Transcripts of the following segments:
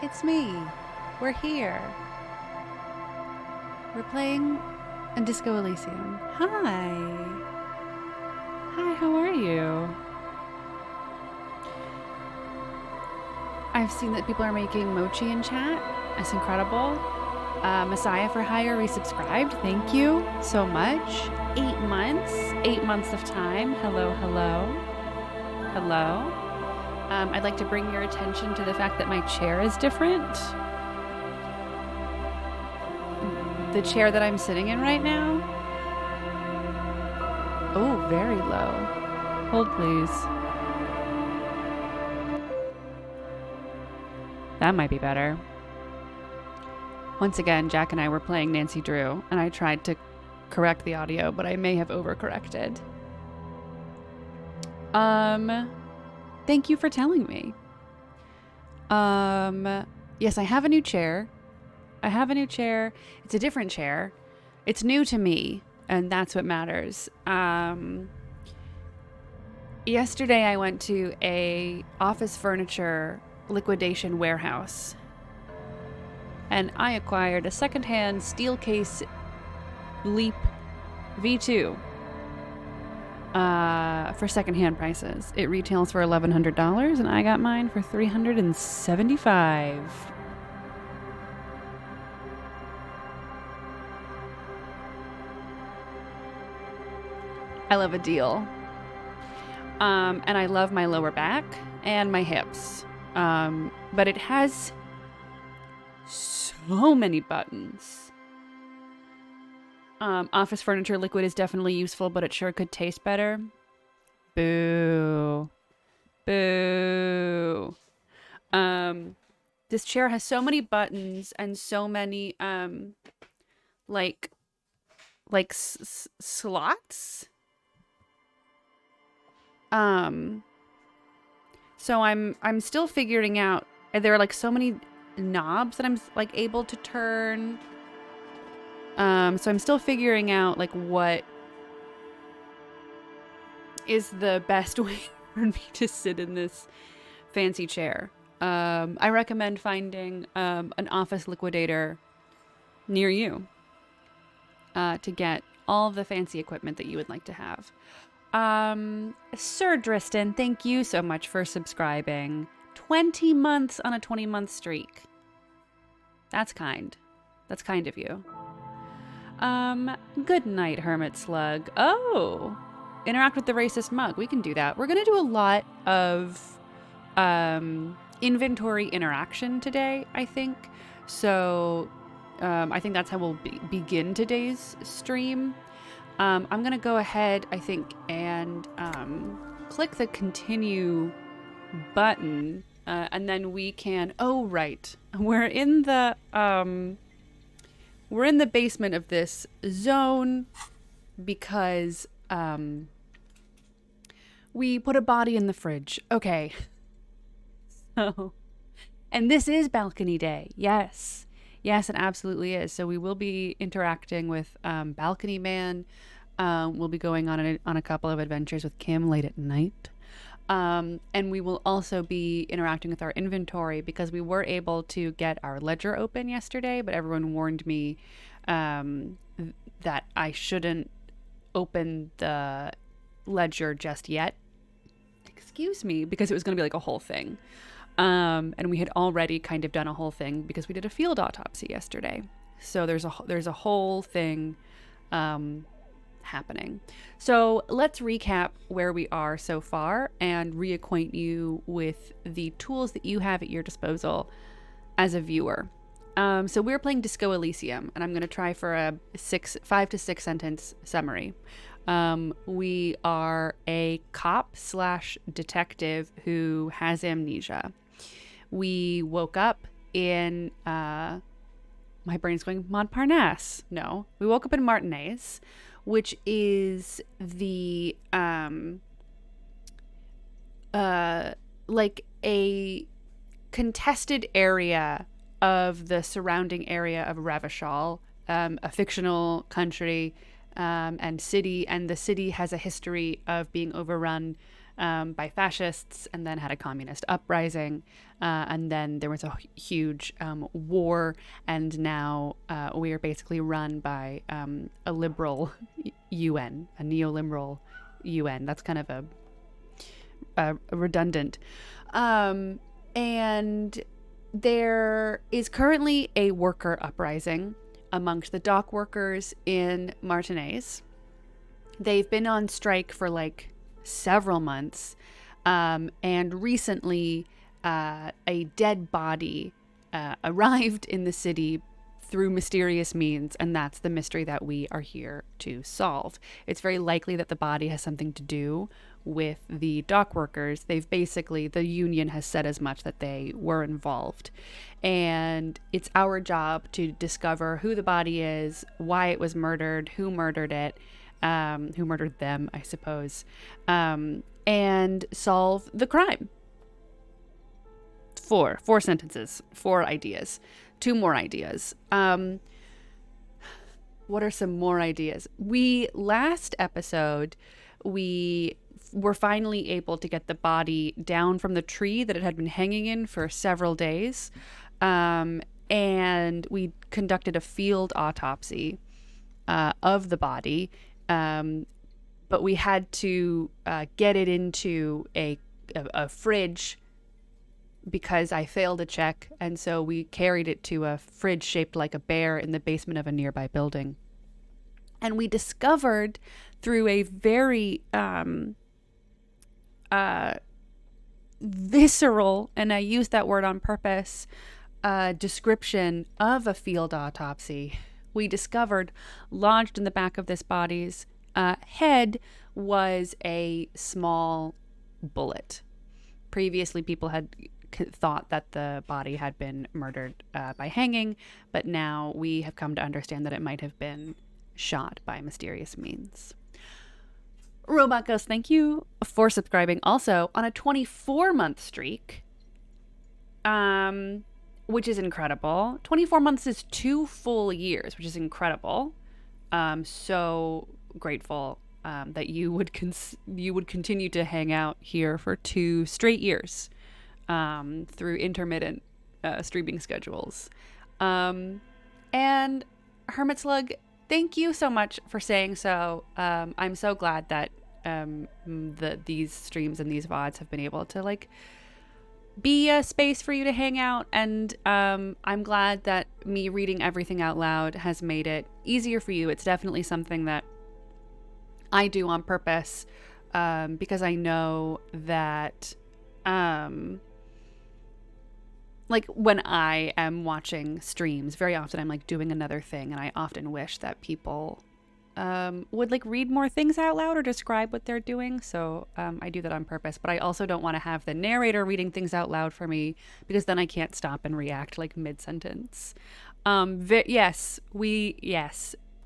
It's me. We're here. We're playing a Disco Elysium. Hi. Hi, how are you? I've seen that people are making mochi in chat. That's incredible. Messiah for Hire resubscribed. Thank you so much. 8 months. 8 months of time. Hello, hello. Hello. I'd like to bring your attention to the fact that my chair is different. The chair that I'm sitting in right now. Oh, very low. Hold, please. That might be better. Once again, Jack and I were playing Nancy Drew, and I tried to correct the audio, but I may have overcorrected. Thank you for telling me. Yes, I have a new chair. It's a different chair. It's new to me, and that's what matters. Yesterday I went to a office furniture liquidation warehouse, and I acquired a secondhand Steelcase Leap V2 for secondhand prices. It retails for $1,100, and I got mine for $375. I love a deal. And I love my lower back and my hips. But it has so many buttons. Office furniture liquid is definitely useful, but it sure could taste better. Boo. Boo. This chair has so many buttons and so many, slots. So I'm still figuring out, there are like so many knobs that I'm like able to turn. So I'm still figuring out like what is the best way for me to sit in this fancy chair. I recommend finding an office liquidator near you to get all the fancy equipment that you would like to have. Sir Driston, thank you so much for subscribing. 20 months on a 20-month streak. That's kind. That's kind of you. Good night, Hermit Slug. Oh, interact with the racist mug. We can do that. We're going to do a lot of inventory interaction today, I think. So I think that's how we'll begin today's stream. I'm going to go ahead, I think, and click the continue button, and then we can, oh, right. We're in the basement of this zone because we put a body in the fridge. Okay. So, and this is balcony day. Yes. Yes, it absolutely is. So we will be interacting with Balcony Man. We'll be going on a couple of adventures with Kim late at night. And we will also be interacting with our inventory because we were able to get our ledger open yesterday, but everyone warned me that I shouldn't open the ledger just yet. Excuse me, because it was going to be like a whole thing. And we had already kind of done a whole thing because we did a field autopsy yesterday. So there's a whole thing happening. So let's recap where we are so far and reacquaint you with the tools that you have at your disposal as a viewer. So we're playing Disco Elysium, and I'm going to try for a 5 to 6 sentence summary. We are a cop/detective who has amnesia. We woke up in, my brain's going Montparnasse. No, we woke up in Martinez, which is the, like a contested area of the surrounding area of Revachol, a fictional country and city, and the city has a history of being overrun by fascists, and then had a communist uprising. And then there was a huge war, and now we are basically run by a liberal UN, a neoliberal UN. That's kind of a redundant. And there is currently a worker uprising amongst the dock workers in Martinez. They've been on strike for like several months. And recently, a dead body arrived in the city through mysterious means, and that's the mystery that we are here to solve. It's very likely that the body has something to do with the dock workers. The union has said as much, that they were involved. And it's our job to discover who the body is, why it was murdered, who murdered it, who murdered them, I suppose, and solve the crime. Four sentences, 4 ideas, 2 more ideas. What are some more ideas? Last episode, we were finally able to get the body down from the tree that it had been hanging in for several days. And we conducted a field autopsy of the body. But we had to get it into a fridge because I failed a check. And so we carried it to a fridge shaped like a bear in the basement of a nearby building. And we discovered through a very visceral, and I use that word on purpose, description of a field autopsy. We discovered lodged in the back of this body's head was a small bullet. Previously, people had thought that the body had been murdered by hanging, but now we have come to understand that it might have been shot by mysterious means. Robot Ghost, thank you for subscribing. Also on a 24-month streak, which is incredible. 24 months is 2 full years, which is incredible. So grateful that you would continue to hang out here for 2 straight years through intermittent streaming schedules. And Hermit Slug, thank you so much for saying so. I'm so glad that these streams and these VODs have been able to like be a space for you to hang out. And I'm glad that me reading everything out loud has made it easier for you. It's definitely something that I do on purpose because I know that like when I am watching streams, very often I'm like doing another thing, and I often wish that people would like read more things out loud or describe what they're doing. So I do that on purpose, but I also don't want to have the narrator reading things out loud for me, because then I can't stop and react like mid-sentence. Yes.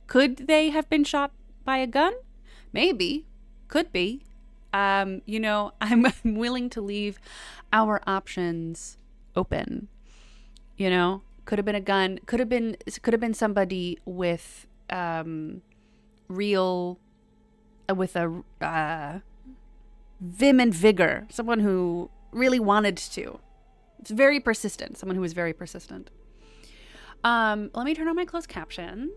Could they have been shot by a gun? Maybe. Could be. I'm willing to leave our options open. Could have been a gun, could have been somebody with with a vim and vigor, someone who really wanted to. It's very persistent, someone who is very persistent. Let me turn on my closed captions.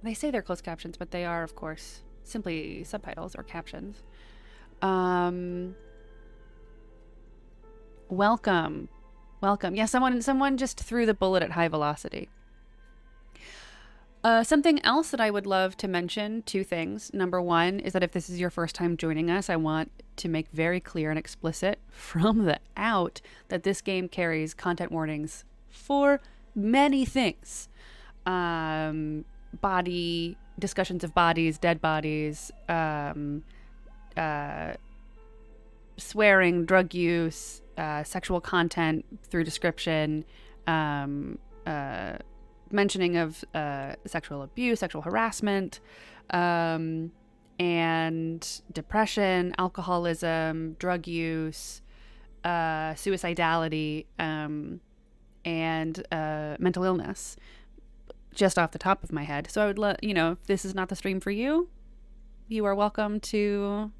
They say they're closed captions, but they are, of course, simply subtitles or captions. Welcome. Yeah, someone just threw the bullet at high velocity. Something else that I would love to mention, 2 things. Number 1 is that if this is your first time joining us, I want to make very clear and explicit from the out that this game carries content warnings for many things. Discussions of bodies, dead bodies, swearing, drug use, sexual content through description, mentioning of sexual abuse, sexual harassment, and depression, alcoholism, drug use, suicidality, and mental illness, just off the top of my head. So I would if this is not the stream for you, you are welcome to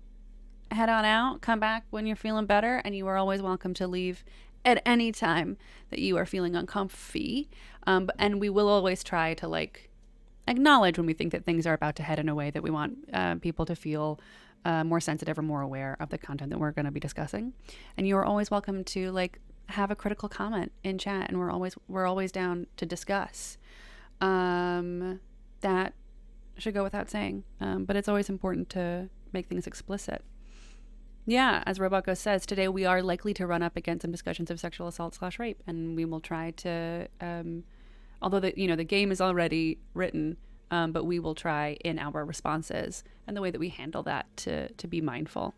head on out, come back when you're feeling better, and you are always welcome to leave at any time that you are feeling uncomfy. And we will always try to like acknowledge when we think that things are about to head in a way that we want people to feel more sensitive or more aware of the content that we're going to be discussing. And you are always welcome to like have a critical comment in chat, and we're always down to discuss. That should go without saying, but it's always important to make things explicit. Yeah, as Robotgo says, today we are likely to run up against some discussions of sexual assault/rape, and we will try to, although the game is already written, but we will try in our responses and the way that we handle that to be mindful.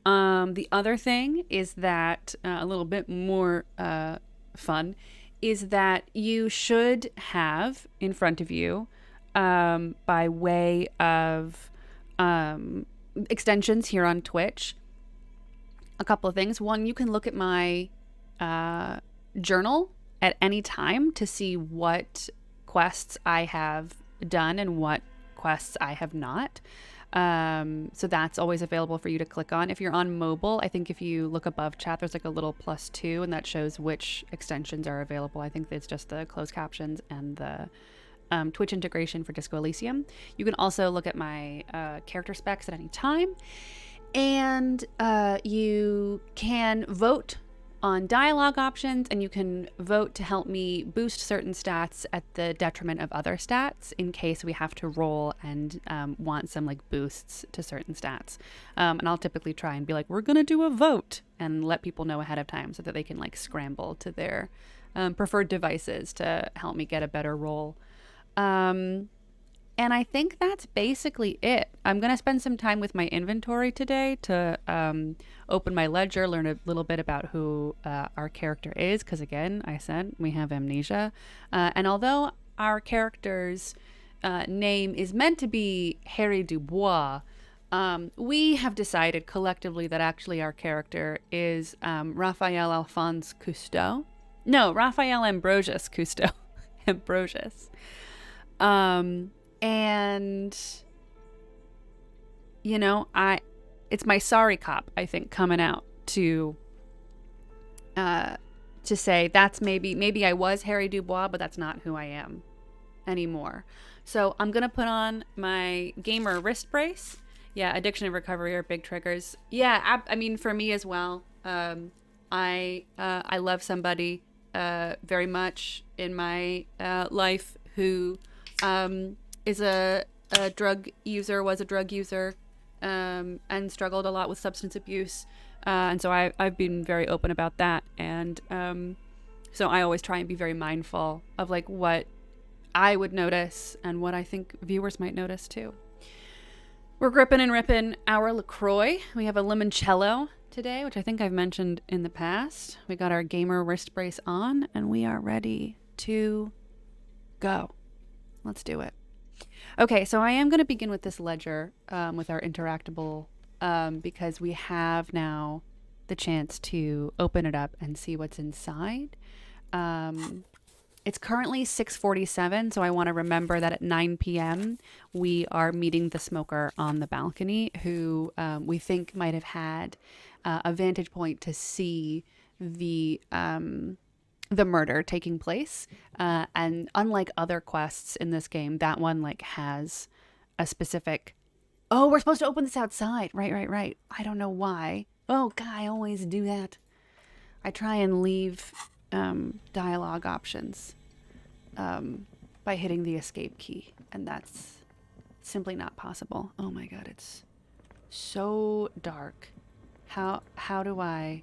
The other thing is that a little bit more fun is that you should have in front of you, by way of extensions here on Twitch, a couple of things. One, you can look at my journal at any time to see what quests I have done and what quests I have not. So that's always available for you to click on. If you're on mobile, I think if you look above chat, there's like a little +2, and that shows which extensions are available. I think it's just the closed captions and the Twitch integration for Disco Elysium. You can also look at my character specs at any time. And you can vote on dialogue options, and you can vote to help me boost certain stats at the detriment of other stats in case we have to roll and want some like boosts to certain stats. And I'll typically try and be like, we're going to do a vote, and let people know ahead of time so that they can like scramble to their preferred devices to help me get a better roll. And I think that's basically it. I'm going to spend some time with my inventory today to open my ledger, learn a little bit about who our character is, because again, I said we have amnesia. And although our character's name is meant to be Harry Dubois, we have decided collectively that actually our character is Raphael Alphonse Cousteau. No, Raphael Ambrosius Cousteau. Ambrosius. And it's my sorry cop, I think, coming out to say that's maybe I was Harry Dubois, but that's not who I am anymore. So I'm gonna put on my gamer wrist brace. Yeah, addiction and recovery are big triggers. Yeah, I mean for me as well. I love somebody very much in my life who is a drug user, was a drug user, and struggled a lot with substance abuse. And so I've been very open about that. And so I always try and be very mindful of like what I would notice and what I think viewers might notice too. We're gripping and ripping our LaCroix. We have a limoncello today, which I think I've mentioned in the past. We got our gamer wrist brace on, and we are ready to go. Let's do it. Okay, so I am going to begin with this ledger with our interactable because we have now the chance to open it up and see what's inside. It's currently 6:47, so I want to remember that at 9 p.m. we are meeting the smoker on the balcony who we think might have had a vantage point to see the murder taking place. And unlike other quests in this game, that one like has a specific, oh, we're supposed to open this outside. Right. I don't know why. Oh, God, I always do that. I try and leave dialogue options by hitting the escape key, and that's simply not possible. Oh my God, it's so dark. How do I...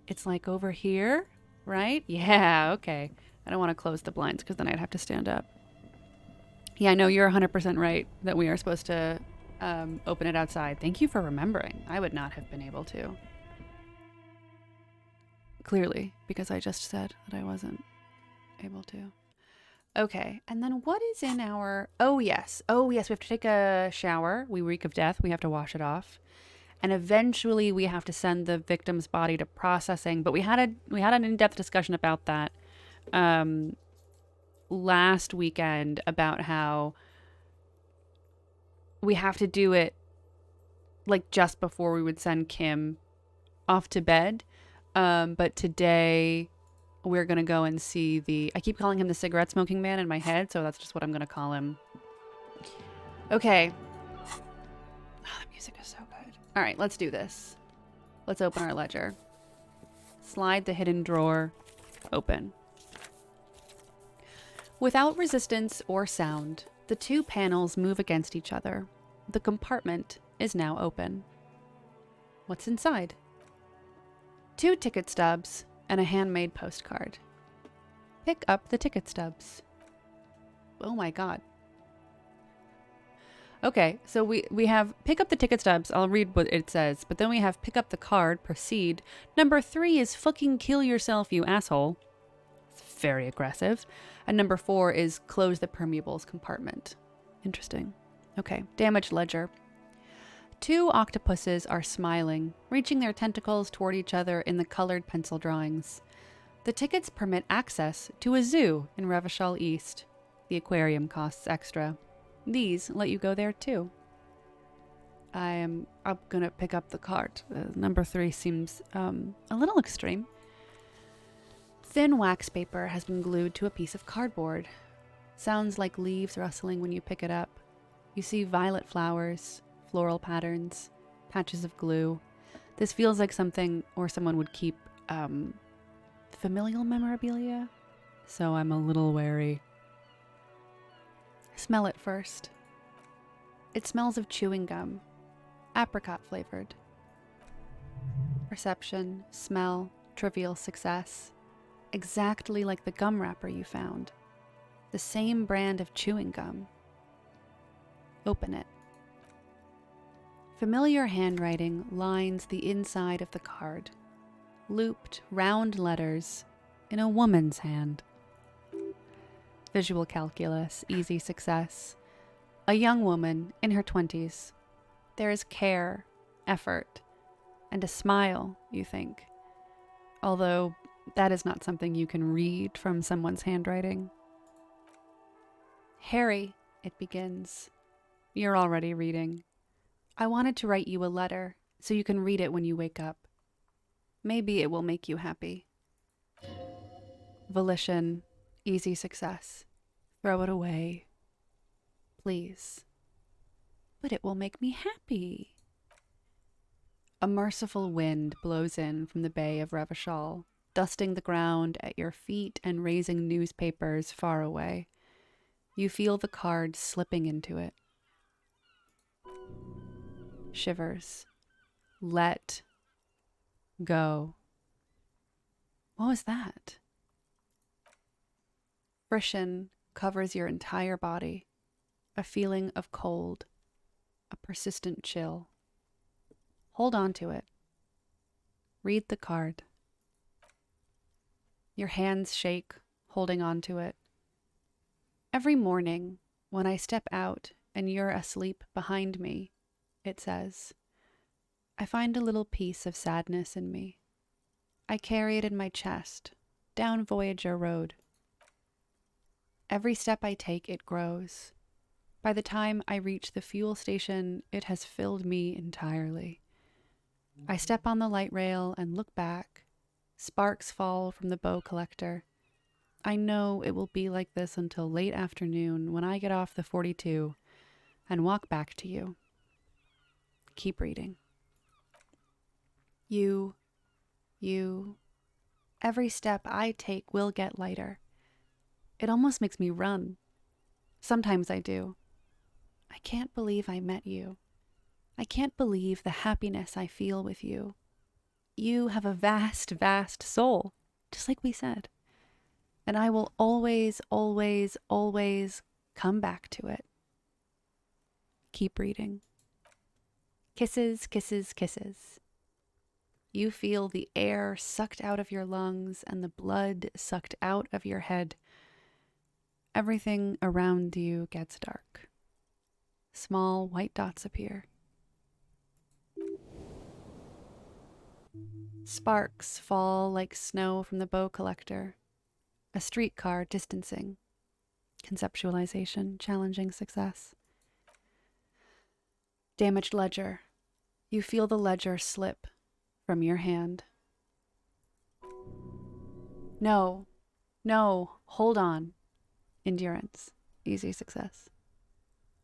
It's like over here, right? Yeah, okay. I don't want to close the blinds because then I'd have to stand up. Yeah, I know you're 100% right that we are supposed to open it outside. Thank you for remembering. I would not have been able to. Clearly, because I just said that I wasn't able to. Okay, and then what is in our... Oh, yes, we have to take a shower. We reek of death. We have to wash it off. And eventually we have to send the victim's body to processing. But we had an in-depth discussion about that last weekend, about how we have to do it like just before we would send Kim off to bed. But today we're going to go and see I keep calling him the cigarette smoking man in my head, so that's just what I'm going to call him. Okay. Oh, the music is so good. All right, let's do this. Let's open our ledger. Slide the hidden drawer open. Without resistance or sound, the two panels move against each other. The compartment is now open. What's inside? 2 ticket stubs and a handmade postcard. Pick up the ticket stubs. Oh my god. Okay, so we have pick up the ticket stubs. I'll read what it says. But then we have pick up the card, proceed. Number 3 is fucking kill yourself, you asshole. It's very aggressive. And number 4 is close the permeables compartment. Interesting. Okay, damaged ledger. 2 octopuses are smiling, reaching their tentacles toward each other in the colored pencil drawings. The tickets permit access to a zoo in Revachol East. The aquarium costs extra. These let you go there too. I'm gonna pick up the card. Number 3 seems a little extreme. Thin wax paper has been glued to a piece of cardboard. Sounds like leaves rustling when you pick it up. You see violet flowers, floral patterns, patches of glue. This feels like something or someone would keep familial memorabilia, so I'm a little wary. Smell it first. It smells of chewing gum, apricot flavored. Perception, smell, trivial success. Exactly like the gum wrapper you found. The same brand of chewing gum. Open it. Familiar handwriting lines the inside of the card. Looped, round letters in a woman's hand. Visual calculus, easy success. A young woman in her 20s. There is care, effort, and a smile, you think. Although that is not something you can read from someone's handwriting. Harry, it begins. You're already reading. I wanted to write you a letter so you can read it when you wake up. Maybe it will make you happy. Volition, easy success. Throw it away. Please. But it will make me happy. A merciful wind blows in from the bay of Revachol, dusting the ground at your feet and raising newspapers far away. You feel the card slipping into it. Shivers. Let go. What was that? Frisson covers your entire body. A feeling of cold. A persistent chill. Hold on to it. Read the card. Your hands shake, holding on to it. Every morning, when I step out and you're asleep behind me, it says, I find a little piece of sadness in me. I carry it in my chest, down Voyager Road. Every step I take, it grows. By the time I reach the fuel station, it has filled me entirely. I step on the light rail and look back. Sparks fall from the bow collector. I know it will be like this until late afternoon when I get off the 42 and walk back to you. Keep reading. You. Every step I take will get lighter. It almost makes me run. Sometimes I do. I can't believe I met you. I can't believe the happiness I feel with you. You have a vast, vast soul, just like we said. And I will always, always, always come back to it. Keep reading. Kisses, kisses, kisses. You feel the air sucked out of your lungs and the blood sucked out of your head. Everything around you gets dark. Small white dots appear. Sparks fall like snow from the bow collector. A streetcar distancing. Conceptualization, challenging success. Damaged ledger. You feel the ledger slip from your hand. No, no, hold on. Endurance. Easy success.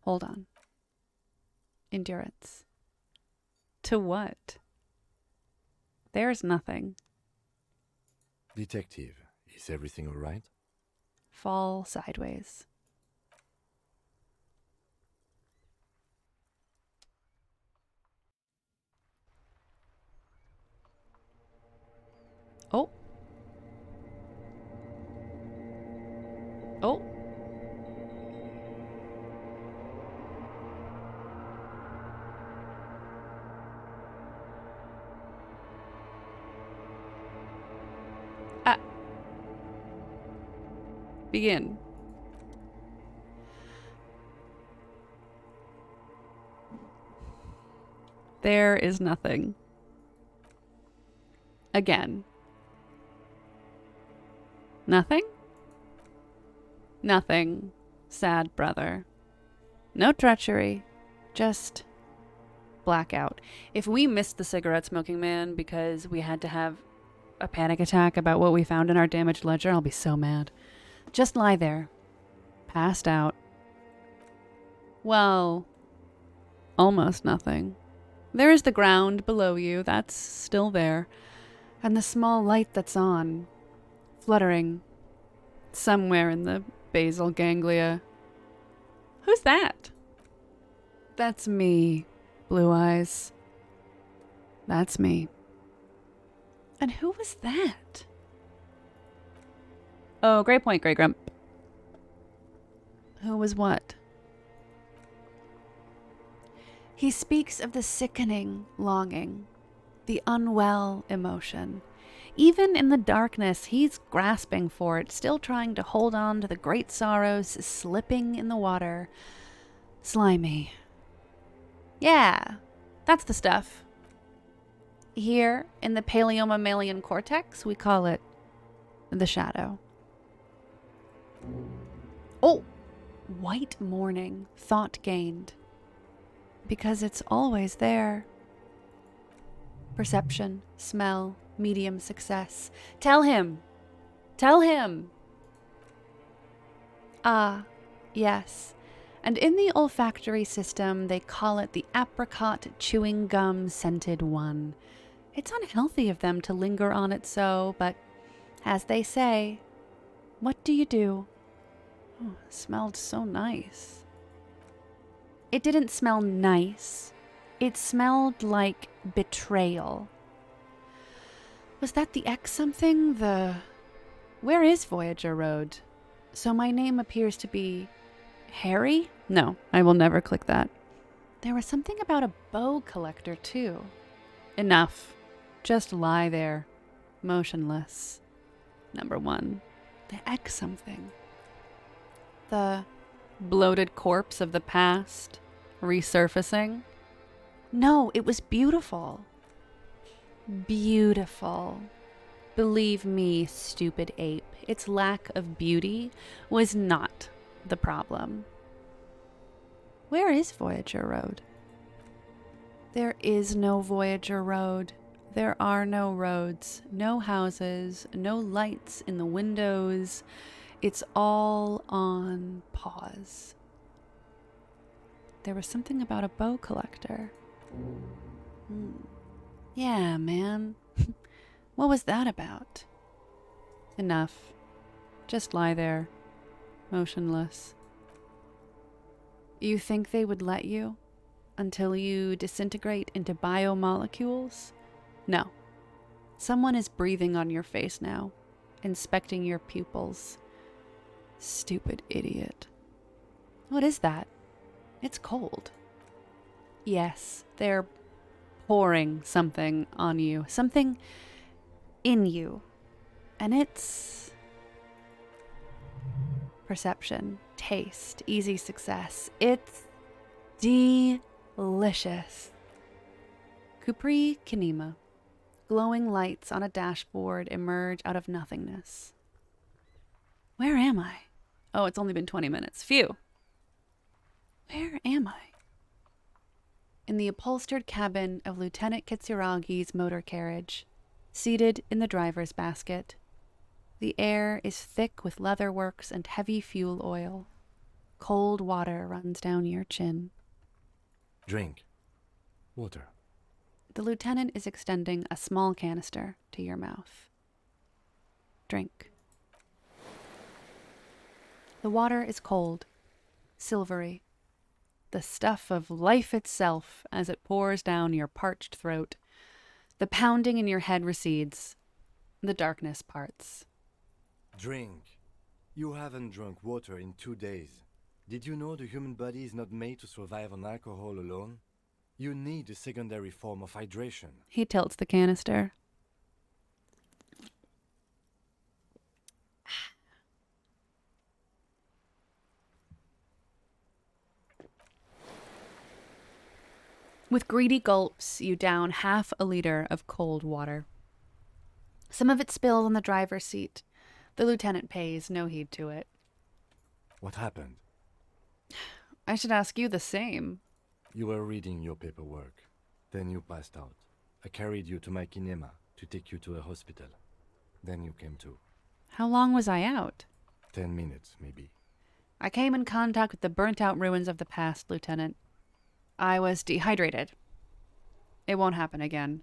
Hold on. Endurance. To what? There's nothing. Detective, is everything all right? Fall sideways. Oh. Oh. Ah. Begin. There is nothing. Again. Nothing? Nothing, sad brother. No treachery. Just blackout. If we missed the cigarette smoking man because we had to have a panic attack about what we found in our damaged ledger, I'll be so mad. Just lie there. Passed out. Well, almost nothing. There is the ground below you. That's still there. And the small light that's on. Fluttering. Somewhere in the basal ganglia. Who's that? That's me, Blue Eyes. That's me. And who was that? Oh, great point, Grey Grump. Who was what? He speaks of the sickening longing, the unwell emotion. Even in the darkness, he's grasping for it, still trying to hold on to the great sorrows slipping in the water. Slimy. Yeah, that's the stuff. Here, in the paleomammalian cortex, we call it the shadow. Oh! White morning, thought gained. Because it's always there. Perception, smell, medium success. Tell him! Tell him! Ah, yes. And in the olfactory system, they call it the apricot chewing gum scented one. It's unhealthy of them to linger on it so, but as they say, what do you do? Oh, it smelled so nice. It didn't smell nice. It smelled like betrayal. Was that the X something? Where is Voyager Road? So my name appears to be Harry? No, I will never click that. There was something about a bow collector, too. Enough. Just lie there, motionless. Number 1. The X something. The bloated corpse of the past resurfacing. No, it was beautiful. Beautiful. Believe me, stupid ape, its lack of beauty was not the problem. Where is Voyager Road? There is no Voyager Road. There are no roads, no houses, no lights in the windows. It's all on pause. There was something about a bow collector. Yeah, man. What was that about? Enough. Just lie there, motionless. You think they would let you until you disintegrate into biomolecules? No. Someone is breathing on your face now, inspecting your pupils. Stupid idiot. What is that? It's cold. Yes, they're pouring something on you, something in you. And it's perception, taste, easy success. It's delicious. Capri Kinema. Glowing lights on a dashboard emerge out of nothingness. Where am I? Oh, it's only been 20 minutes. Phew. Where am I? in the upholstered cabin of Lieutenant Kitsuragi's motor carriage, seated in the driver's basket. The air is thick with leatherworks and heavy fuel oil. Cold water runs down your chin. Drink. Water. The lieutenant is extending a small canister to your mouth. Drink. The water is cold, silvery, the stuff of life itself as it pours down your parched throat. The pounding in your head recedes. The darkness parts. Drink. You haven't drunk water in 2 days. Did you know the human body is not made to survive on alcohol alone? You need a secondary form of hydration. He tilts the canister. With greedy gulps, you down half a liter of cold water. Some of it spills on the driver's seat. The lieutenant pays no heed to it. What happened? I should ask you the same. You were reading your paperwork. Then you passed out. I carried you to my kinema to take you to a hospital. Then you came to. How long was I out? 10 minutes, maybe. I came in contact with the burnt-out ruins of the past, Lieutenant. I was dehydrated. It won't happen again.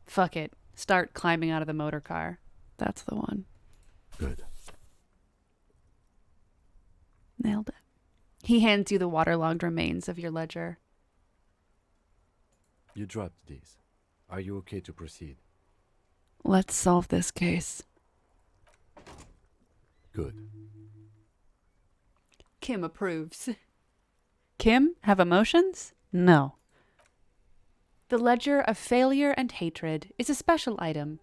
Fuck it. Start climbing out of the motor car. That's the one. Good. Nailed it. He hands you the waterlogged remains of your ledger. You dropped these. Are you okay to proceed? Let's solve this case. Good. Kim approves. Kim have emotions? No. The ledger of failure and hatred is a special item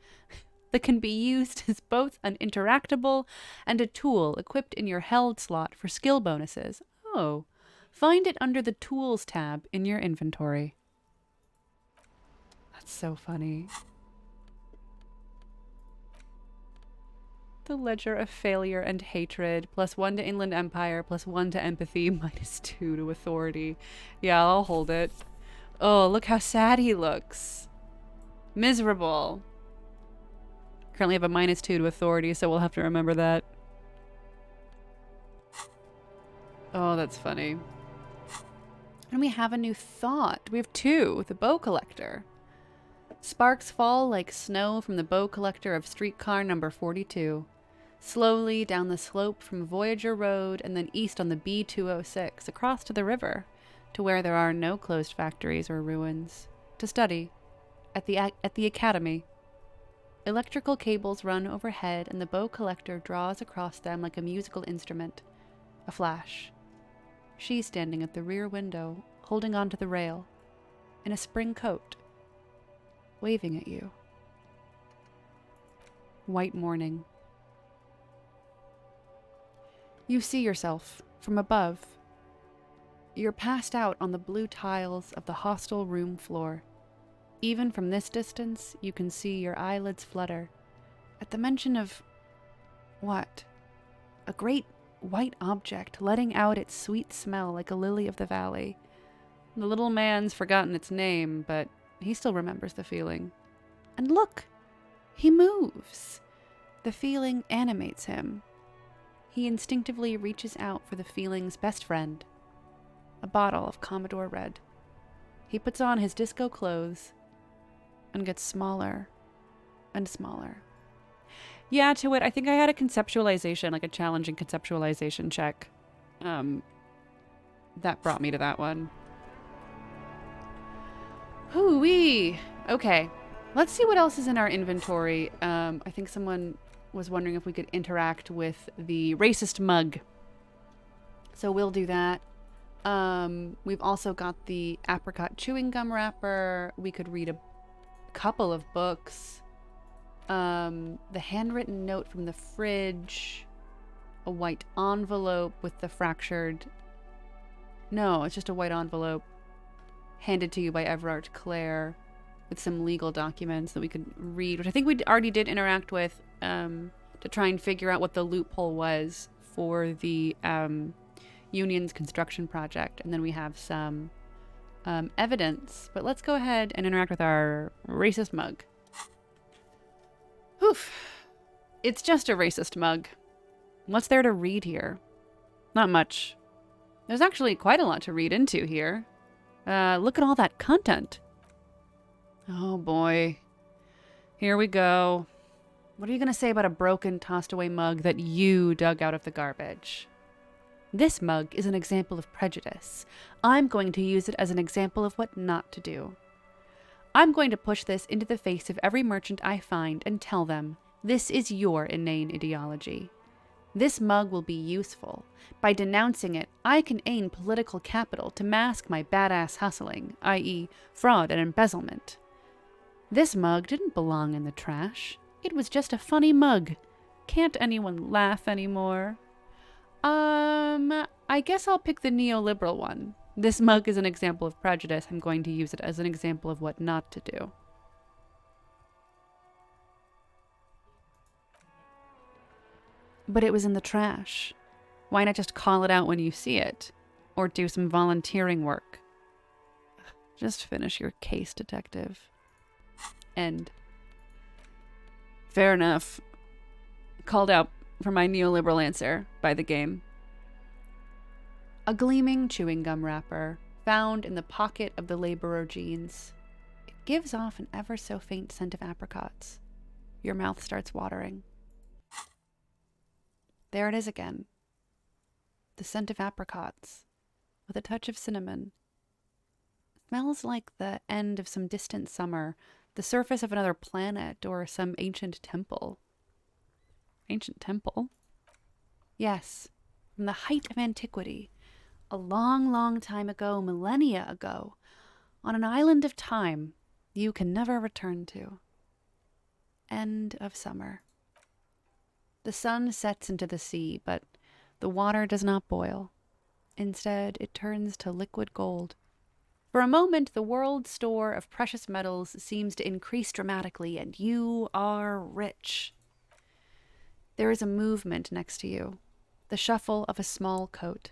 that can be used as both an interactable and a tool equipped in your held slot for skill bonuses. Oh, find it under the Tools tab in your inventory. That's so funny. The ledger of failure and hatred, +1 to Inland Empire, +1 to empathy, -2 to authority. Yeah, I'll hold it. Oh, look how sad he looks. Miserable. Currently have a -2 to authority, so we'll have to remember that. Oh, that's funny. And we have a new thought. We have 2. The bow collector. Sparks fall like snow from the bow collector of streetcar number 42. Slowly down the slope from Voyager Road and then east on the B206 across to the river, to where there are no closed factories or ruins. To study. At the academy. Electrical cables run overhead and the bow collector draws across them like a musical instrument. A flash. She's standing at the rear window, holding onto the rail, in a spring coat, waving at you. White morning. You see yourself from above. You're passed out on the blue tiles of the hostel room floor. Even from this distance, you can see your eyelids flutter at the mention of what? A great white object letting out its sweet smell like a lily of the valley. The little man's forgotten its name, but he still remembers the feeling. And look! He moves! The feeling animates him. He instinctively reaches out for the feeling's best friend, a bottle of Commodore Red. He puts on his disco clothes and gets smaller and smaller. Yeah, to it, I think I had a conceptualization, like a challenging conceptualization check. That brought me to that one. Hoo-wee! Okay, let's see what else is in our inventory. I think someone was wondering if we could interact with the racist mug. So we'll do that. We've also got the apricot chewing gum wrapper. We could read a couple of books. The handwritten note from the fridge. A white envelope with the fractured... No, it's just a white envelope handed to you by Everard Clare with some legal documents that we could read, which I think we already did interact with to try and figure out what the loophole was for the union's construction project. And then we have some evidence. But let's go ahead and interact with our racist mug. Oof. It's just a racist mug. What's there to read here? Not much. There's actually quite a lot to read into here. Look at all that content. Oh boy. Here we go. What are you going to say about a broken, tossed away mug that you dug out of the garbage? This mug is an example of prejudice. I'm going to use it as an example of what not to do. I'm going to push this into the face of every merchant I find and tell them, this is your inane ideology. This mug will be useful. By denouncing it, I can gain political capital to mask my badass hustling, i.e., fraud and embezzlement. This mug didn't belong in the trash. It was just a funny mug. Can't anyone laugh anymore? I guess I'll pick the neoliberal one. This mug is an example of prejudice. I'm going to use it as an example of what not to do. But it was in the trash. Why not just call it out when you see it? Or do some volunteering work? Just finish your case, detective. End. Fair enough. Called out for my neoliberal answer by the game. A gleaming chewing gum wrapper found in the pocket of the laborer jeans. It gives off an ever so faint scent of apricots. Your mouth starts watering. There it is again. The scent of apricots, with a touch of cinnamon. Smells like the end of some distant summer, the surface of another planet, or some ancient temple. Ancient temple? Yes, from the height of antiquity, a long, long time ago, millennia ago, on an island of time you can never return to. End of summer. The sun sets into the sea, but the water does not boil. Instead, it turns to liquid gold. For a moment, the world's store of precious metals seems to increase dramatically, and you are rich. There is a movement next to you, the shuffle of a small coat.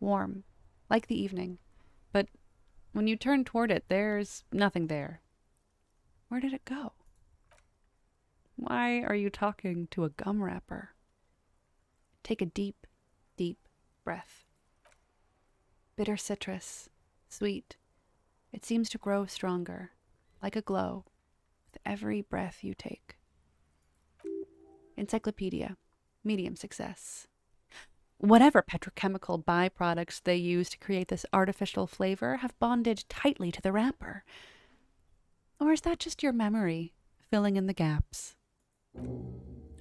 Warm, like the evening, but when you turn toward it, there's nothing there. Where did it go? Why are you talking to a gum wrapper? Take a deep, deep breath. Bitter citrus, sweet. It seems to grow stronger, like a glow, with every breath you take. Encyclopedia, medium success. Whatever petrochemical byproducts they use to create this artificial flavor have bonded tightly to the wrapper. Or is that just your memory filling in the gaps?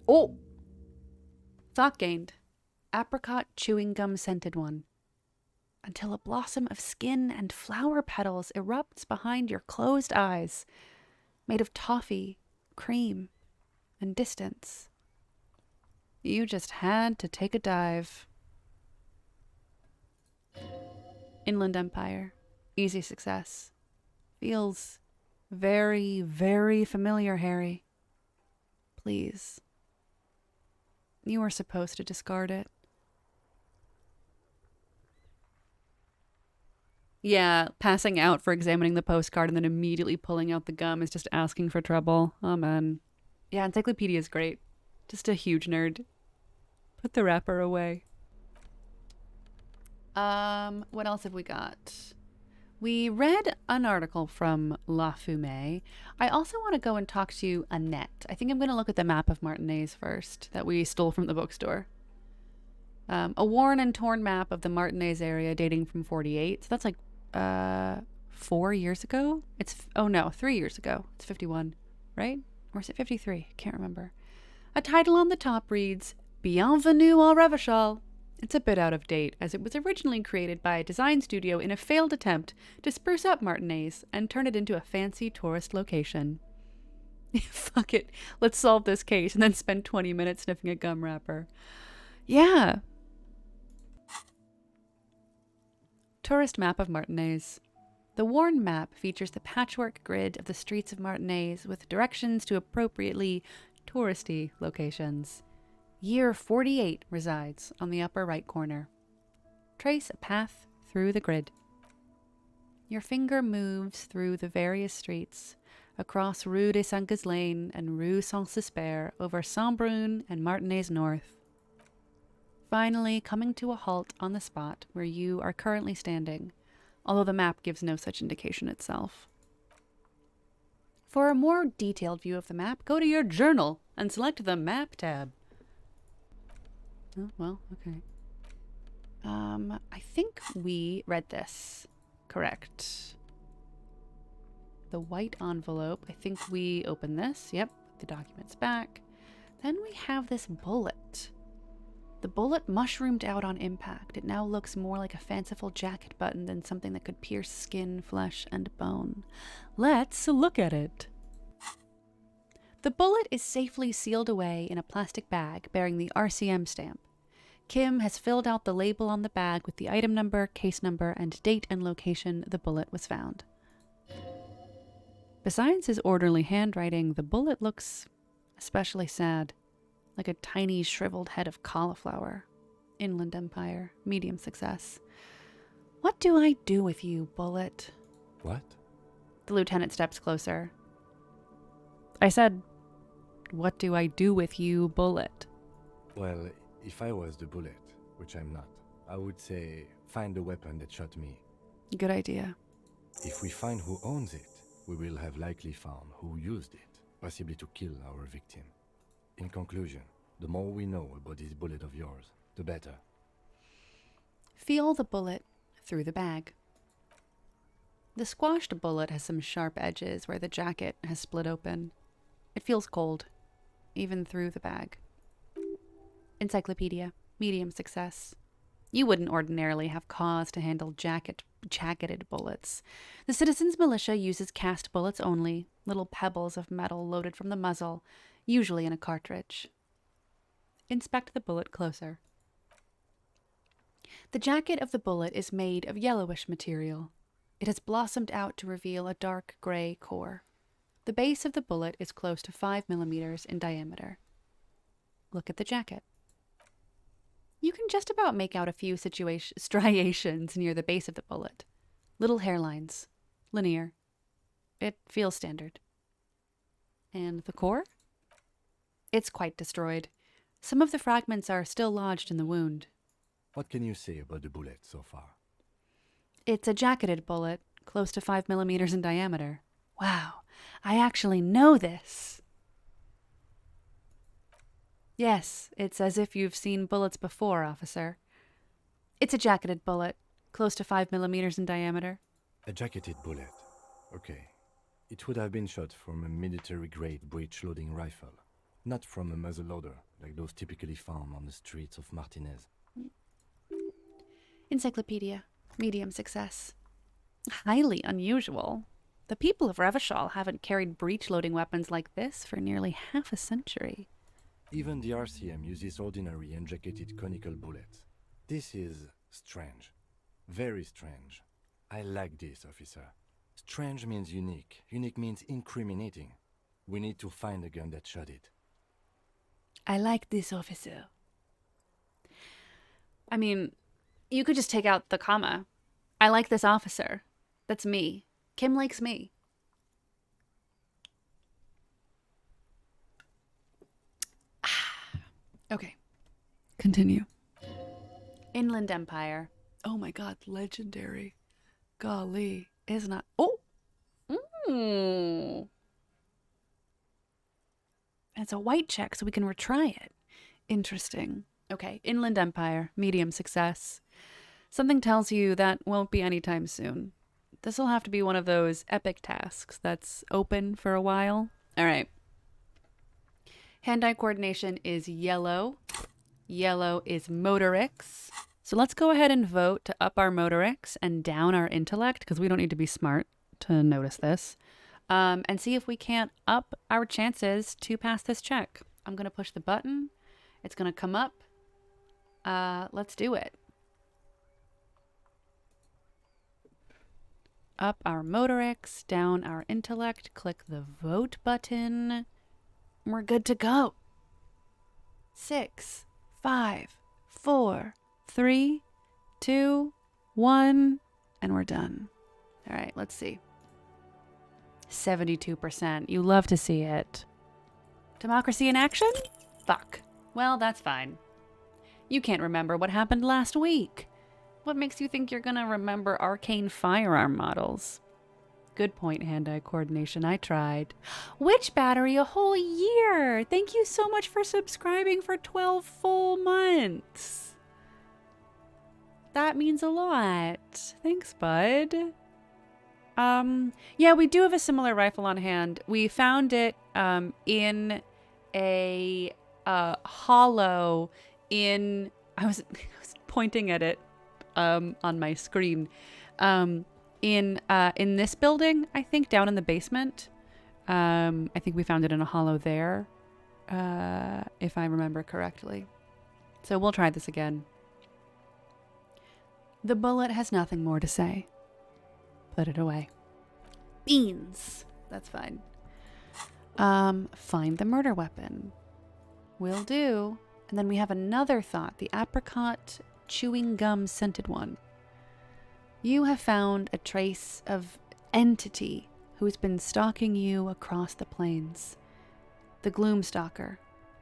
Oh! Thought gained. Apricot chewing gum scented one. Until a blossom of skin and flower petals erupts behind your closed eyes, made of toffee, cream, and distance. You just had to take a dive. Inland Empire. Easy success. Feels very, very familiar, Harry. Please. You were supposed to discard it. Yeah, passing out for examining the postcard and then immediately pulling out the gum is just asking for trouble. Oh, man. Yeah, Encyclopedia is great. Just a huge nerd. Put the wrapper away. What else have we got? We read an article from La Fumée. I also want to go and talk to Annette. I think I'm going to look at the map of Martinez first that we stole from the bookstore. A worn and torn map of the Martinez area dating from 48. So that's like 4 years ago? 3 years ago. It's 51, right? Or is it 53? Can't remember. A title on the top reads, Bienvenue au Revachol. It's a bit out of date, as it was originally created by a design studio in a failed attempt to spruce up Martinez and turn it into a fancy tourist location. Fuck it. Let's solve this case and then spend 20 minutes sniffing a gum wrapper. Yeah. Tourist map of Martinez. The worn map features the patchwork grid of the streets of Martinez with directions to appropriately touristy locations. Year 48 resides on the upper right corner. Trace a path through the grid. Your finger moves through the various streets, across Rue des Saint-Ghislain and Rue Saint-Cespert, over Saint-Brun and Martinez North. Finally coming to a halt on the spot where you are currently standing, although the map gives no such indication itself. For a more detailed view of the map, go to your journal and select the Map tab. Oh, well, okay. I think we read this correct. The white envelope, I think we opened this. Yep, put the documents back. Then we have this bullet. The bullet mushroomed out on impact. It now looks more like a fanciful jacket button than something that could pierce skin, flesh, and bone. Let's look at it. The bullet is safely sealed away in a plastic bag bearing the RCM stamp. Kim has filled out the label on the bag with the item number, case number, and date and location the bullet was found. Besides his orderly handwriting, the bullet looks especially sad, like a tiny shriveled head of cauliflower. Inland Empire, medium success. What do I do with you, bullet? What? The lieutenant steps closer. I said, what do I do with you, bullet? Well, if I was the bullet, which I'm not, I would say find the weapon that shot me. Good idea. If we find who owns it, we will have likely found who used it, possibly to kill our victim. In conclusion, the more we know about this bullet of yours, the better. Feel the bullet through the bag. The squashed bullet has some sharp edges where the jacket has split open. It feels cold, even through the bag. Encyclopedia, medium success. You wouldn't ordinarily have cause to handle jacketed bullets. The citizens' militia uses cast bullets only, little pebbles of metal loaded from the muzzle, usually in a cartridge. Inspect the bullet closer. The jacket of the bullet is made of yellowish material. It has blossomed out to reveal a dark gray core. The base of the bullet is close to 5 millimeters in diameter. Look at the jacket. You can just about make out a few striations near the base of the bullet. Little hairlines. Linear. It feels standard. And the core? It's quite destroyed. Some of the fragments are still lodged in the wound. What can you say about the bullet so far? It's a jacketed bullet, close to 5 millimeters in diameter. Wow, I actually know this. Yes, it's as if you've seen bullets before, officer. It's a jacketed bullet, close to 5 millimeters in diameter. A jacketed bullet. Okay. It would have been shot from a military-grade breech-loading rifle, not from a muzzleloader, like those typically found on the streets of Martinez. Encyclopedia, medium success. Highly unusual. The people of Revachol haven't carried breech-loading weapons like this for nearly half a century. Even the RCM uses ordinary and jacketed conical bullets. This is strange. Very strange. I like this, officer. Strange means unique. Unique means incriminating. We need to find the gun that shot it. I like this, officer. I mean, you could just take out the comma. I like this officer. That's me. Kim likes me. Okay. Continue. Inland Empire. Oh my god, legendary. Golly, is not. Oh! It's a white check, so we can retry it. Interesting. Okay, Inland Empire, medium success. Something tells you that won't be anytime soon. This will have to be one of those epic tasks that's open for a while. All right. Hand-eye coordination is yellow. Yellow is motorics. So let's go ahead and vote to up our motorics and down our intellect, because we don't need to be smart to notice this, and see if we can't up our chances to pass this check. I'm going to push the button. It's going to come up. Let's do it. Up our motorics, down our intellect, click the vote button. We're good to go. 6, 5, 4, 3, 2, 1, and we're done. All right, let's see. 72%. You love to see it. Democracy in action? Fuck. Well, that's fine. You can't remember what happened last week. What makes you think you're gonna remember arcane firearm models? Good point, hand-eye coordination. I tried. Witch battery a whole year. Thank you so much for subscribing for 12 full months. That means a lot. Thanks, bud. Yeah, we do have a similar rifle on hand. We found it in a hollow in I was pointing at it on my screen. In this building, I think down in the basement. I think we found it in a hollow there. If I remember correctly. So we'll try this again. The bullet has nothing more to say. Put it away. Beans. That's fine. Find the murder weapon. Will do. And then we have another thought. The apricot chewing gum scented one. You have found a trace of entity who's been stalking you across the plains. The Gloomstalker.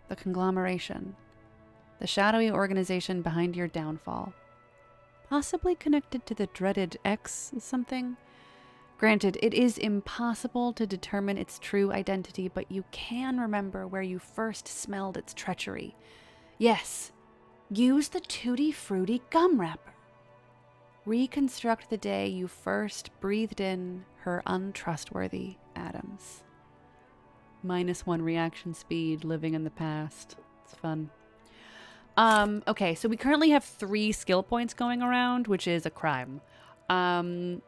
The conglomeration. The shadowy organization behind your downfall. Possibly connected to the dreaded X something. Granted, it is impossible to determine its true identity, but you can remember where you first smelled its treachery. Yes, use the Tutti Frutti gum wrapper. Reconstruct the day you first breathed in her untrustworthy atoms. -1 reaction speed, living in the past. It's fun. Okay, so we currently have 3 skill points going around, which is a crime.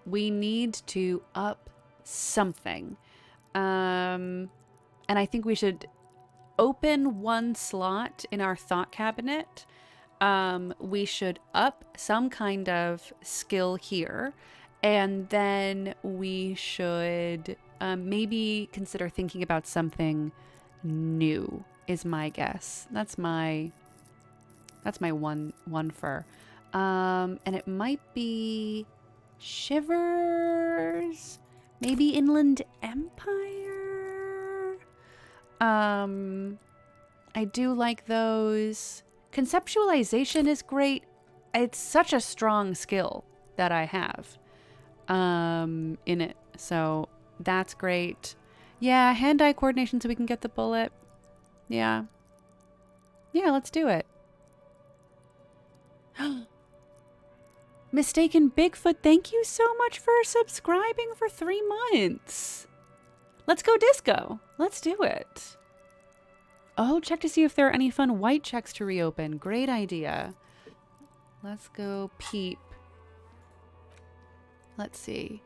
We need to up something. And I think we should open 1 slot in our thought cabinet. We should up some kind of skill here. And then we should maybe consider thinking about something new, is my guess. That's my one for. And it might be Shivers, maybe Inland Empire. I do like those. Conceptualization is great. It's such a strong skill that I have in it. So that's great. Yeah, hand-eye coordination so we can get the bullet. Yeah. Yeah, let's do it. Mistaken Bigfoot, thank you so much for subscribing for 3 months. Let's go disco. Let's do it. Oh, check to see if there are any fun white checks to reopen. Great idea. Let's go peep. Let's see.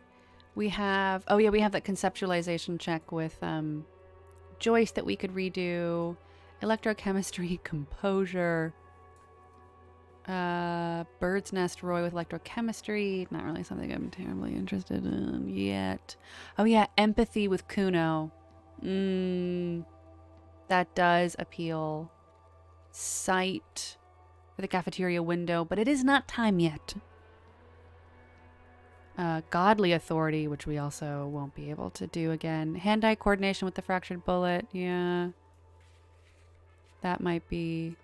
We have, oh yeah, we have that conceptualization check with Joyce that we could redo. Electrochemistry, composure. Bird's Nest Roy with electrochemistry. Not really something I'm terribly interested in yet. Oh yeah, empathy with Kuno. That does appeal. Sight for the cafeteria window, but it is not time yet. Godly authority, which we also won't be able to do again. Hand-eye coordination with the fractured bullet. Yeah. That might be...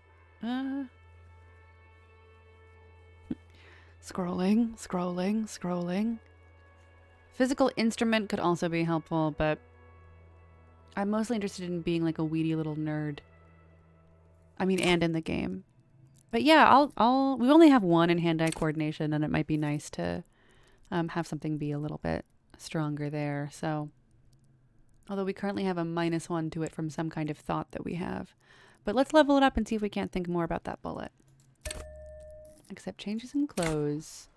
Scrolling. Physical instrument could also be helpful, but I'm mostly interested in being like a weedy little nerd. I mean, and in the game. But yeah, we only have 1 in hand-eye coordination, and it might be nice to have something be a little bit stronger there. So, although we currently have a -1 to it from some kind of thought that we have. But let's level it up and see if we can't think more about that bullet. Accept changes in clothes.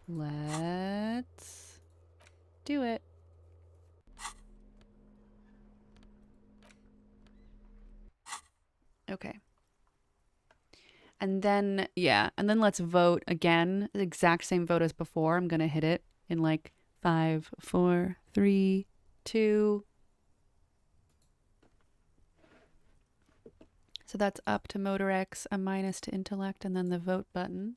Let's do it. Okay. And then, yeah, and then let's vote again. The exact same vote as before. I'm going to hit it in like 5, 4, 3, 2. So that's up to Motor X, a minus to intellect, and then the vote button.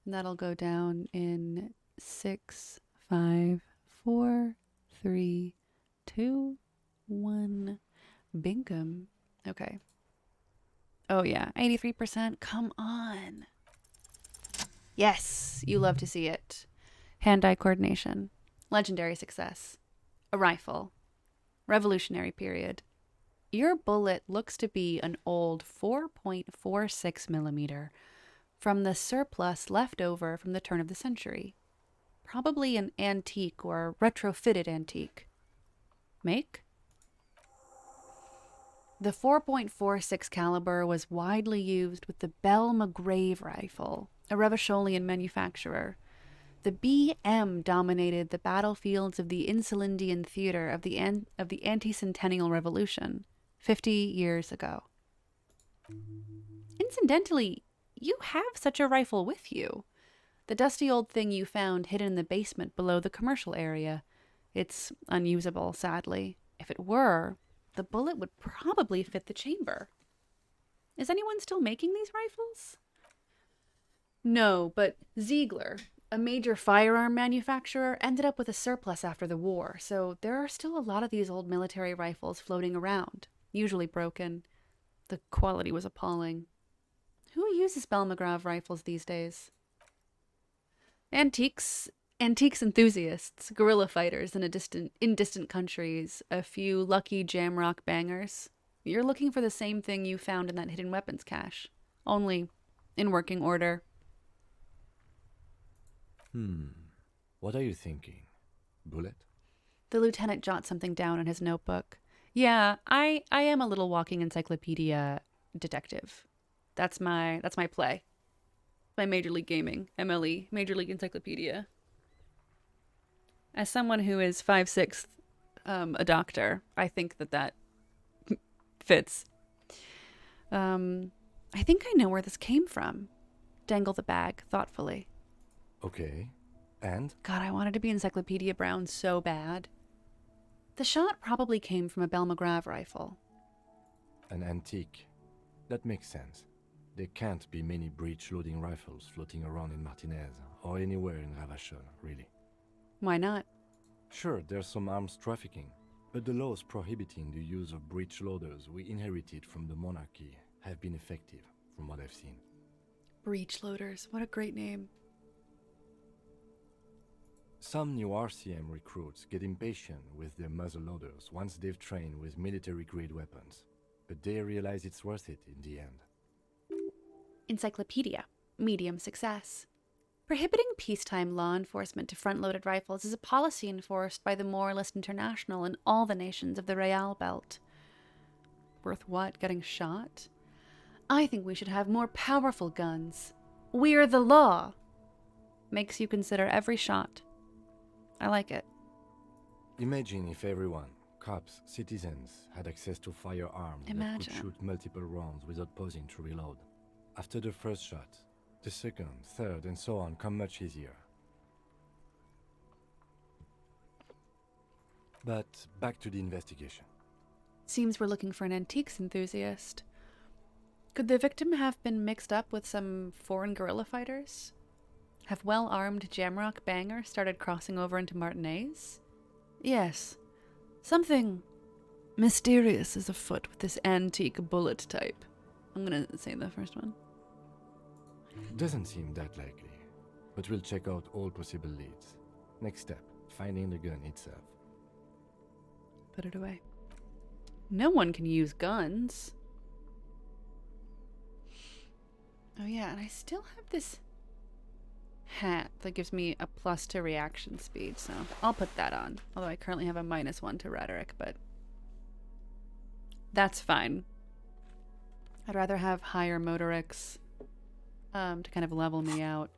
And that'll go down in 6, 5, 4, 3, 2, 1. Bingham. Okay. Oh, yeah. 83%. Come on. Yes. You love to see it. Hand-eye coordination. Legendary success. A rifle. Revolutionary period. Your bullet looks to be an old 4.46 millimeter from the surplus left over from the turn of the century. Probably an antique or retrofitted antique. Make? The 4.46 caliber was widely used with the Bell McGrave rifle, a Revacholian manufacturer. The BM dominated the battlefields of the Insulindian theater of the anti-centennial revolution 50 years ago. Incidentally, you have such a rifle with you. The dusty old thing you found hidden in the basement below the commercial area. It's unusable, sadly. If it were, the bullet would probably fit the chamber. Is anyone still making these rifles? No, but Ziegler, a major firearm manufacturer, ended up with a surplus after the war, so there are still a lot of these old military rifles floating around, usually broken. The quality was appalling. Who uses Bell McGraw rifles these days? Antiques enthusiasts, guerrilla fighters in distant countries, a few lucky jamrock bangers. You're looking for the same thing you found in that hidden weapons cache, only in working order. What are you thinking? Bullet? The lieutenant jots something down in his notebook. Yeah, I am a little walking encyclopedia detective. That's my play. My Major League Gaming, MLE, Major League Encyclopedia. As someone who is 5/6 a doctor, I think that fits. I think I know where this came from. Dangle the bag thoughtfully. Okay. And? God, I wanted to be Encyclopedia Brown so bad. The shot probably came from a Bell McGraw rifle. An antique. That makes sense. There can't be many breech-loading rifles floating around in Martinez, or anywhere in Ravachol, really. Why not? Sure, there's some arms trafficking, but the laws prohibiting the use of breech loaders we inherited from the monarchy have been effective, from what I've seen. Breech loaders, what a great name. Some new RCM recruits get impatient with their muzzle loaders once they've trained with military-grade weapons, but they realize it's worth it in the end. Encyclopedia. Medium success. Prohibiting peacetime law enforcement to front-loaded rifles is a policy enforced by the Moralist International and all the nations of the Royale Belt. Worth what? Getting shot? I think we should have more powerful guns. We're the law. Makes you consider every shot. I like it. Imagine if everyone, cops, citizens, had access to firearms that could shoot multiple rounds without pausing to reload. After the first shot, the second, third, and so on come much easier. But back to the investigation. Seems we're looking for an antiques enthusiast. Could the victim have been mixed up with some foreign guerrilla fighters? Have well-armed jamrock bangers started crossing over into Martinez? Yes. Something mysterious is afoot with this antique bullet type. I'm gonna say the first one. Doesn't seem that likely, but we'll check out all possible leads. Next step, finding the gun itself. Put it away. No one can use guns. Oh yeah, and I still have this hat that gives me a +2 reaction speed, so I'll put that on. Although I currently have a -1 to rhetoric, but that's fine. I'd rather have higher motorics to kind of level me out.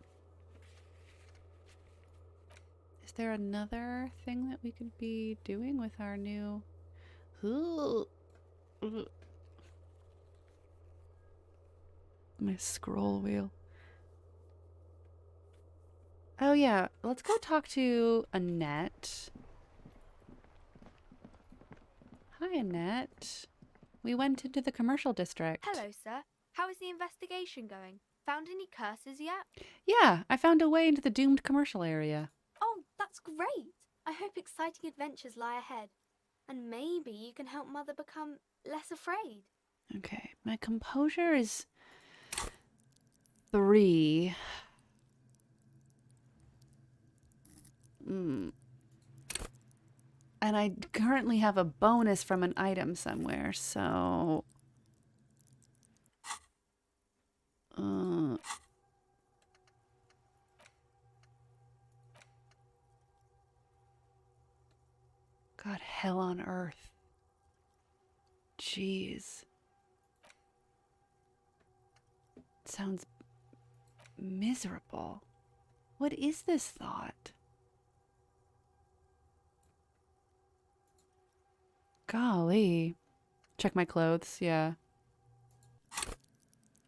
Is there another thing that we could be doing with our new... My scroll wheel. Oh yeah, let's go talk to Annette. Hi, Annette. We went into the commercial district. Hello, sir. How is the investigation going? Found any curses yet? Yeah, I found a way into the doomed commercial area. Oh, that's great! I hope exciting adventures lie ahead. And maybe you can help Mother become less afraid. Okay, my composure is 3. Mm. And I currently have a bonus from an item somewhere, so... God, hell on earth. Jeez. It sounds miserable. What is this thought? Golly. Check my clothes, yeah.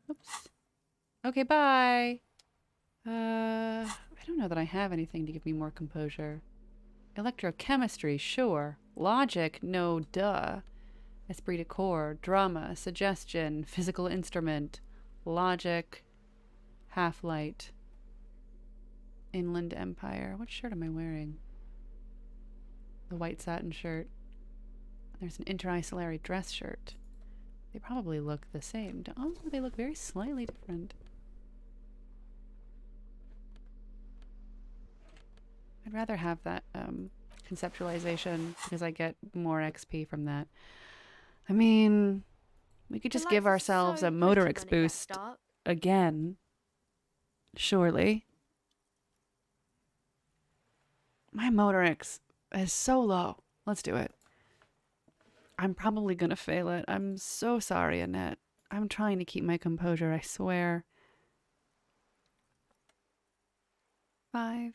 Oops. Okay, bye. I don't know that I have anything to give me more composure. Electrochemistry, sure. Logic, no duh. Esprit de corps, drama, suggestion, physical instrument, logic, half-light, inland empire. What shirt am I wearing? The white satin shirt. There's an inter-isolary dress shirt. They probably look the same. Oh, they look very slightly different. I'd rather have that conceptualization because I get more XP from that. I mean, we could just give ourselves a Motorix boost again. Surely. My Motorix is so low. Let's do it. I'm probably gonna fail it. I'm so sorry, Annette. I'm trying to keep my composure, I swear. 5,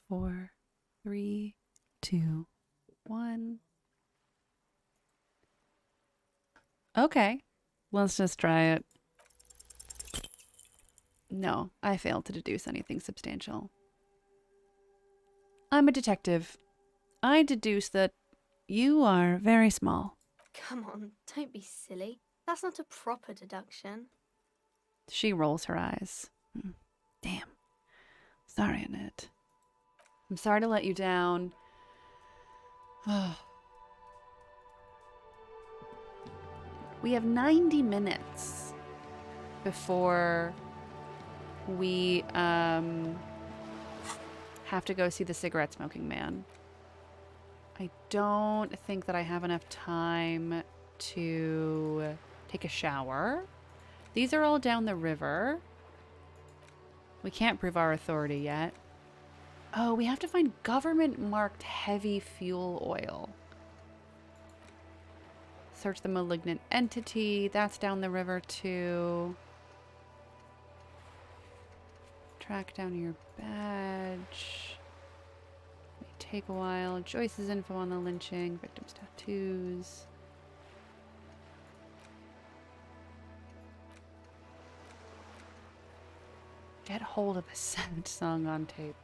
4, 3, 2, 1. Okay, let's just try it. No, I failed to deduce anything substantial. I'm a detective. I deduce that you are very small. Come on, don't be silly. That's not a proper deduction. She rolls her eyes. Damn. Sorry, Annette. I'm sorry to let you down. We have 90 minutes before we have to go see the cigarette smoking man. I don't think that I have enough time to take a shower. These are all down the river. We can't prove our authority yet. Oh, we have to find government-marked heavy fuel oil. Search the malignant entity. That's down the river, too. Track down your badge. May take a while. Joyce's info on the lynching. Victim's tattoos. Get hold of a Savage song on tape.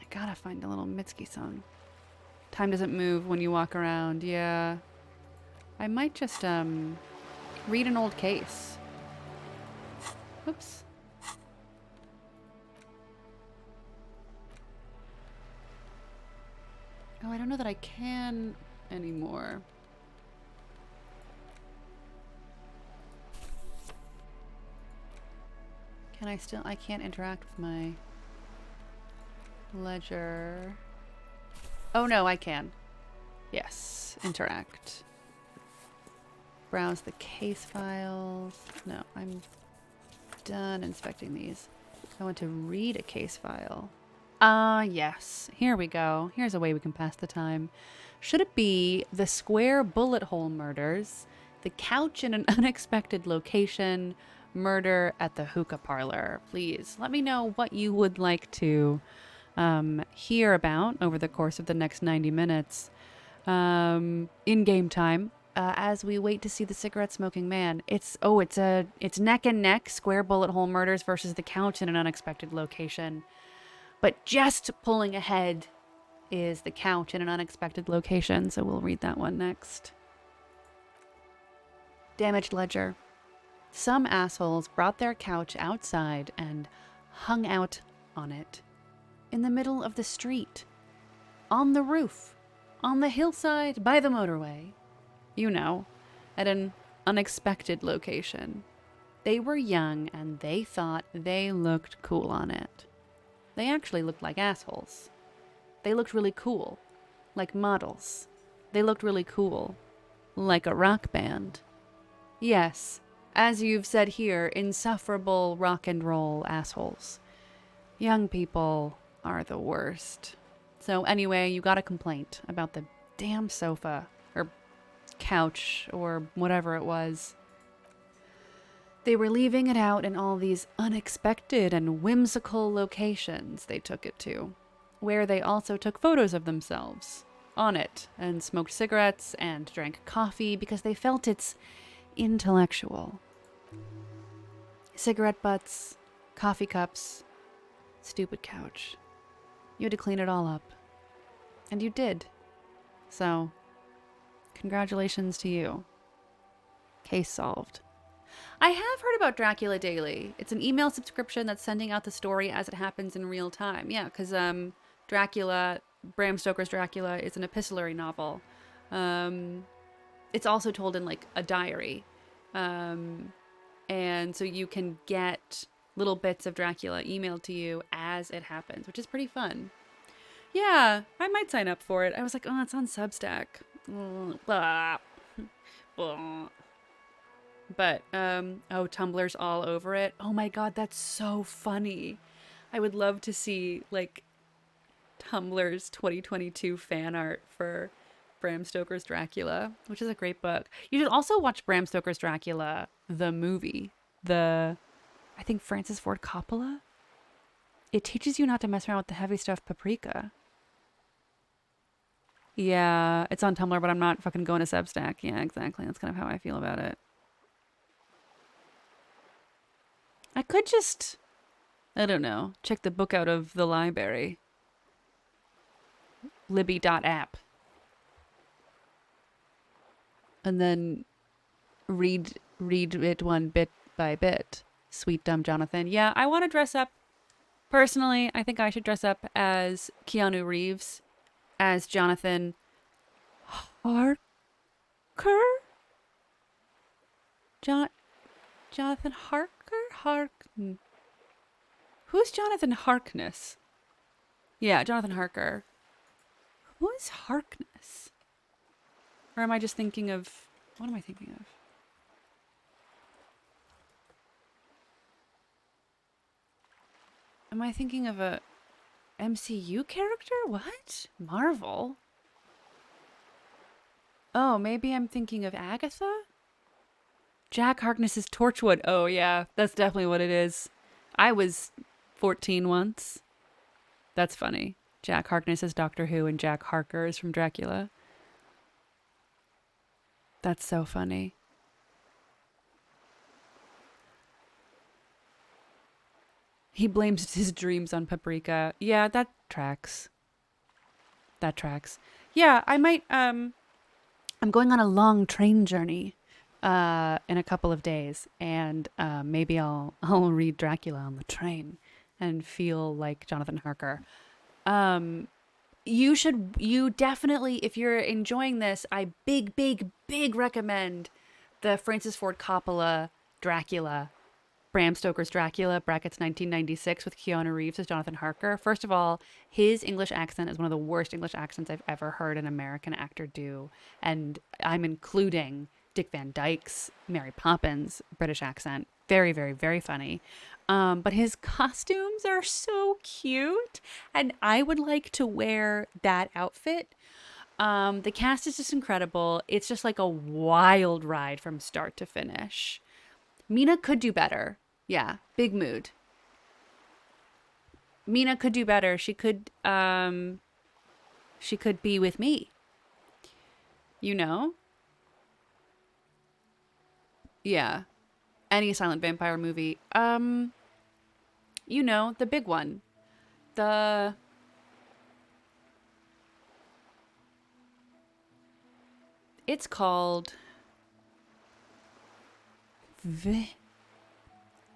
I gotta find a little Mitski song. Time doesn't move when you walk around. Yeah. I might just, read an old case. Oops. Oh, I don't know that I can anymore. Can I still? I can't interact with my ledger. Oh no, I can. Yes, interact. Browse the case files. No, I'm done inspecting these. I want to read a case file. Yes. Here we go. Here's a way we can pass the time. Should it be the square bullet hole murders, the couch in an unexpected location, murder at the hookah parlor? Please let me know what you would like to hear about over the course of the next 90 minutes in game time. As we wait to see the cigarette smoking man. It's neck and neck, square bullet hole murders versus the couch in an unexpected location. But just pulling ahead is the couch in an unexpected location, so we'll read that one next. Damaged ledger. Some assholes brought their couch outside and hung out on it. In the middle of the street. On the roof. On the hillside by the motorway. You know, at an unexpected location. They were young and they thought they looked cool on it. They actually looked like assholes. They looked really cool. Like models. They looked really cool. Like a rock band. Yes, as you've said here, insufferable rock and roll assholes. Young people are the worst. So anyway, you got a complaint about the damn sofa, or couch, or whatever it was. They were leaving it out in all these unexpected and whimsical locations they took it to, where they also took photos of themselves on it, and smoked cigarettes and drank coffee because they felt it's intellectual. Cigarette butts, coffee cups, stupid couch. You had to clean it all up. And you did. So, congratulations to you. Case solved. I have heard about Dracula Daily. It's an email subscription that's sending out the story as it happens in real time. Yeah, because Dracula, Bram Stoker's Dracula, is an epistolary novel. It's also told in like a diary. And so you can get little bits of Dracula emailed to you as it happens, which is pretty fun. Yeah, I might sign up for it. I was like, oh, it's on Substack. Blah. Blah. But, oh, Tumblr's all over it. Oh my god, that's so funny. I would love to see, like, Tumblr's 2022 fan art for Bram Stoker's Dracula, which is a great book. You should also watch Bram Stoker's Dracula, the movie. I think Francis Ford Coppola. It teaches you not to mess around with the heavy stuff paprika. Yeah, it's on Tumblr, but I'm not fucking going to Substack. Yeah, exactly. That's kind of how I feel about it. I could just, I don't know, check the book out of the library. Libby.app. And then read it one bit by bit. Sweet dumb Jonathan. Yeah, I want to dress up. Personally, I think I should dress up as Keanu Reeves, as Jonathan Harker? Jonathan Harker? Who's Jonathan Harkness? Yeah, Jonathan Harker. Who is Harkness? Or am I just thinking of... What am I thinking of? Am I thinking of a MCU character? What? Marvel? Oh, maybe I'm thinking of Agatha? Jack Harkness's Torchwood. Oh, yeah, that's definitely what it is. I was 14 once. That's funny. Jack Harkness is Doctor Who and Jack Harker is from Dracula. That's so funny. He blames his dreams on paprika. Yeah, that tracks. That tracks. Yeah, I might, I'm going on a long train journey in a couple of days, and maybe I'll read Dracula on the train and feel like Jonathan Harker. You definitely, if you're enjoying this, I big recommend the Francis Ford Coppola Dracula, Bram Stoker's Dracula, brackets 1996, with Keanu Reeves as Jonathan Harker. First of all, his English accent is one of the worst English accents I've ever heard an American actor do. And I'm including Dick Van Dyke's Mary Poppins British accent. Very, very funny. But his costumes are so cute. And I would like to wear that outfit. The cast is just incredible. It's just like a wild ride from start to finish. Mina could do better. Yeah, big mood. Mina could do better. She could be with me. You know? Yeah. Any silent vampire movie. You know, the big one. It's called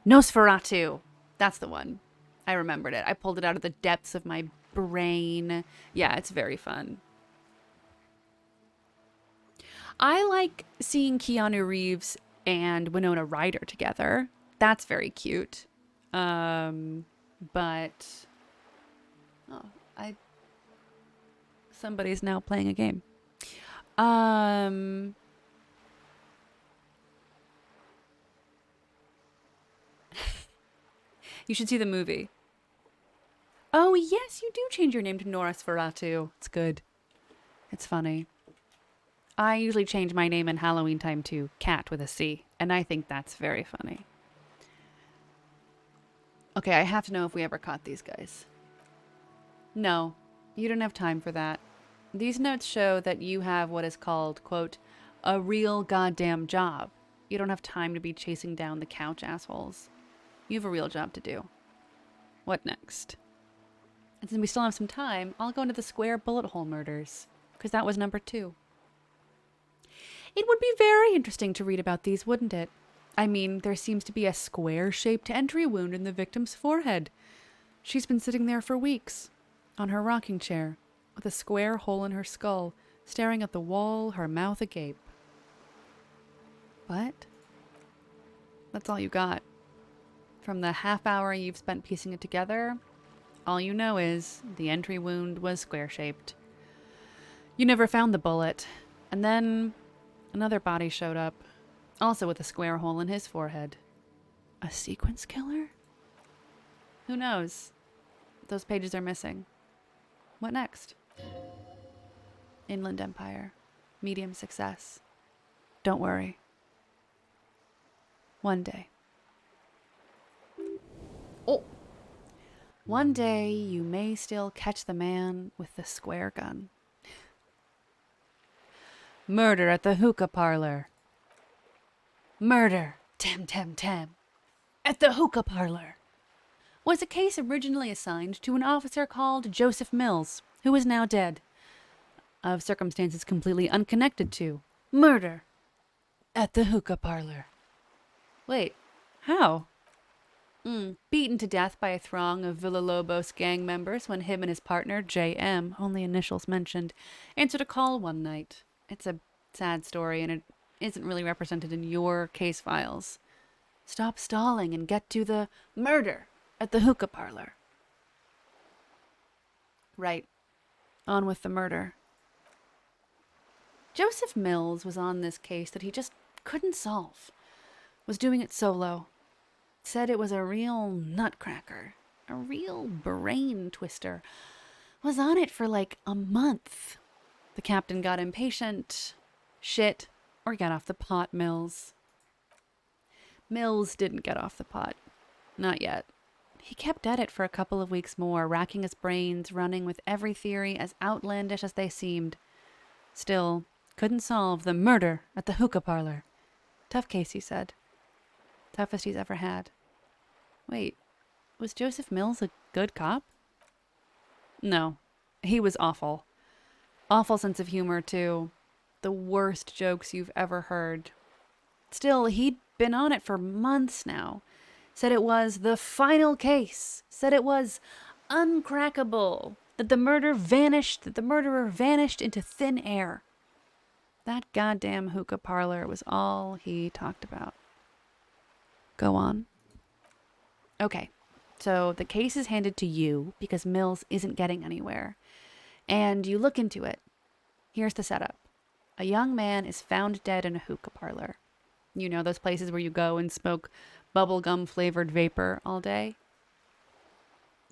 Nosferatu. That's the one. I remembered it. I pulled it out of the depths of my brain. Yeah, it's very fun. I like seeing Keanu Reeves and Winona Ryder together. That's very cute. But oh, somebody's now playing a game. You should see the movie. Oh, yes, you do change your name to Nosferatu. It's good. It's funny. I usually change my name in Halloween time to Cat with a C, and I think that's very funny. Okay, I have to know if we ever caught these guys. No, you don't have time for that. These notes show that you have what is called, quote, a real goddamn job. You don't have time to be chasing down the couch assholes. You have a real job to do. What next? And since we still have some time, I'll go into the square bullet hole murders, because that was number 2. It would be very interesting to read about these, wouldn't it? I mean, there seems to be a square-shaped entry wound in the victim's forehead. She's been sitting there for weeks, on her rocking chair, with a square hole in her skull, staring at the wall, her mouth agape. What? That's all you got. From the half hour you've spent piecing it together, all you know is the entry wound was square-shaped. You never found the bullet, and then another body showed up, also with a square hole in his forehead. A sequence killer? Who knows? Those pages are missing. What next? Inland Empire. Medium success. Don't worry. One day. Oh! One day you may still catch the man with the square gun. Murder at the hookah parlor. Murder, tam, at the hookah parlor was a case originally assigned to an officer called Joseph Mills, who is now dead, of circumstances completely unconnected to murder at the hookah parlor. Wait, how? Beaten to death by a throng of Villalobos gang members when him and his partner, J.M., only initials mentioned, answered a call one night. It's a sad story, and it isn't really represented in your case files. Stop stalling and get to the murder at the hookah parlor. Right. On with the murder. Joseph Mills was on this case that he just couldn't solve. Was doing it solo. Said it was a real nutcracker. A real brain twister. Was on it for like a month. The captain got impatient. Shit. Or got off the pot, Mills. Mills didn't get off the pot. Not yet. He kept at it for a couple of weeks more, racking his brains, running with every theory as outlandish as they seemed. Still, couldn't solve the murder at the hookah parlor. Tough case, he said. Toughest he's ever had. Wait, was Joseph Mills a good cop? No, he was awful. Awful sense of humor, too. The worst jokes you've ever heard. Still, he'd been on it for months now. Said it was the final case. Said it was uncrackable. That the murderer vanished into thin air. That goddamn hookah parlor was all he talked about. Go on. Okay, so the case is handed to you because Mills isn't getting anywhere. And you look into it. Here's the setup. A young man is found dead in a hookah parlor. You know those places where you go and smoke bubblegum flavored vapor all day?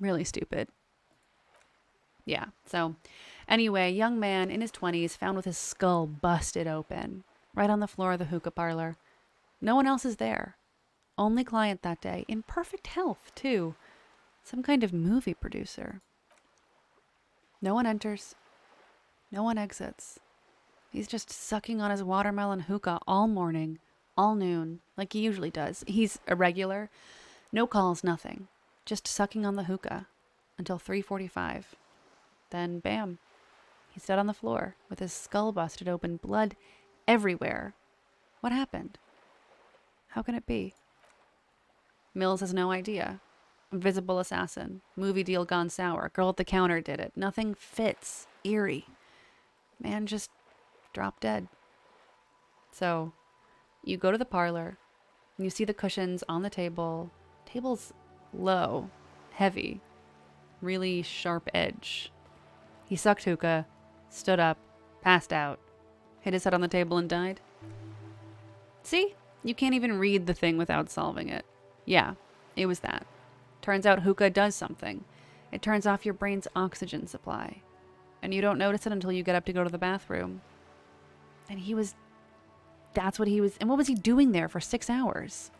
Really stupid. Yeah, so anyway, young man in his 20s found with his skull busted open, right on the floor of the hookah parlor. No one else is there. Only client that day, in perfect health, too. Some kind of movie producer. No one enters. No one exits. He's just sucking on his watermelon hookah all morning, all noon, like he usually does. He's irregular. No calls, nothing. Just sucking on the hookah until 3:45. Then, bam, he's dead on the floor with his skull busted open, blood everywhere. What happened? How can it be? Mills has no idea. Invisible assassin. Movie deal gone sour. Girl at the counter did it. Nothing fits. Eerie. Man just dropped dead. So, you go to the parlor. And you see the cushions on the table. Table's low. Heavy. Really sharp edge. He sucked hookah. Stood up. Passed out. Hit his head on the table and died. See? You can't even read the thing without solving it. Yeah, it was that. Turns out hookah does something. It turns off your brain's oxygen supply. And you don't notice it until you get up to go to the bathroom. And that's what he was, and what was he doing there for 6 hours?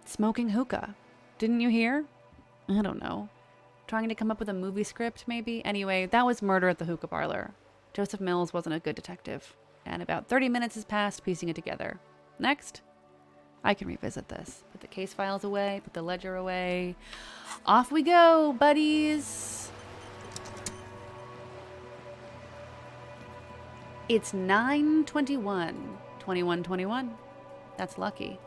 Smoking hookah. Didn't you hear? I don't know. Trying to come up with a movie script, maybe? Anyway, that was murder at the hookah parlor. Joseph Mills wasn't a good detective. And about 30 minutes has passed piecing it together. Next, I can revisit this. Put the case files away, put the ledger away. Off we go, buddies. It's 9:21. 21:21. That's lucky.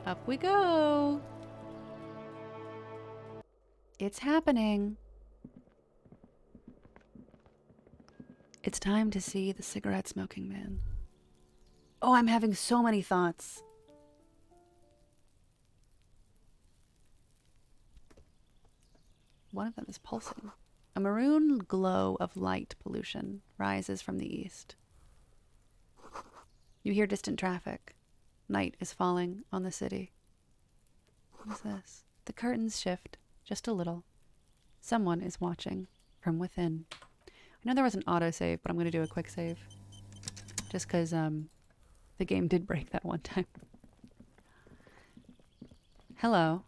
Up we go. It's happening. It's time to see the cigarette smoking man. Oh, I'm having so many thoughts. One of them is pulsing. A maroon glow of light pollution rises from the east. You hear distant traffic. Night is falling on the city. What is this? The curtains shift just a little. Someone is watching from within. I know there was an autosave, but I'm going to do a quick save. Just because the game did break that one time. Hello.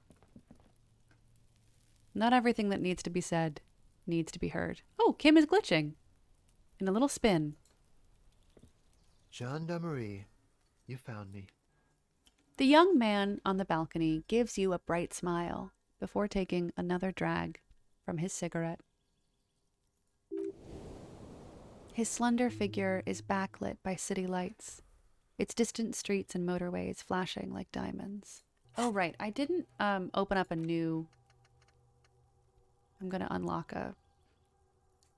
Not everything that needs to be said needs to be heard. Oh, Kim is glitching. In a little spin. Gendarmerie, you found me. The young man on the balcony gives you a bright smile before taking another drag from his cigarette. His slender figure is backlit by city lights, its distant streets and motorways flashing like diamonds. Oh, right. I didn't open up a new... I'm going to unlock a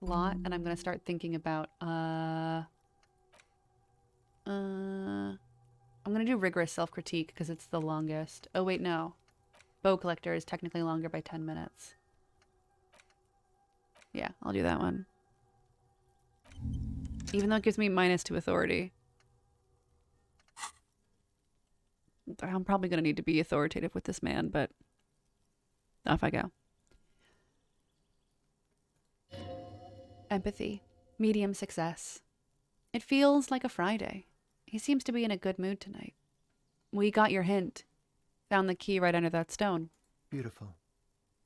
lot, and I'm going to start thinking about... I'm going to do rigorous self-critique because it's the longest. Oh, wait, no. Bow Collector is technically longer by 10 minutes. Yeah, I'll do that one. Even though it gives me -2 authority. I'm probably going to need to be authoritative with this man, but off I go. Empathy. Medium success. It feels like a Friday. He seems to be in a good mood tonight. We got your hint. Found the key right under that stone. Beautiful.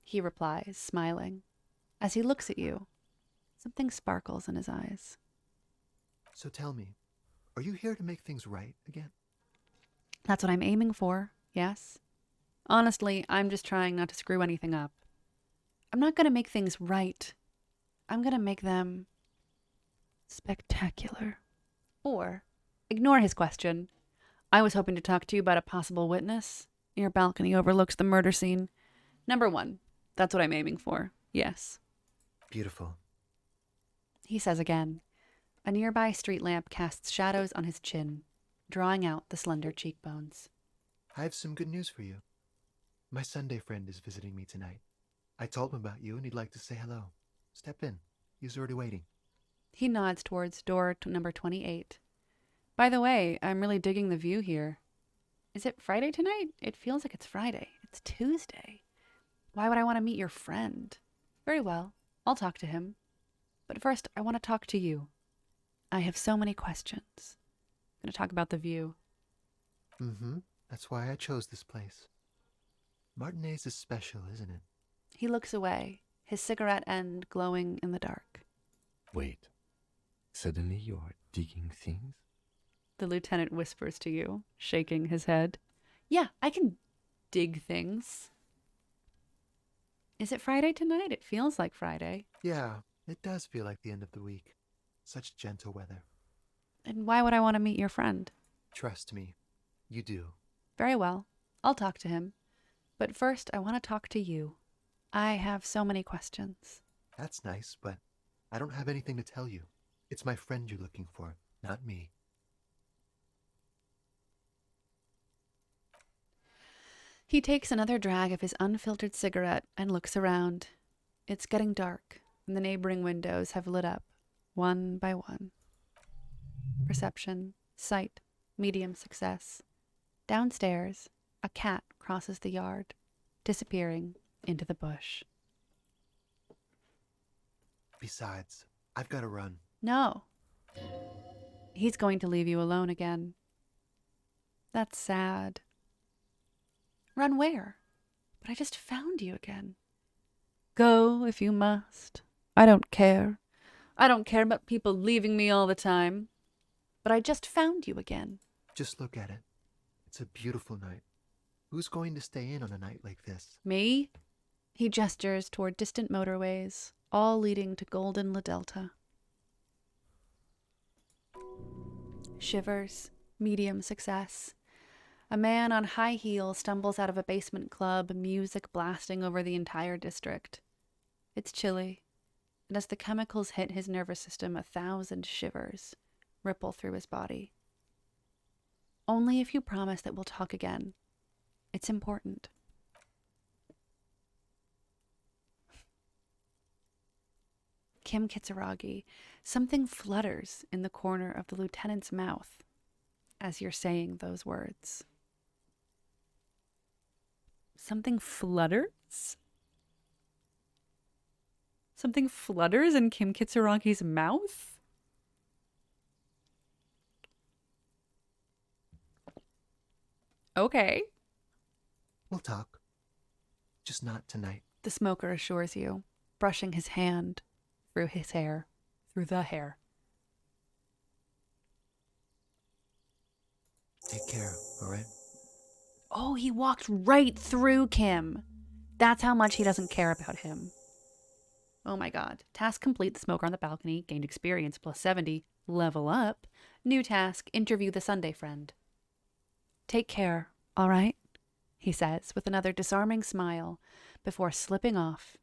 He replies, smiling. As he looks at you, something sparkles in his eyes. So tell me, are you here to make things right again? That's what I'm aiming for, yes. Honestly, I'm just trying not to screw anything up. I'm not going to make things right. I'm going to make them spectacular. Or, ignore his question. I was hoping to talk to you about a possible witness. Your balcony overlooks the murder scene. Number 1. That's what I'm aiming for, yes. Beautiful. He says again. A nearby street lamp casts shadows on his chin, drawing out the slender cheekbones. I have some good news for you. My Sunday friend is visiting me tonight. I told him about you and he'd like to say hello. Step in. He's already waiting. He nods towards door number 28. By the way, I'm really digging the view here. Is it Friday tonight? It feels like it's Friday. It's Tuesday. Why would I want to meet your friend? Very well. I'll talk to him. But first, I want to talk to you. I have so many questions. I'm going to talk about the view. That's why I chose this place. Martinez is special, isn't it? He looks away, his cigarette end glowing in the dark. Wait. Suddenly you are digging things? The lieutenant whispers to you, shaking his head. Yeah, I can dig things. Is it Friday tonight? It feels like Friday. Yeah, it does feel like the end of the week. Such gentle weather. And why would I want to meet your friend? Trust me, you do. Very well. I'll talk to him. But first, I want to talk to you. I have so many questions. That's nice, but I don't have anything to tell you. It's my friend you're looking for, not me. He takes another drag of his unfiltered cigarette and looks around. It's getting dark, and the neighboring windows have lit up, one by one. Perception, sight, medium success. Downstairs, a cat crosses the yard, disappearing into the bush. Besides, I've got to run. No. He's going to leave you alone again. That's sad. Run where? But I just found you again. Go if you must. I don't care. I don't care about people leaving me all the time. But I just found you again. Just look at it. It's a beautiful night. Who's going to stay in on a night like this? Me? He gestures toward distant motorways, all leading to Golden La Delta. Shivers, medium success. A man on high heels stumbles out of a basement club, music blasting over the entire district. It's chilly, and as the chemicals hit his nervous system, 1,000 shivers ripple through his body. Only if you promise that we'll talk again. It's important. Kim Kitsuragi, something flutters in the corner of the lieutenant's mouth as you're saying those words. Something flutters? Something flutters in Kim Kitsuragi's mouth? Okay. We'll talk. Just not tonight. The smoker assures you, brushing his hand through his hair, through the hair. Take care, all right? Oh, he walked right through Kim. That's how much he doesn't care about him. Oh my god. Task complete, the smoker on the balcony, gained experience plus 70, level up. New task, interview the Sunday friend. Take care, all right? He says with another disarming smile before slipping off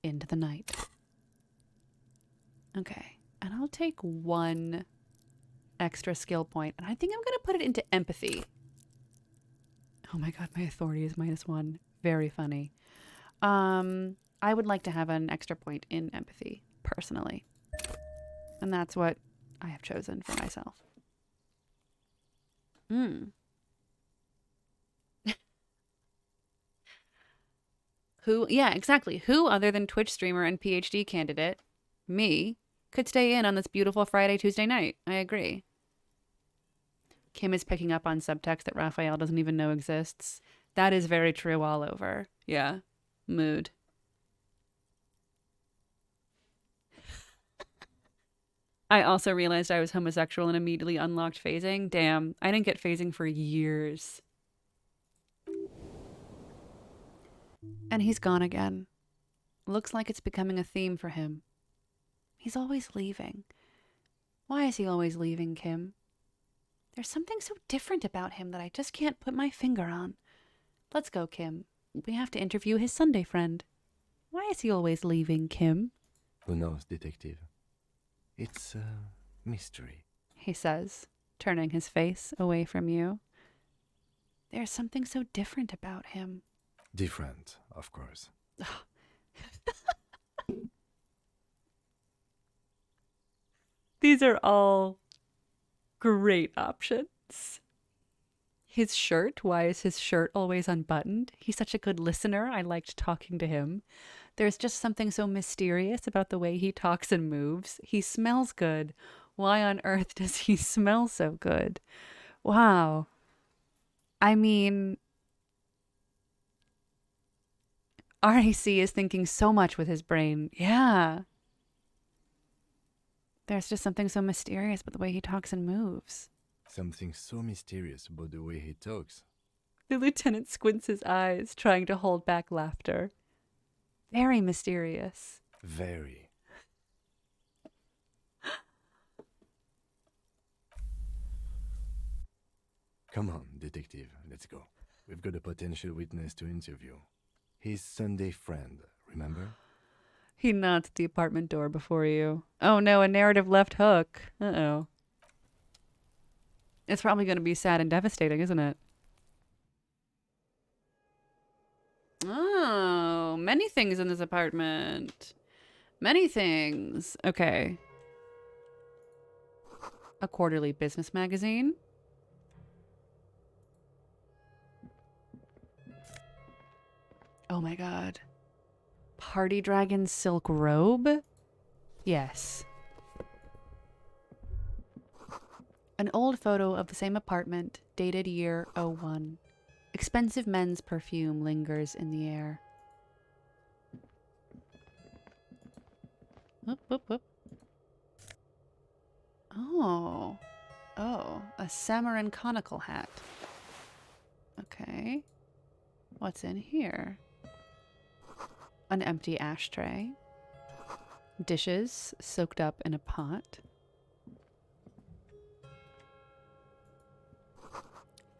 into the night. Okay, and I'll take one extra skill point, and I think I'm going to put it into empathy. Oh my god, my authority is -1. Very funny. I would like to have an extra point in empathy, personally. And that's what I have chosen for myself. Who, yeah, exactly. Who other than Twitch streamer and PhD candidate, me, could stay in on this beautiful Friday, Tuesday night? I agree. Kim is picking up on subtext that Raphael doesn't even know exists. That is very true all over. Yeah. Mood. I also realized I was homosexual and immediately unlocked phasing. Damn, I didn't get phasing for years. And he's gone again. Looks like it's becoming a theme for him. He's always leaving. Why is he always leaving, Kim? There's something so different about him that I just can't put my finger on. Let's go, Kim. We have to interview his Sunday friend. Why is he always leaving, Kim? Who knows, detective? It's a mystery. He says, turning his face away from you. There's something so different about him. Different, of course. These are all great options. His shirt, why is his shirt always unbuttoned? He's such a good listener. I liked talking to him. There's just something so mysterious about the way he talks and moves. He smells good. Why on earth does he smell so good? Wow. I mean, RAC is thinking so much with his brain. Yeah. There's just something so mysterious about the way he talks and moves. Something so mysterious about the way he talks. The lieutenant squints his eyes, trying to hold back laughter. Very mysterious. Very. Come on, detective, let's go. We've got a potential witness to interview. His Sunday friend, remember? He knocks at the apartment door before you. Oh no, a narrative left hook. Uh-oh. It's probably going to be sad and devastating, isn't it? Oh, many things in this apartment. Many things. Okay. A quarterly business magazine. Oh my god. Party Dragon silk robe? Yes. An old photo of the same apartment, dated year '01. Expensive men's perfume lingers in the air. Whoop, whoop, whoop. Oh. Oh, a Samarin conical hat. Okay. What's in here? An empty ashtray. Dishes soaked up in a pot.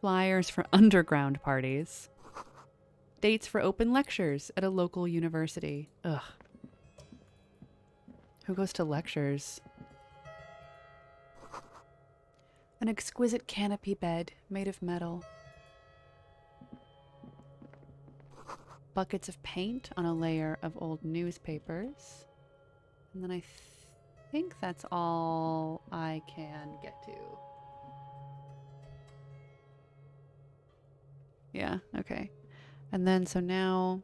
Flyers for underground parties. Dates for open lectures at a local university. Ugh. Who goes to lectures? An exquisite canopy bed made of metal. Buckets of paint on a layer of old newspapers. And then I think that's all I can get to. Yeah, okay. And then so now...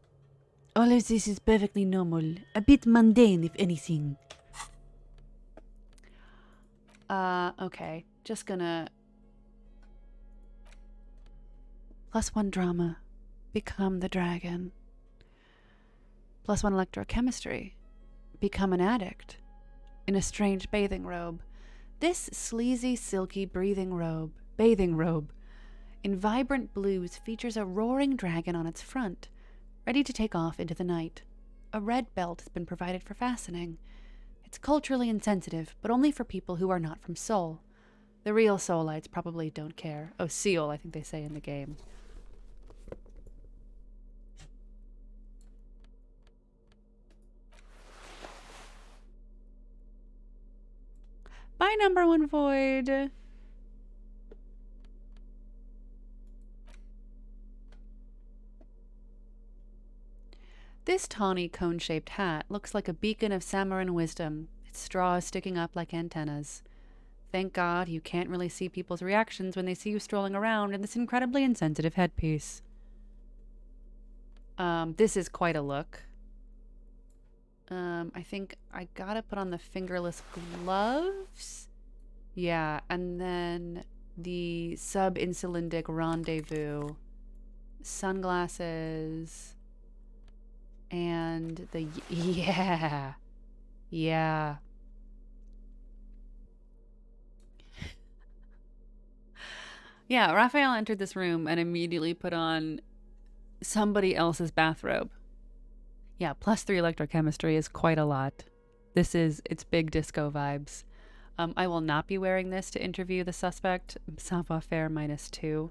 all of this is perfectly normal. A bit mundane, if anything. Okay. Just gonna... +1 drama. Become the dragon. +1 electrochemistry. Become an addict. In a strange bathing robe. This sleazy, silky bathing robe, in vibrant blues, features a roaring dragon on its front, ready to take off into the night. A red belt has been provided for fastening. It's culturally insensitive, but only for people who are not from Seoul. The real Soulites probably don't care. Oh, Seoul, I think they say in the game. Bye, number 1 void. This tawny cone-shaped hat looks like a beacon of Samarin wisdom, its straws sticking up like antennas. Thank God you can't really see people's reactions when they see you strolling around in this incredibly insensitive headpiece. This is quite a look. I think I gotta put on the fingerless gloves. Yeah, and then the sub-insulindic rendezvous. Sunglasses. And the... yeah. Yeah. Yeah, Raphael entered this room and immediately put on somebody else's bathrobe. Yeah, +3 electrochemistry is quite a lot. It's big disco vibes. I will not be wearing this to interview the suspect, savoir-faire -2.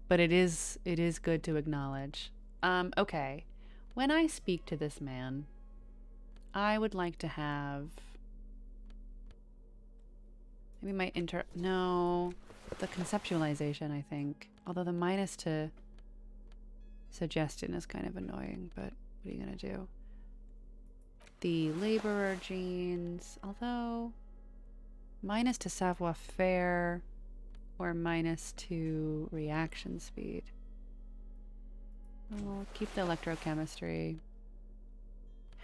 But it is good to acknowledge. Okay. When I speak to this man, I would like to have... maybe no, the conceptualization, I think. Although the minus to suggestion is kind of annoying, but what are you gonna do? The laborer genes, although minus to savoir-faire or minus to reaction speed. I'll keep the electrochemistry.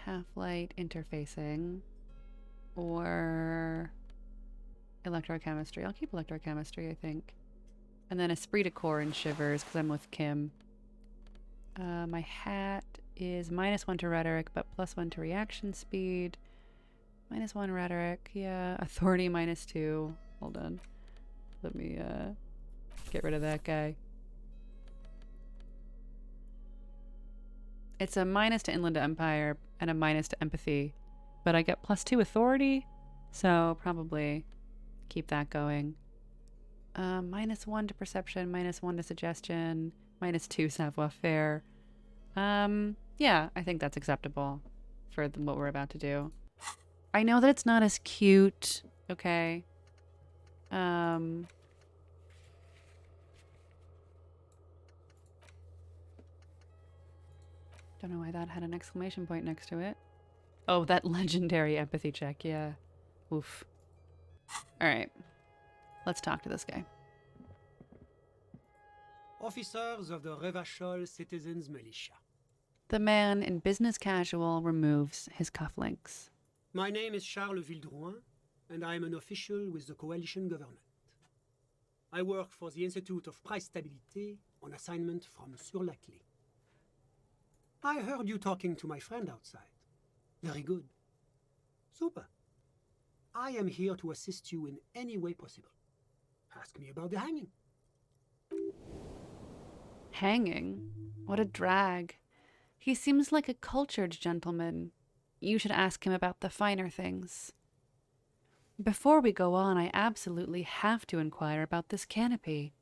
Half-light interfacing or electrochemistry. I'll keep electrochemistry, I think. And then esprit de corps and shivers because I'm with Kim. My hat is -1 to rhetoric, but +1 to reaction speed. -1 rhetoric, yeah. Authority -2. Hold on. Let me get rid of that guy. It's a minus to Inland Empire and a minus to empathy, but I get +2 authority, so probably keep that going. -1 to perception, -1 to suggestion, -2 savoir-faire. Yeah, I think that's acceptable for what we're about to do. I know that it's not as cute, okay? Don't know why that had an exclamation point next to it. Oh, that legendary empathy check, yeah. Oof. Alright. Let's talk to this guy. Officers of the Revachol Citizens Militia. The man in business casual removes his cufflinks. My name is Charles Vildrouin, and I am an official with the coalition government. I work for the Institute of Price Stabilité on assignment from Sur-la-Clé. I heard you talking to my friend outside. Very good. Super. I am here to assist you in any way possible. Ask me about the hanging. Hanging? What a drag. He seems like a cultured gentleman. You should ask him about the finer things. Before we go on, I absolutely have to inquire about this canopy.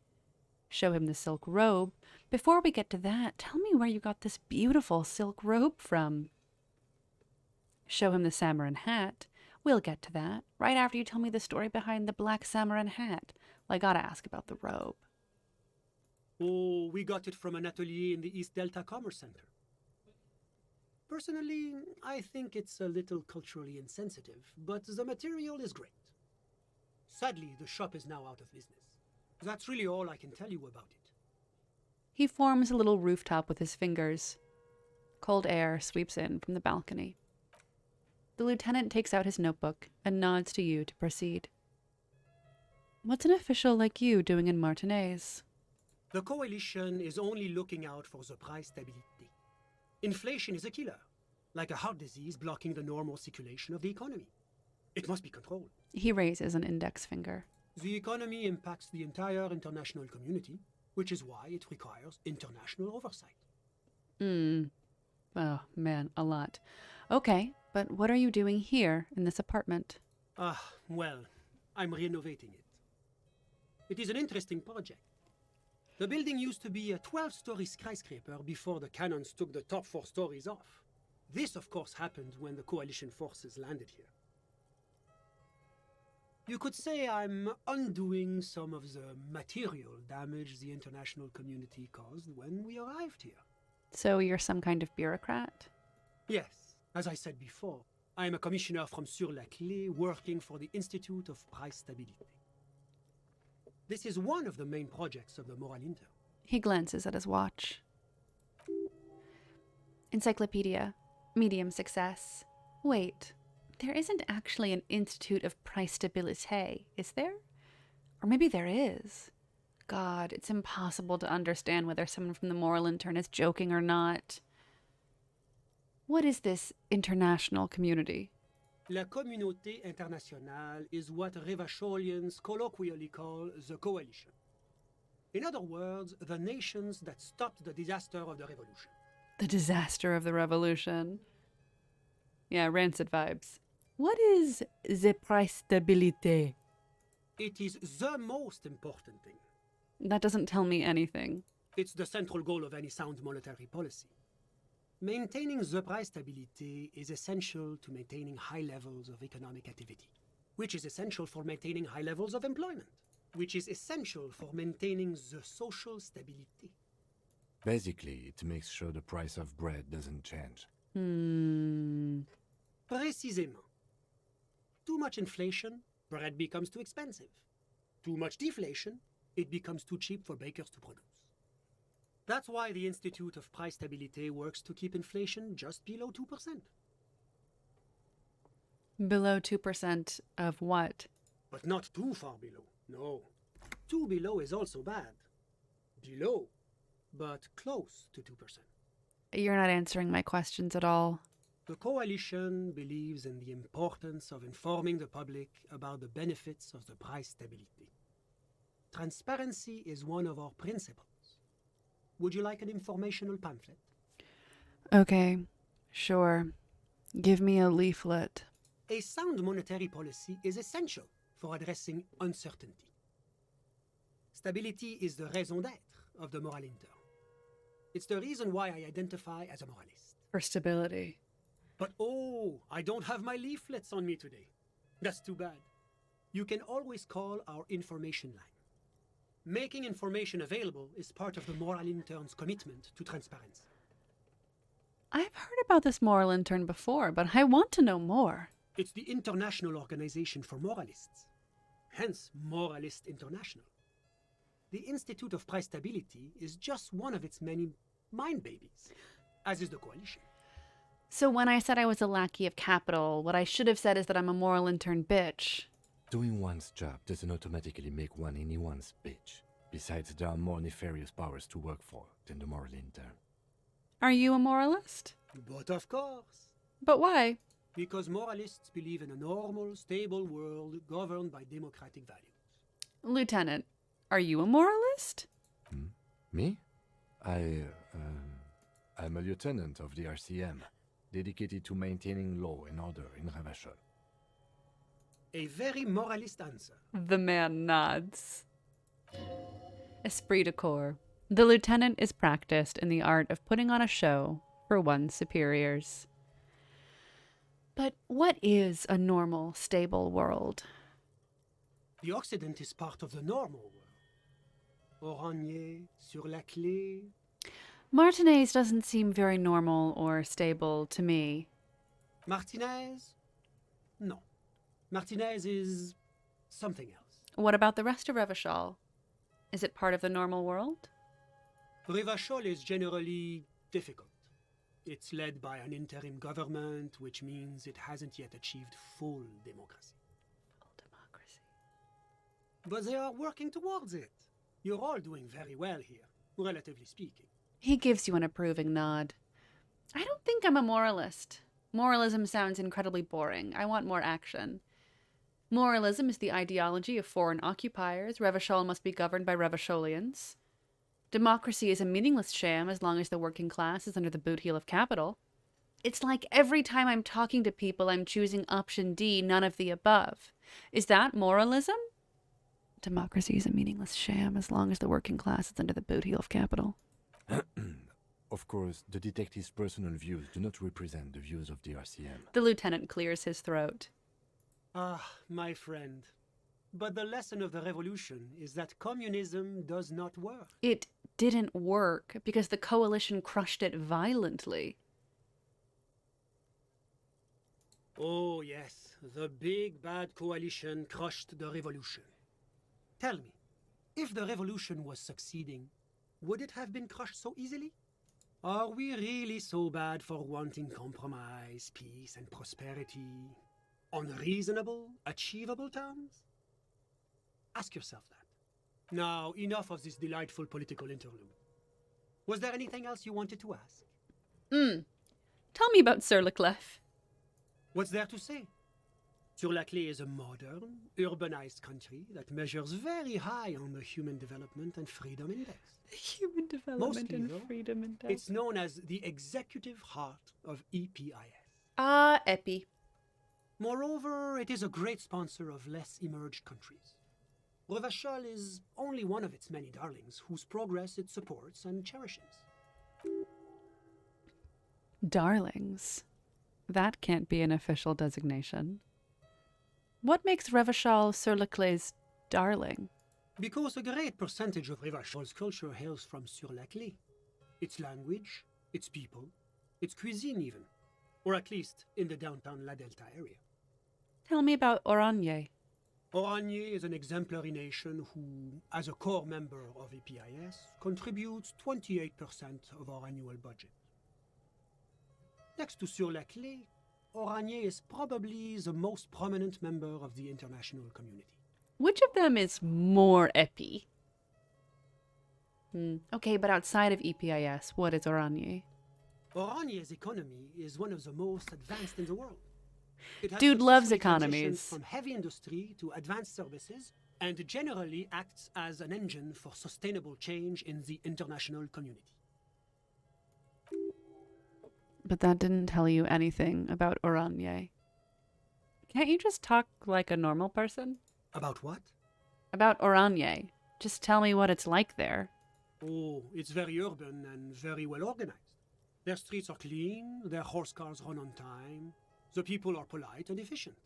Show him the silk robe. Before we get to that, tell me where you got this beautiful silk robe from. Show him the Samarin hat. We'll get to that, right after you tell me the story behind the black Samarin hat. Well, I gotta ask about the robe. Oh, we got it from an atelier in the East Delta Commerce Center. Personally, I think it's a little culturally insensitive, but the material is great. Sadly, the shop is now out of business. That's really all I can tell you about it. He forms a little rooftop with his fingers. Cold air sweeps in from the balcony. The lieutenant takes out his notebook and nods to you to proceed. What's an official like you doing in Martinez? The coalition is only looking out for the price stability. Inflation is a killer, like a heart disease blocking the normal circulation of the economy. It must be controlled. He raises an index finger. The economy impacts the entire international community, which is why it requires international oversight. Oh, man, a lot. Okay, but what are you doing here in this apartment? Well, I'm renovating it. It is an interesting project. The building used to be a 12-story skyscraper before the cannons took the top 4 stories off. This, of course, happened when the coalition forces landed here. You could say I'm undoing some of the material damage the international community caused when we arrived here. So you're some kind of bureaucrat? Yes, as I said before, I am a commissioner from Sur-la-Clé working for the Institute of Price Stabilité. This is one of the main projects of the Moral Inter. He glances at his watch. Encyclopedia. Medium success. Wait, there isn't actually an Institute of Price Stabilité, is there? Or maybe there is. God, it's impossible to understand whether someone from the Moral Intern is joking or not. What is this international community? La communauté internationale is what Revacholians colloquially call the coalition. In other words, the nations that stopped the disaster of the revolution. The disaster of the revolution. Yeah, rancid vibes. What is the price stabilité? It is the most important thing. That doesn't tell me anything. It's the central goal of any sound monetary policy. Maintaining the price stability is essential to maintaining high levels of economic activity, which is essential for maintaining high levels of employment, which is essential for maintaining the social stability. Basically, it makes sure the price of bread doesn't change. Précisément. Too much inflation, bread becomes too expensive. Too much deflation, it becomes too cheap for bakers to produce. That's why the Institute of Price Stabilité works to keep inflation just below 2%. Below 2% of what? But not too far below, no. Too below is also bad. Below, but close to 2%. You're not answering my questions at all. The coalition believes in the importance of informing the public about the benefits of the price stability. Transparency is one of our principles. Would you like an informational pamphlet? Okay, sure. Give me a leaflet. A sound monetary policy is essential for addressing uncertainty. Stability is the raison d'être of the moral intern. It's the reason why I identify as a moralist. For stability. But oh, I don't have my leaflets on me today. That's too bad. You can always call our information line. Making information available is part of the moral intern's commitment to transparency. I've heard about this moral intern before, but I want to know more. It's the International Organization for Moralists, hence Moralist International. The Institute of Price Stability is just one of its many mind babies, as is the coalition. So when I said I was a lackey of capital, what I should have said is that I'm a moral intern bitch. Doing one's job doesn't automatically make one anyone's bitch. Besides, there are more nefarious powers to work for than the moral intern. Are you a moralist? But of course, But why? because moralists believe in a normal, stable world governed by democratic values. Lieutenant, are you a moralist? Me? I'm a lieutenant of the RCM, dedicated to maintaining law and order in Ravachol. A very moralist answer. The man nods. Esprit de corps. The lieutenant is practiced in the art of putting on a show for one's superiors. But what is a normal, stable world? The Occident is part of the normal world. Oranje, sur la clé. Martinez doesn't seem very normal or stable to me. Martinez? No. Martinez is something else. What about the rest of Revachol? Is it part of the normal world? Revachol is generally difficult. It's led by an interim government, which means it hasn't yet achieved full democracy. Full democracy. But they are working towards it. You're all doing very well here, relatively speaking. He gives you an approving nod. I don't think I'm a moralist. Moralism sounds incredibly boring. I want more action. Moralism is the ideology of foreign occupiers. Revachol must be governed by Revacholians. Democracy is a meaningless sham as long as the working class is under the boot heel of capital. It's like every time I'm talking to people, I'm choosing option D, none of the above. Is that moralism? Democracy is a meaningless sham as long as the working class is under the boot heel of capital. Of course, the detective's personal views do not represent the views of the RCM. The lieutenant clears his throat. Ah, my friend. But the lesson of the revolution is that communism does not work. It didn't work because the coalition crushed it violently. Oh, yes, the big bad coalition crushed the revolution. Tell me, if the revolution was succeeding, would it have been crushed so easily? Are we really so bad for wanting compromise, peace, and prosperity on reasonable, achievable terms? Ask yourself that. Now, enough of this delightful political interlude. Was there anything else you wanted to ask? Tell me about Sir Leclerc. What's there to say? Sur-la-Clé is a modern, urbanized country that measures very high on the Human Development and Freedom Index. Human Development Mostly, and though, Freedom Index. It's known as the executive heart of EPIS. Ah, Epi. Moreover, it is a great sponsor of less emerged countries. Revachol is only one of its many darlings whose progress it supports and cherishes. Darlings. That can't be an official designation. What makes Revachol Sir Leclerc's darling? Because a great percentage of Revachol's culture hails from Sur-la-Clé. Its language, its people, its cuisine even. Or at least in the downtown La Delta area. Tell me about Oranje. Oranje is an exemplary nation who, as a core member of EPIS, contributes 28% of our annual budget. Next to Sur-la-Clé, Oranje is probably the most prominent member of the international community. Which of them is more Epi? Okay, but outside of EPIS, what is Oranje? Oranje's economy is one of the most advanced in the world. It has Dude loves successfully transitioned economies. From heavy industry to advanced services, and generally acts as an engine for sustainable change in the international community. But that didn't tell you anything about Oranje. Can't you just talk like a normal person? About what? About Oranje. Just tell me what it's like there. Oh, it's very urban and very well organized. Their streets are clean, their horse cars run on time, the people are polite and efficient.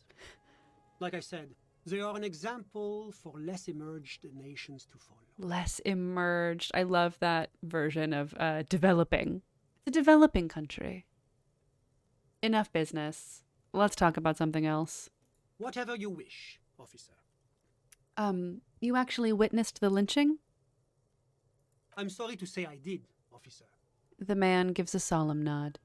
Like I said, they are an example for less emerged nations to follow. Less emerged. I love that version of developing. It's a developing country. Enough business. Let's talk about something else. Whatever you wish, officer. You actually witnessed the lynching? I'm sorry to say I did, officer. The man gives a solemn nod.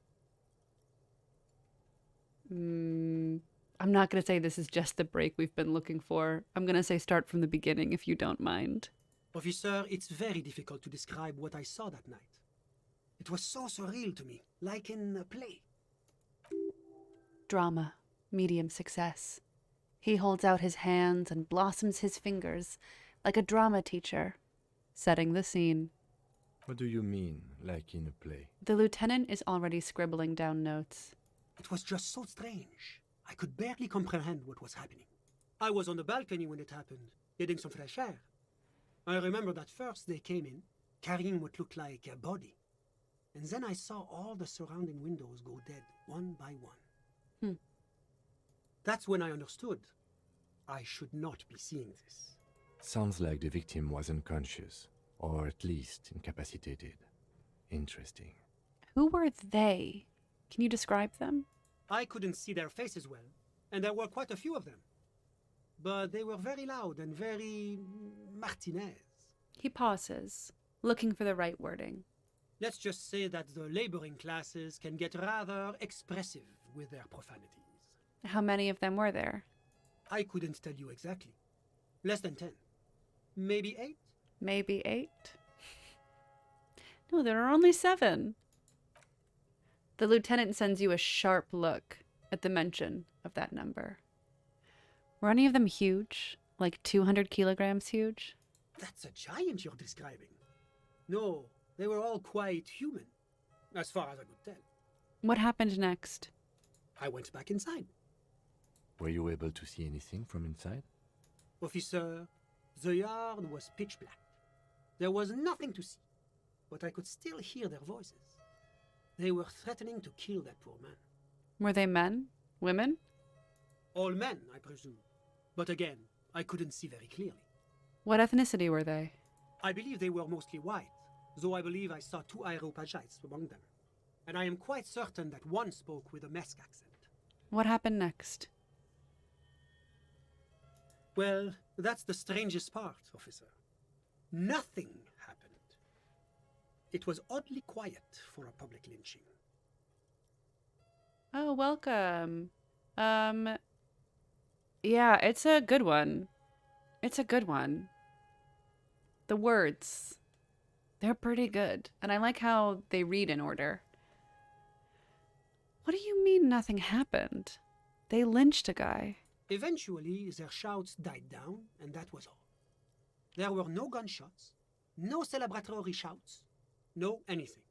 I'm not going to say this is just the break we've been looking for. I'm going to say start from the beginning, if you don't mind. Officer, it's very difficult to describe what I saw that night. It was so surreal to me, like in a play. Drama. Medium success. He holds out his hands and blossoms his fingers like a drama teacher, setting the scene. What do you mean, like in a play? The lieutenant is already scribbling down notes. It was just so strange. I could barely comprehend what was happening. I was on the balcony when it happened, getting some fresh air. I remember that first they came in, carrying what looked like a body. And then I saw all the surrounding windows go dead, one by one. That's when I understood. I should not be seeing this. Sounds like the victim was unconscious, or at least incapacitated. Interesting. Who were they? Can you describe them? I couldn't see their faces well, and there were quite a few of them. But they were very loud and very Martinez. He pauses, looking for the right wording. Let's just say that the laboring classes can get rather expressive with their profanities. How many of them were there? I couldn't tell you exactly. Less than 10. Maybe 8? Maybe 8? No, there are only 7. The lieutenant sends you a sharp look at the mention of that number. Were any of them huge? Like 200 kilograms huge? That's a giant you're describing. No, they were all quite human, as far as I could tell. What happened next? I went back inside. Were you able to see anything from inside? Officer, the yard was pitch black. There was nothing to see, but I could still hear their voices. They were threatening to kill that poor man. Were they men? Women? All men, I presume. But again, I couldn't see very clearly. What ethnicity were they? I believe they were mostly white, though I believe I saw 2 Areopagites among them. And I am quite certain that one spoke with a Mesk accent. What happened next? Well, that's the strangest part, officer. Nothing happened. It was oddly quiet for a public lynching. Oh, welcome. Yeah, it's a good one. It's a good one. The words, they're pretty good. And I like how they read in order. What do you mean nothing happened? They lynched a guy. Eventually, their shouts died down, and that was all. There were no gunshots, no celebratory shouts, no anything.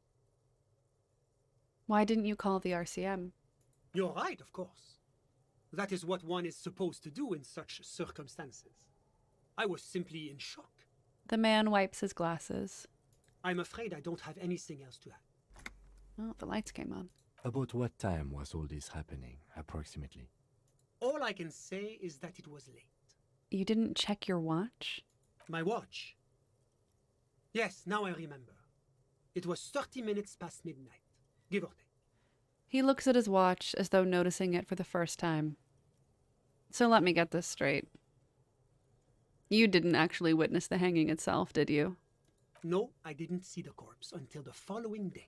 Why didn't you call the RCM? You're right, of course. That is what one is supposed to do in such circumstances. I was simply in shock. The man wipes his glasses. I'm afraid I don't have anything else to add. Oh, the lights came on. About what time was all this happening, approximately? All I can say is that it was late. You didn't check your watch? My watch. Yes, now I remember. It was 30 minutes past midnight, give or take. He looks at his watch as though noticing it for the first time. So let me get this straight. You didn't actually witness the hanging itself, did you? No, I didn't see the corpse until the following day.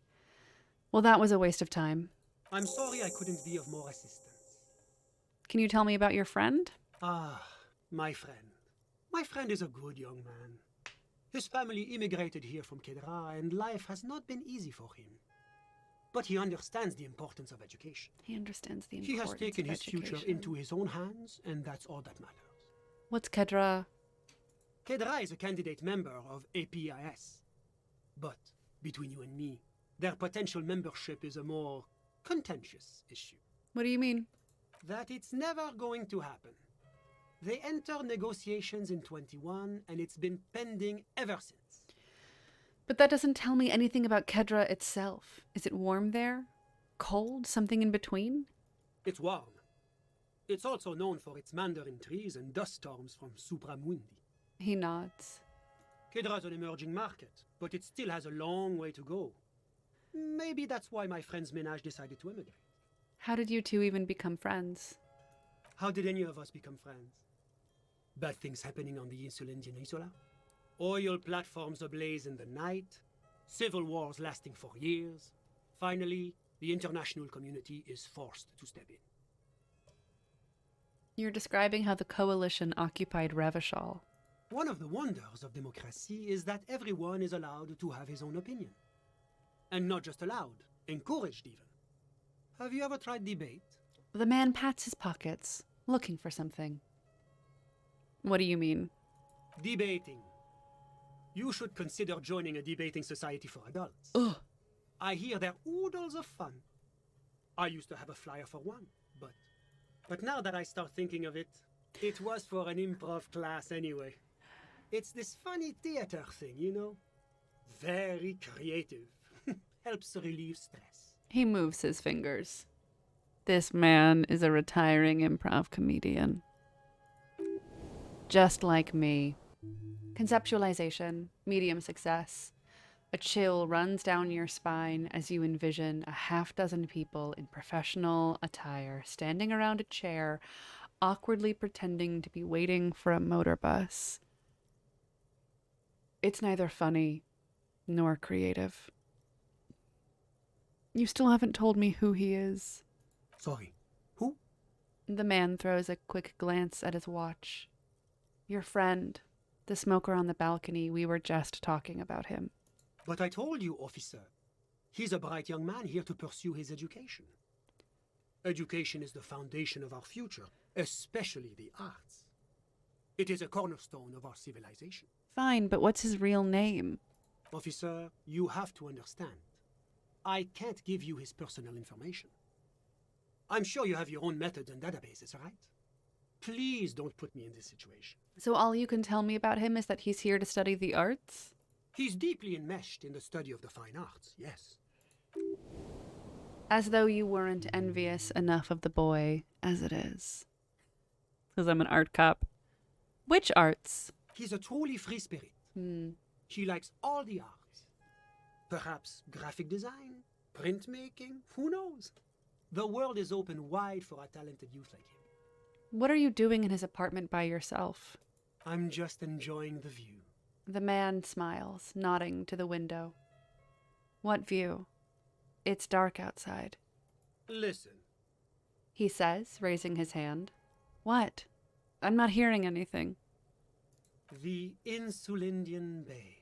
Well, that was a waste of time. I'm sorry I couldn't be of more assistance. Can you tell me about your friend? Ah, my friend. My friend is a good young man. His family immigrated here from Kedra, and life has not been easy for him. But he understands the importance of education. He understands the He importance has taken of his future education. into his own hands, and that's all that matters. What's Kedra? Kedra is a candidate member of APIS. But, between you and me, their potential membership is a more contentious issue. What do you mean? That it's never going to happen. They entered negotiations in 21, and it's been pending ever since. But that doesn't tell me anything about Kedra itself. Is it warm there? Cold? Something in between? It's warm. It's also known for its mandarin trees and dust storms from Supramundi. He nods. Kedra's an emerging market, but it still has a long way to go. Maybe that's why my friend's ménage decided to emigrate. How did you two even become friends? How did any of us become friends? Bad things happening on the Insulindian Isola? Oil platforms ablaze in the night? Civil wars lasting for years? Finally, the international community is forced to step in. You're describing how the coalition occupied Revachol. One of the wonders of democracy is that everyone is allowed to have his own opinion. And not just allowed, encouraged even. Have you ever tried debate? The man pats his pockets, looking for something. What do you mean? Debating. You should consider joining a debating society for adults. Ugh. I hear they're oodles of fun. I used to have a flyer for one, but now that I start thinking of it, it was for an improv class anyway. It's this funny theater thing, you know? Very creative. Helps relieve stress. He moves his fingers. This man is a retiring improv comedian. Just like me. Conceptualization, medium success. A chill runs down your spine as you envision a half dozen people in professional attire standing around a chair, awkwardly pretending to be waiting for a motor bus. It's neither funny nor creative. You still haven't told me who he is. Sorry, who? The man throws a quick glance at his watch. Your friend, the smoker on the balcony, we were just talking about him. But I told you, officer. He's a bright young man here to pursue his education. Education is the foundation of our future, especially the arts. It is a cornerstone of our civilization. Fine, but what's his real name? Officer, you have to understand. I can't give you his personal information. I'm sure you have your own methods and databases, right? Please don't put me in this situation. So all you can tell me about him is that he's here to study the arts? He's deeply enmeshed in the study of the fine arts, yes. As though you weren't envious enough of the boy as it is. Because I'm an art cop. Which arts? He's a truly free spirit. He likes all the arts. Perhaps graphic design, printmaking, who knows? The world is open wide for a talented youth like him. What are you doing in his apartment by yourself? I'm just enjoying the view. The man smiles, nodding to the window. What view? It's dark outside. Listen. He says, raising his hand. What? I'm not hearing anything. The Insulindian Bay.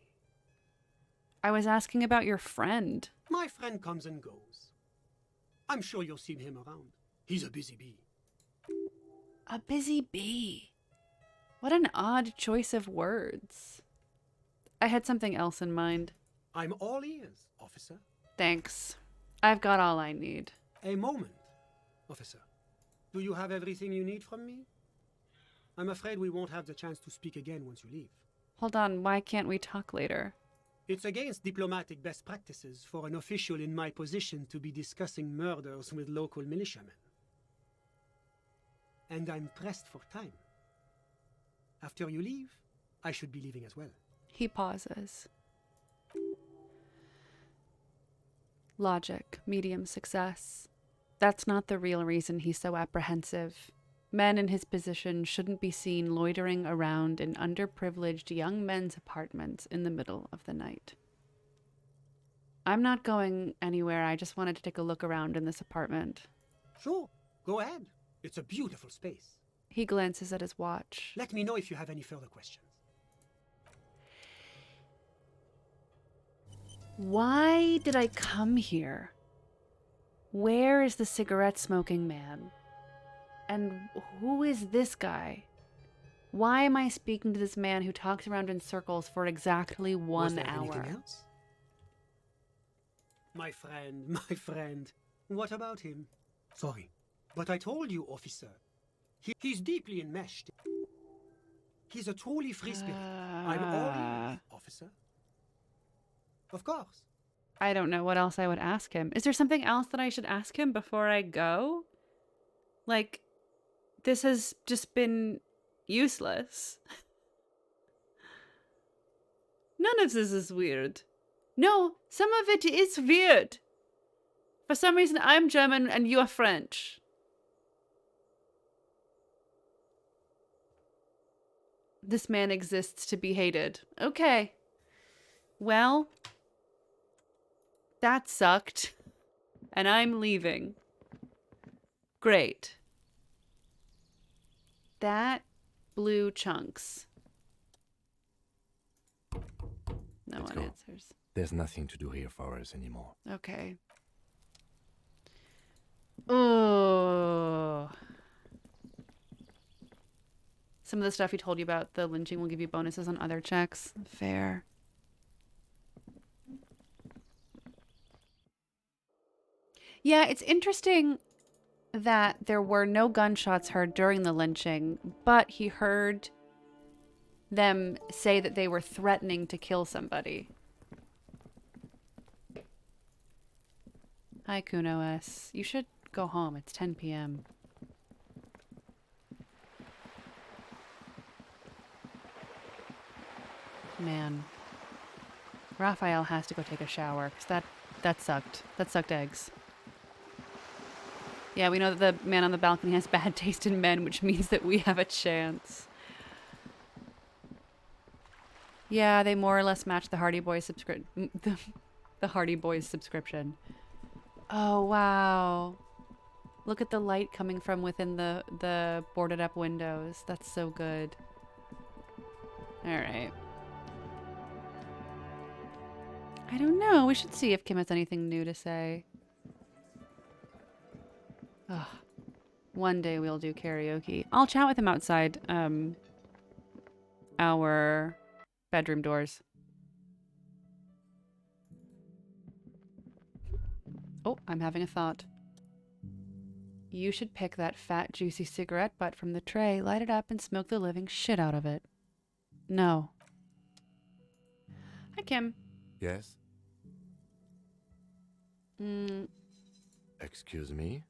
I was asking about your friend. My friend comes and goes. I'm sure you'll see him around. He's a busy bee. A busy bee. What an odd choice of words. I had something else in mind. I'm all ears, officer. Thanks. I've got all I need. A moment, officer. Do you have everything you need from me? I'm afraid we won't have the chance to speak again once you leave. Hold on, why can't we talk later? It's against diplomatic best practices for an official in my position to be discussing murders with local militiamen. And I'm pressed for time. After you leave, I should be leaving as well. He pauses. Logic, medium success. That's not the real reason he's so apprehensive. Men in his position shouldn't be seen loitering around in underprivileged young men's apartments in the middle of the night. I'm not going anywhere. I just wanted to take a look around in this apartment. Sure, go ahead. It's a beautiful space. He glances at his watch. Let me know if you have any further questions. Why did I come here? Where is the cigarette-smoking man? And who is this guy? Why am I speaking to this man who talks around in circles for exactly 1 Was there hour? anything else? My friend. What about him? Sorry, but I told you, officer. He's deeply enmeshed. He's a truly free spirit. I'm all ears, officer. Of course. I don't know what else I would ask him. Is there something else that I should ask him before I go? Like, this has just been useless. None of this is weird. No, some of it is weird. For some reason, I'm German and you're French. This man exists to be hated. Okay. Well, that sucked. And I'm leaving. Great. That blew chunks. No Let's one go. answers. There's nothing to do here for us anymore. Okay. Oh. Some of the stuff he told you about the lynching will give you bonuses on other checks. Fair. Yeah, it's interesting that there were no gunshots heard during the lynching, but he heard them say that they were threatening to kill somebody. Hi, Kuno S. You should go home. It's 10 p.m. Man. Raphael has to go take a shower, because that sucked. That sucked eggs. Yeah, we know that the man on the balcony has bad taste in men, which means that we have a chance. Yeah, they more or less match the Hardy Boys the Hardy Boys subscription. Oh, wow. Look at the light coming from within the boarded up windows. That's so good. All right. I don't know. We should see if Kim has anything new to say. Ugh. One day we'll do karaoke. I'll chat with him outside our bedroom doors. Oh, I'm having a thought. You should pick that fat, juicy cigarette butt from the tray, light it up, and smoke the living shit out of it. No. Hi, Kim. Yes? Excuse me?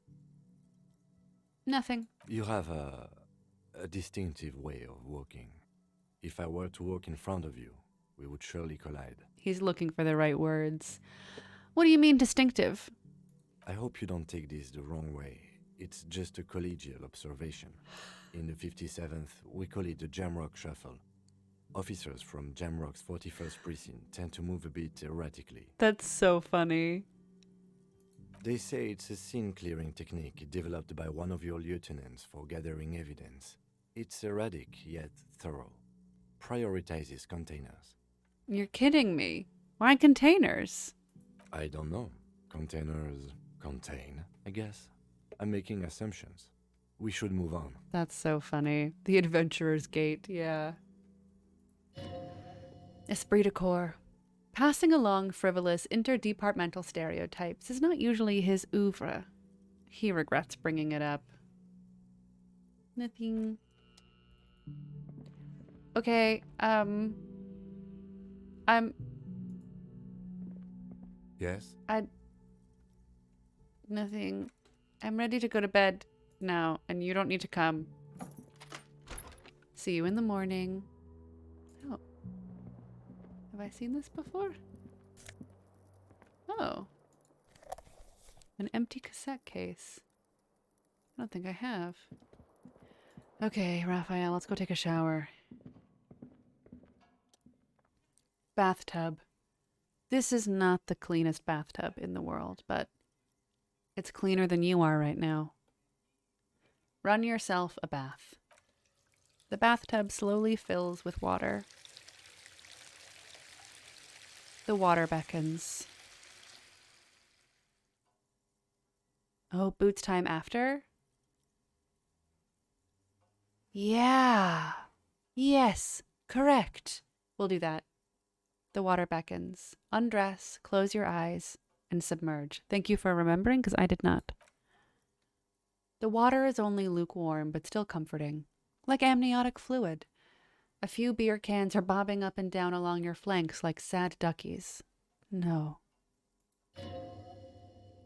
Nothing. You have a distinctive way of walking. If I were to walk in front of you, we would surely collide. He's looking for the right words. What do you mean distinctive? I hope you don't take this the wrong way. It's just a collegial observation. In the 57th, we call it the Jamrock Shuffle. Officers from Jamrock's 41st Precinct tend to move a bit erratically. That's so funny. They say it's a scene-clearing technique developed by one of your lieutenants for gathering evidence. It's erratic, yet thorough. Prioritizes containers. You're kidding me. Why containers? I don't know. Containers contain, I guess. I'm making assumptions. We should move on. That's so funny. The Adventurer's Gate, yeah. Esprit de corps. Passing along frivolous interdepartmental stereotypes is not usually his oeuvre. He regrets bringing it up. Nothing. Okay, Yes? Nothing. I'm ready to go to bed now, and you don't need to come. See you in the morning. Oh. Have I seen this before? Oh. An empty cassette case. I don't think I have. Okay, Raphael, let's go take a shower. Bathtub. This is not the cleanest bathtub in the world, but it's cleaner than you are right now. Run yourself a bath. The bathtub slowly fills with water. The water beckons. Oh, boots time after? Yeah. Yes, correct. We'll do that. The water beckons. Undress, close your eyes, and submerge. Thank you for remembering, because I did not. The water is only lukewarm, but still comforting, like amniotic fluid. A few beer cans are bobbing up and down along your flanks like sad duckies. No.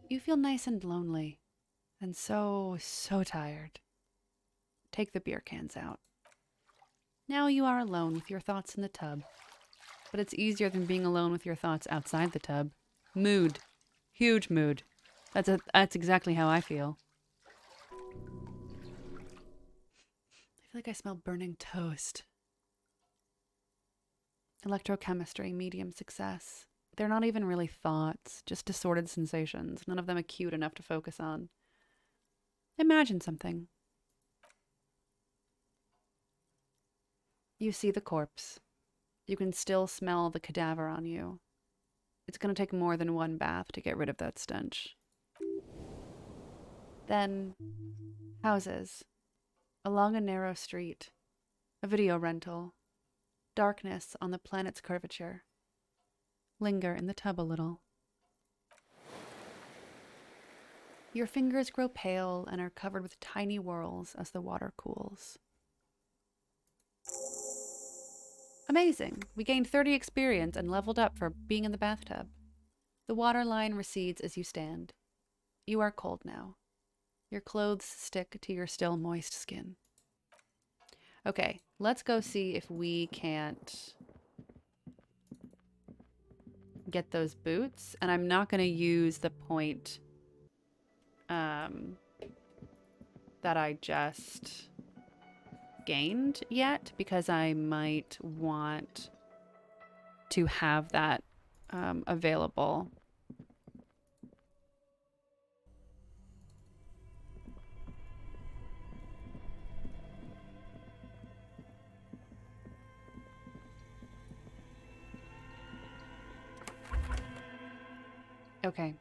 You feel nice and lonely, and so tired. Take the beer cans out. Now you are alone with your thoughts in the tub. But it's easier than being alone with your thoughts outside the tub. Mood. Huge mood. That's exactly how I feel. I feel like I smell burning toast. Electrochemistry, medium success. They're not even really thoughts, just distorted sensations, none of them acute enough to focus on. Imagine something. You see the corpse. You can still smell the cadaver on you. It's going to take more than one bath to get rid of that stench. Then, houses. Along a narrow street. A video rental. Darkness on the planet's curvature. Linger in the tub a little. Your fingers grow pale and are covered with tiny whirls as the water cools. Amazing! We gained 30 experience and leveled up for being in the bathtub. The water line recedes as you stand. You are cold now. Your clothes stick to your still moist skin. Okay, let's go see if we can't get those boots. And I'm not going to use the point that I just gained yet, because I might want to have that available. Okay.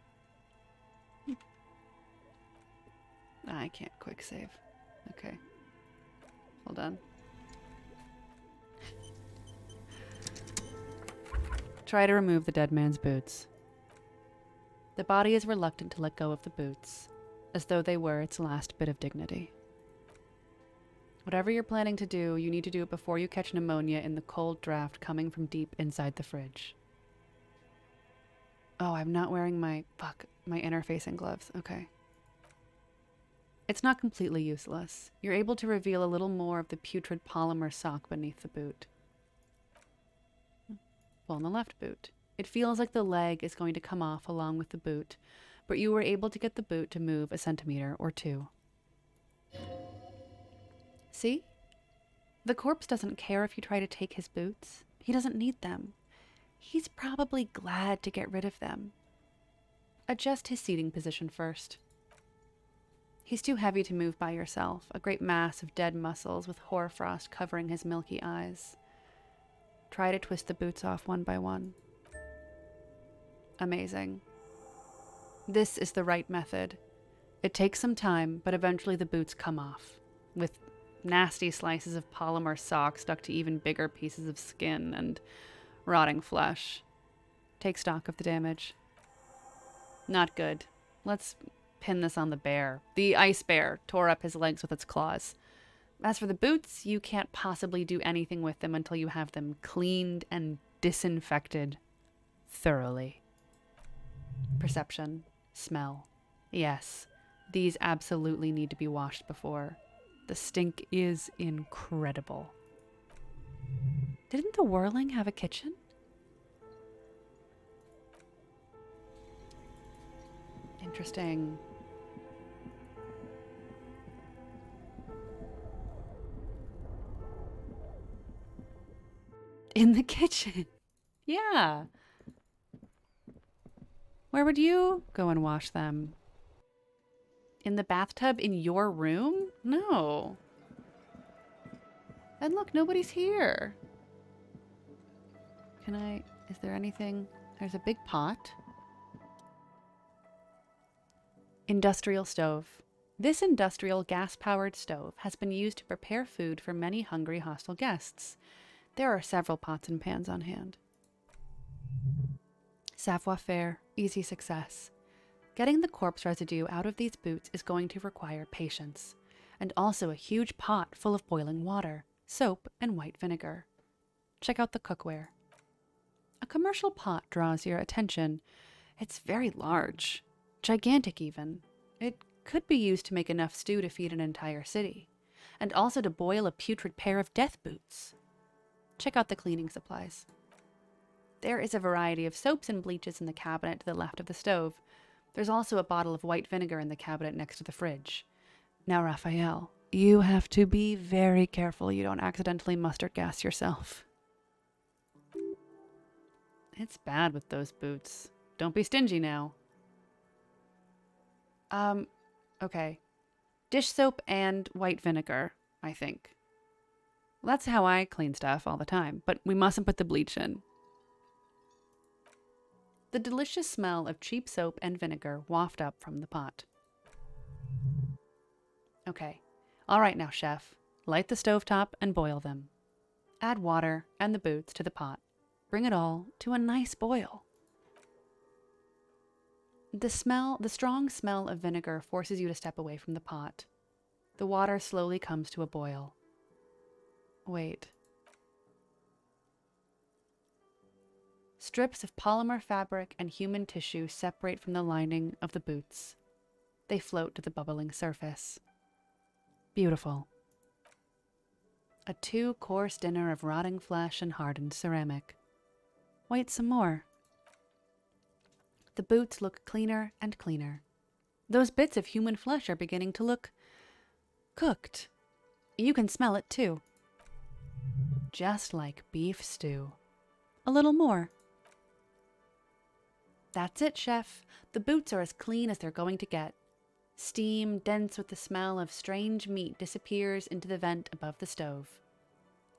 I can't quick save. Okay. Hold on. Try to remove the dead man's boots. The body is reluctant to let go of the boots, as though they were its last bit of dignity. Whatever you're planning to do, you need to do it before you catch pneumonia in the cold draft coming from deep inside the fridge. Oh, I'm not wearing my interfacing gloves. Okay. It's not completely useless. You're able to reveal a little more of the putrid polymer sock beneath the boot. Well, in the left boot. It feels like the leg is going to come off along with the boot, but you were able to get the boot to move a centimeter or two. See? The corpse doesn't care if you try to take his boots. He doesn't need them. He's probably glad to get rid of them. Adjust his seating position first. He's too heavy to move by yourself, a great mass of dead muscles with hoarfrost covering his milky eyes. Try to twist the boots off one by one. Amazing. This is the right method. It takes some time, but eventually the boots come off, with nasty slices of polymer sock stuck to even bigger pieces of skin and rotting flesh. Take stock of the damage. Not good. Let's pin this on the bear. The ice bear tore up his legs with its claws. As for the boots, you can't possibly do anything with them until you have them cleaned and disinfected thoroughly. Perception. Smell. Yes, these absolutely need to be washed before. The stink is incredible. Didn't the whirling have a kitchen? Interesting. In the kitchen. Yeah. Where would you go and wash them? In the bathtub in your room? No. And look, nobody's here. Is there anything? There's a big pot. Industrial stove. This industrial gas-powered stove has been used to prepare food for many hungry hostile guests. There are several pots and pans on hand. Savoir-faire, easy success. Getting the corpse residue out of these boots is going to require patience, and also a huge pot full of boiling water. soap, and white vinegar. Check out the cookware. A commercial pot draws your attention. It's very large, gigantic even. It could be used to make enough stew to feed an entire city, and also to boil a putrid pair of death boots. Check out the cleaning supplies. There is a variety of soaps and bleaches in the cabinet to the left of the stove. There's also a bottle of white vinegar in the cabinet next to the fridge. Now, Raphael, you have to be very careful you don't accidentally mustard gas yourself. It's bad with those boots. Don't be stingy now. Okay. Dish soap and white vinegar, I think. Well, that's how I clean stuff all the time, but we mustn't put the bleach in. The delicious smell of cheap soap and vinegar waft up from the pot. Okay. All right now, chef. Light the stovetop and boil them. Add water and the boots to the pot. Bring it all to a nice boil. The strong smell of vinegar forces you to step away from the pot. The water slowly comes to a boil. Wait. Strips of polymer fabric and human tissue separate from the lining of the boots. They float to the bubbling surface. Beautiful. A 2-course dinner of rotting flesh and hardened ceramic. Wait some more. The boots look cleaner and cleaner. Those bits of human flesh are beginning to look cooked. You can smell it too. Just like beef stew. A little more. That's it, chef. The boots are as clean as they're going to get. Steam, dense with the smell of strange meat, disappears into the vent above the stove.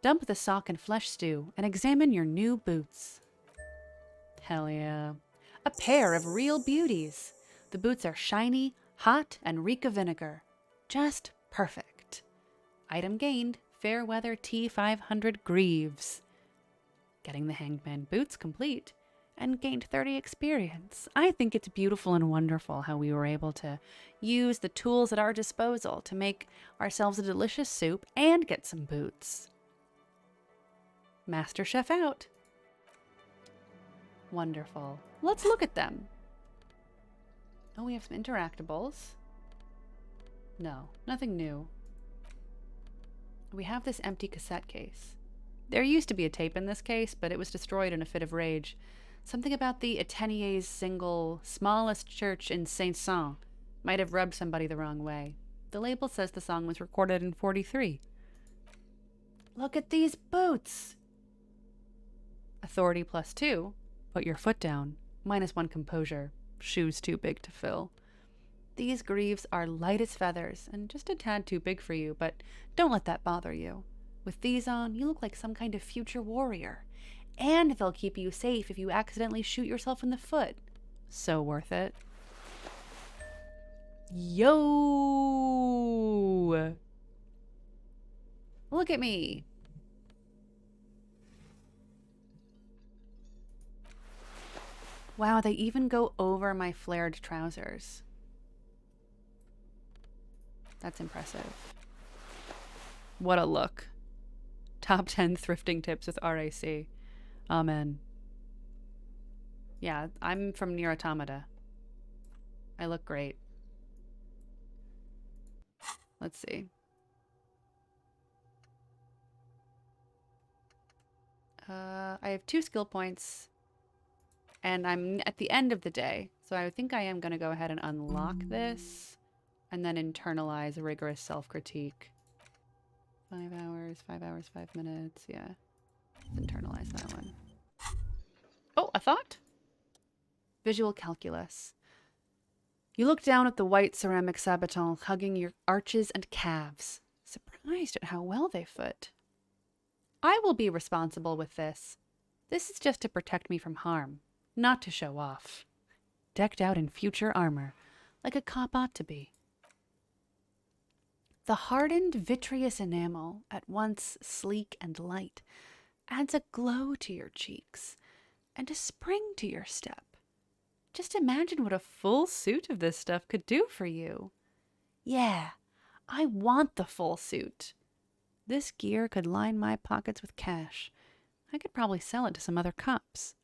Dump the sock and flesh stew and examine your new boots. Hell yeah. A pair of real beauties. The boots are shiny, hot, and reek of vinegar. Just perfect. Item gained, Fairweather T500 Greaves. Getting the Hangman boots complete and gained 30 experience. I think it's beautiful and wonderful how we were able to use the tools at our disposal to make ourselves a delicious soup and get some boots. Master Chef out. Wonderful. Let's look at them. Oh, we have some interactables. No, nothing new. We have this empty cassette case. There used to be a tape in this case, but it was destroyed in a fit of rage. Something about the Atenier's single, Smallest Church in Saint-Saëns, might have rubbed somebody the wrong way. The label says the song was recorded in 43. Look at these boots! Authority +2. Put your foot down. -1 composure. Shoes too big to fill. These greaves are light as feathers and just a tad too big for you, but don't let that bother you. With these on, you look like some kind of future warrior. And they'll keep you safe if you accidentally shoot yourself in the foot. So worth it. Yo! Look at me. Wow, they even go over my flared trousers. That's impressive. What a look. Top 10 thrifting tips with RAC. Amen. Yeah, I'm from Nier Automata. I look great. Let's see. I have 2 skill points. And I'm at the end of the day. So I think I am going to go ahead and unlock this. And then internalize rigorous self-critique. 5 hours, 5 hours, 5 minutes. Yeah. Let's internalize that one. Oh, a thought? Visual calculus. You look down at the white ceramic saboton hugging your arches and calves, surprised at how well they fit. I will be responsible with this. This is just to protect me from harm, not to show off. Decked out in future armor, like a cop ought to be. The hardened vitreous enamel, at once sleek and light, adds a glow to your cheeks and a spring to your step. Just imagine what a full suit of this stuff could do for you. Yeah, I want the full suit. This gear could line my pockets with cash. I could probably sell it to some other cops.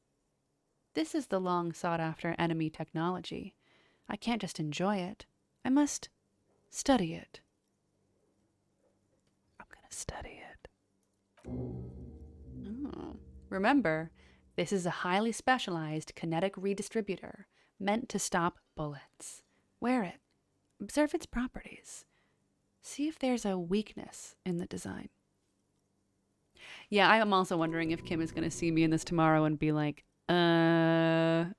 This is the long sought after enemy technology. I can't just enjoy it. I must study it. I'm gonna study it. Oh. Remember, this is a highly specialized kinetic redistributor meant to stop bullets. Wear it. Observe its properties. See if there's a weakness in the design. Yeah, I am also wondering if Kim is going to see me in this tomorrow and be like, Raphael,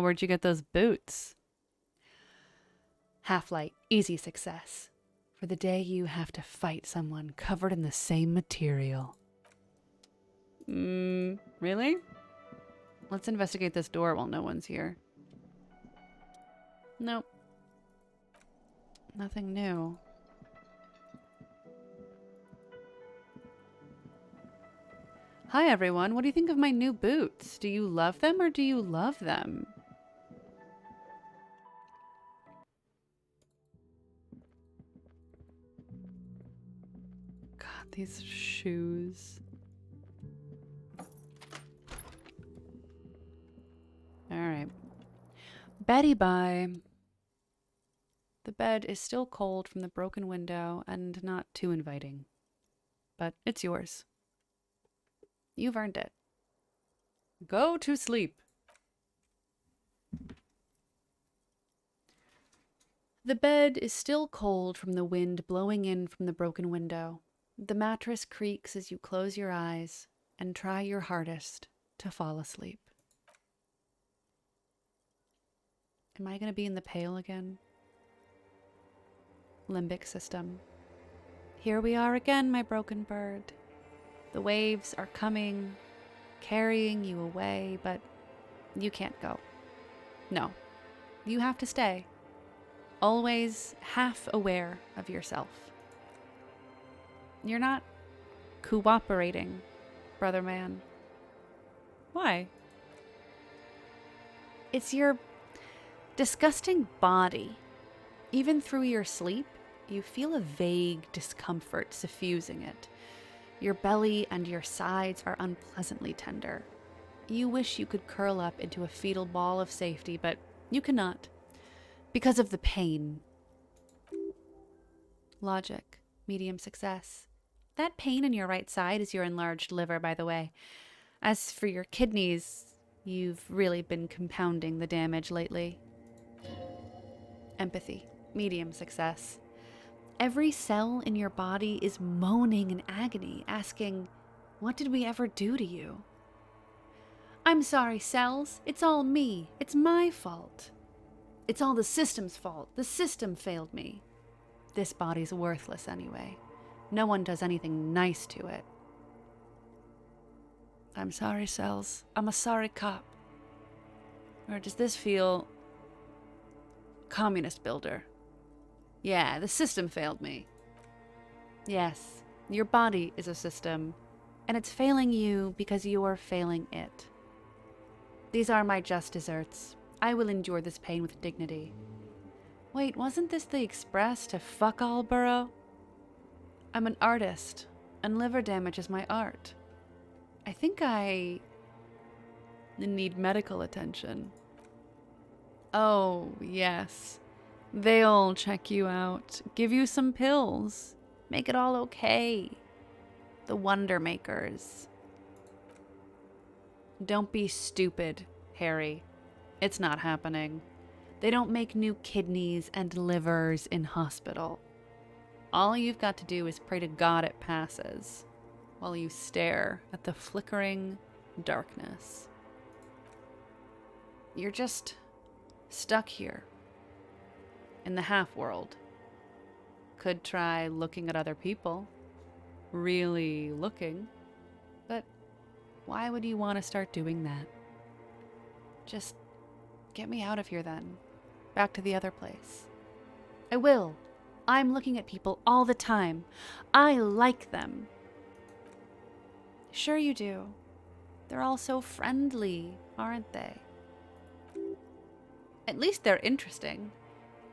where'd you get those boots? Half-light, easy success. For the day you have to fight someone covered in the same material. Really? Let's investigate this door while no one's here. Nope. Nothing new. Hi everyone, what do you think of my new boots? Do you love them or do you love them? God, these shoes. Alright. Betty bye. The bed is still cold from the broken window and not too inviting. But it's yours. You've earned it. Go to sleep. The bed is still cold from the wind blowing in from the broken window. The mattress creaks as you close your eyes and try your hardest to fall asleep. Am I going to be in the pail again? Limbic system. Here we are again, my broken bird. The waves are coming, carrying you away, but you can't go. No, you have to stay. Always half aware of yourself. You're not cooperating, brother man. Why? It's your disgusting body. Even through your sleep, you feel a vague discomfort suffusing it. Your belly and your sides are unpleasantly tender. You wish you could curl up into a fetal ball of safety, but you cannot. Because of the pain. Logic. Medium success. That pain in your right side is your enlarged liver, by the way. As for your kidneys, you've really been compounding the damage lately. Empathy. Medium success. Every cell in your body is moaning in agony, asking, what did we ever do to you? I'm sorry, cells. It's all me. It's my fault. It's all the system's fault. The system failed me. This body's worthless anyway. No one does anything nice to it. I'm sorry, cells. I'm a sorry cop. Or does this feel... communist builder? Yeah, the system failed me. Yes, your body is a system, and it's failing you because you're failing it. These are my just desserts. I will endure this pain with dignity. Wait, wasn't this the express to fuck all borough? I'm an artist, and liver damage is my art. I think I need medical attention. Oh, yes. They'll check you out, give you some pills, make it all okay. The Wonder Makers. Don't be stupid, Harry. It's not happening. They don't make new kidneys and livers in hospital. All you've got to do is pray to God it passes, while you stare at the flickering darkness. You're just stuck here. In the half-world. Could try looking at other people. Really looking. But why would you want to start doing that? Just get me out of here then. Back to the other place. I will. I'm looking at people all the time. I like them. Sure you do. They're all so friendly, aren't they? At least they're interesting.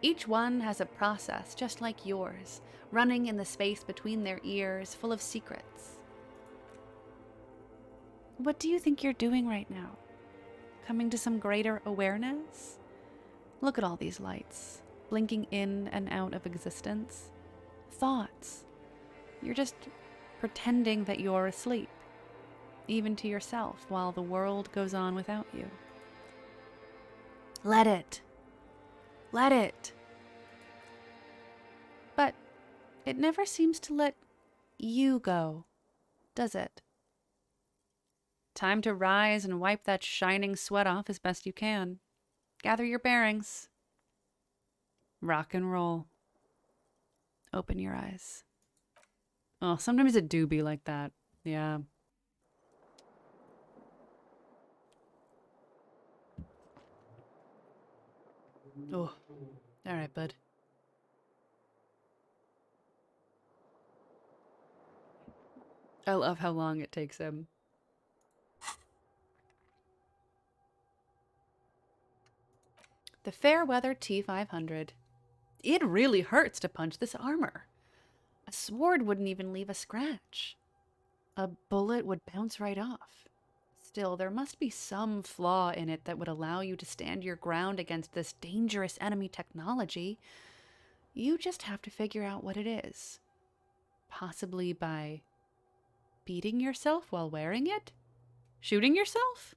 Each one has a process just like yours, running in the space between their ears, full of secrets. What do you think you're doing right now? Coming to some greater awareness? Look at all these lights, blinking in and out of existence. Thoughts. You're just pretending that you're asleep, even to yourself, while the world goes on without you. Let it. Let it. But it never seems to let you go, does it? Time to rise and wipe that shining sweat off as best you can. Gather your bearings. Rock and roll. Open your eyes. Oh, sometimes it do be like that. Yeah. Oh, all right, bud. I love how long it takes him. The Fairweather T500. It really hurts to punch this armor. A sword wouldn't even leave a scratch. A bullet would bounce right off. Still, there must be some flaw in it that would allow you to stand your ground against this dangerous enemy technology. You just have to figure out what it is. Possibly by beating yourself while wearing it? Shooting yourself?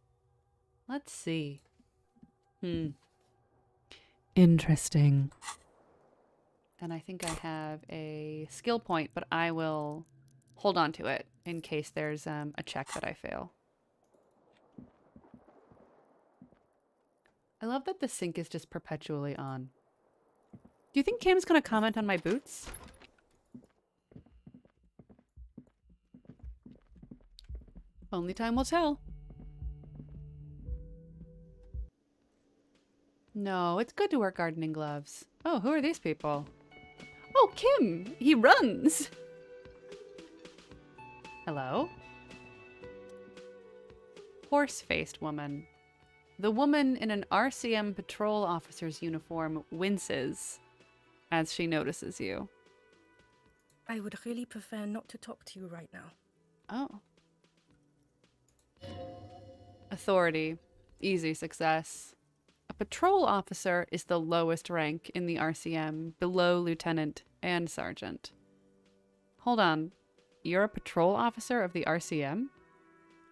Let's see. Interesting. And I think I have a skill point, but I will hold on to it in case there's a check that I fail. I love that the sink is just perpetually on. Do you think Kim's gonna comment on my boots? Only time will tell. No, it's good to wear gardening gloves. Oh, who are these people? Oh, Kim! He runs! Hello? Horse-faced woman. The woman in an RCM patrol officer's uniform winces as she notices you. I would really prefer not to talk to you right now. Oh. Authority. Easy success. A patrol officer is the lowest rank in the RCM, below lieutenant and sergeant. Hold on. You're a patrol officer of the RCM?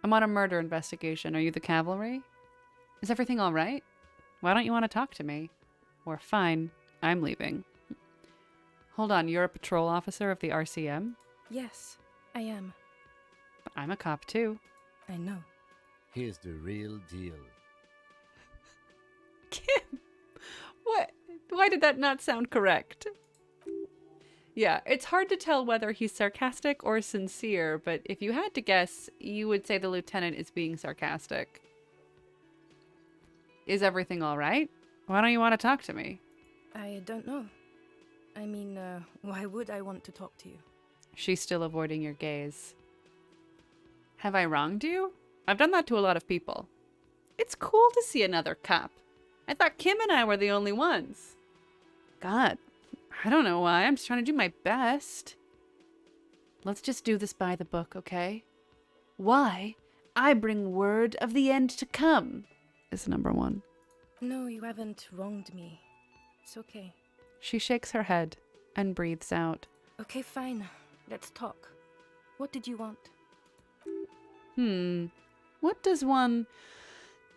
I'm on a murder investigation. Are you the cavalry? Is everything all right? Why don't you want to talk to me? Or fine, I'm leaving. Hold on, you're a patrol officer of the RCM? Yes, I am. But I'm a cop too. I know. Here's the real deal. Kim! What? Why did that not sound correct? Yeah, it's hard to tell whether he's sarcastic or sincere, but if you had to guess, you would say the lieutenant is being sarcastic. Is everything all right? Why don't you want to talk to me? I don't know. I mean, why would I want to talk to you? She's still avoiding your gaze. Have I wronged you? I've done that to a lot of people. It's cool to see another cop. I thought Kim and I were the only ones. God, I don't know why. I'm just trying to do my best. Let's just do this by the book, okay? Why? I bring word of the end to come is number one. No, you haven't wronged me. It's okay. She shakes her head and breathes out. Okay, fine. Let's talk. What did you want? What does one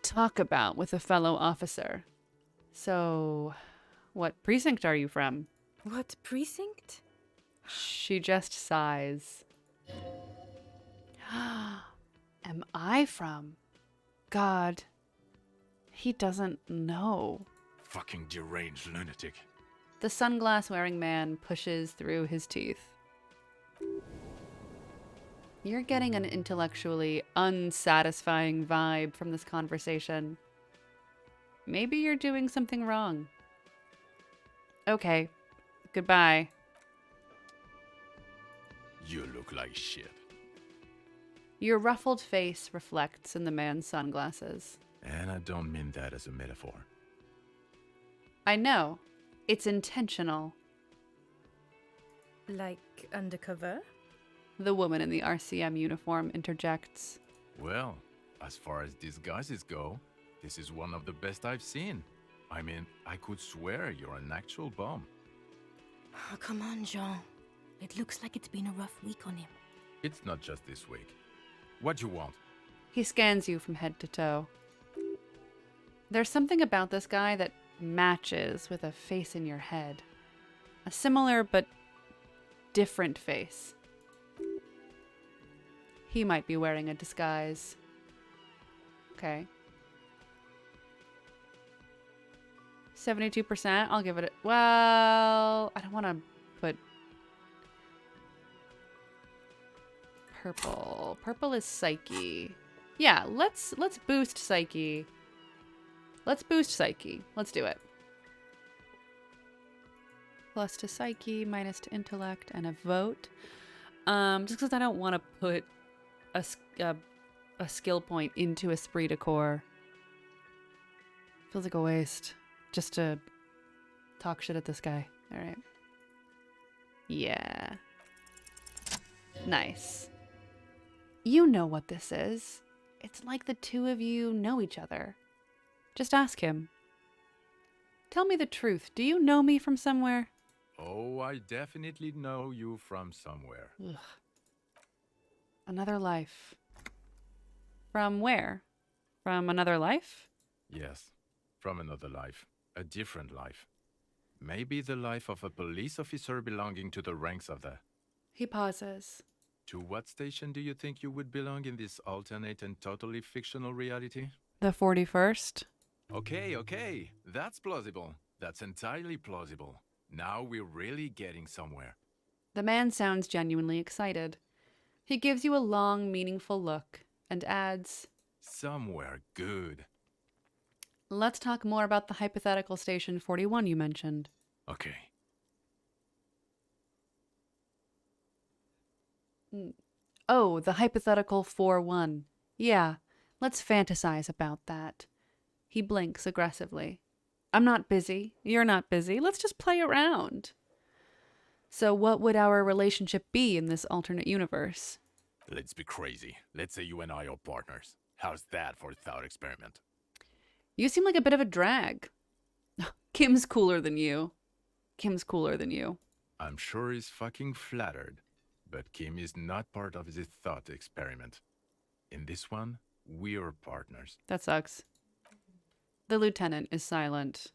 talk about with a fellow officer? So, what precinct are you from? What precinct? She just sighs. Am I from? God, he doesn't know. Fucking deranged lunatic. The sunglass-wearing man pushes through his teeth. You're getting an intellectually unsatisfying vibe from this conversation. Maybe you're doing something wrong. Okay, goodbye. You look like shit. Your ruffled face reflects in the man's sunglasses. And I don't mean that as a metaphor. I know. It's intentional. Like undercover? The woman in the RCM uniform interjects. Well, as far as disguises go, this is one of the best I've seen. I mean, I could swear you're an actual bum. Oh, come on, Jean. It looks like it's been a rough week on him. It's not just this week. What you want? He scans you from head to toe. There's something about this guy that matches with a face in your head. A similar but different face. He might be wearing a disguise. Okay. 72%. I'll give it a... Well, I don't want to put... Purple. Purple is Psyche. Yeah, let's boost Psyche. Let's boost Psyche. Let's do it. Plus to Psyche, minus to Intellect, and a vote. Just because I don't want to put a skill point into Esprit de Corps. Feels like a waste. Just to talk shit at this guy. Alright. Yeah. Nice. You know what this is. It's like the two of you know each other. Just ask him. Tell me the truth. Do you know me from somewhere? Oh, I definitely know you from somewhere. Ugh. Another life. From where? From another life? Yes, from another life. A different life. Maybe the life of a police officer belonging to the ranks of the... He pauses. To what station do you think you would belong in this alternate and totally fictional reality? The 41st? Okay. That's plausible. That's entirely plausible. Now we're really getting somewhere. The man sounds genuinely excited. He gives you a long, meaningful look and adds, Somewhere good. let's talk more about the hypothetical station 41 you mentioned. Okay. Oh, the hypothetical 4-1. Yeah, let's fantasize about that. He blinks aggressively. I'm not busy. You're not busy. Let's just play around. So what would our relationship be in this alternate universe? Let's be crazy. Let's say you and I are partners. How's that for a thought experiment? You seem like a bit of a drag. Kim's cooler than you. I'm sure he's fucking flattered. But Kim is not part of the thought experiment. In this one, we're partners. That sucks. The lieutenant is silent.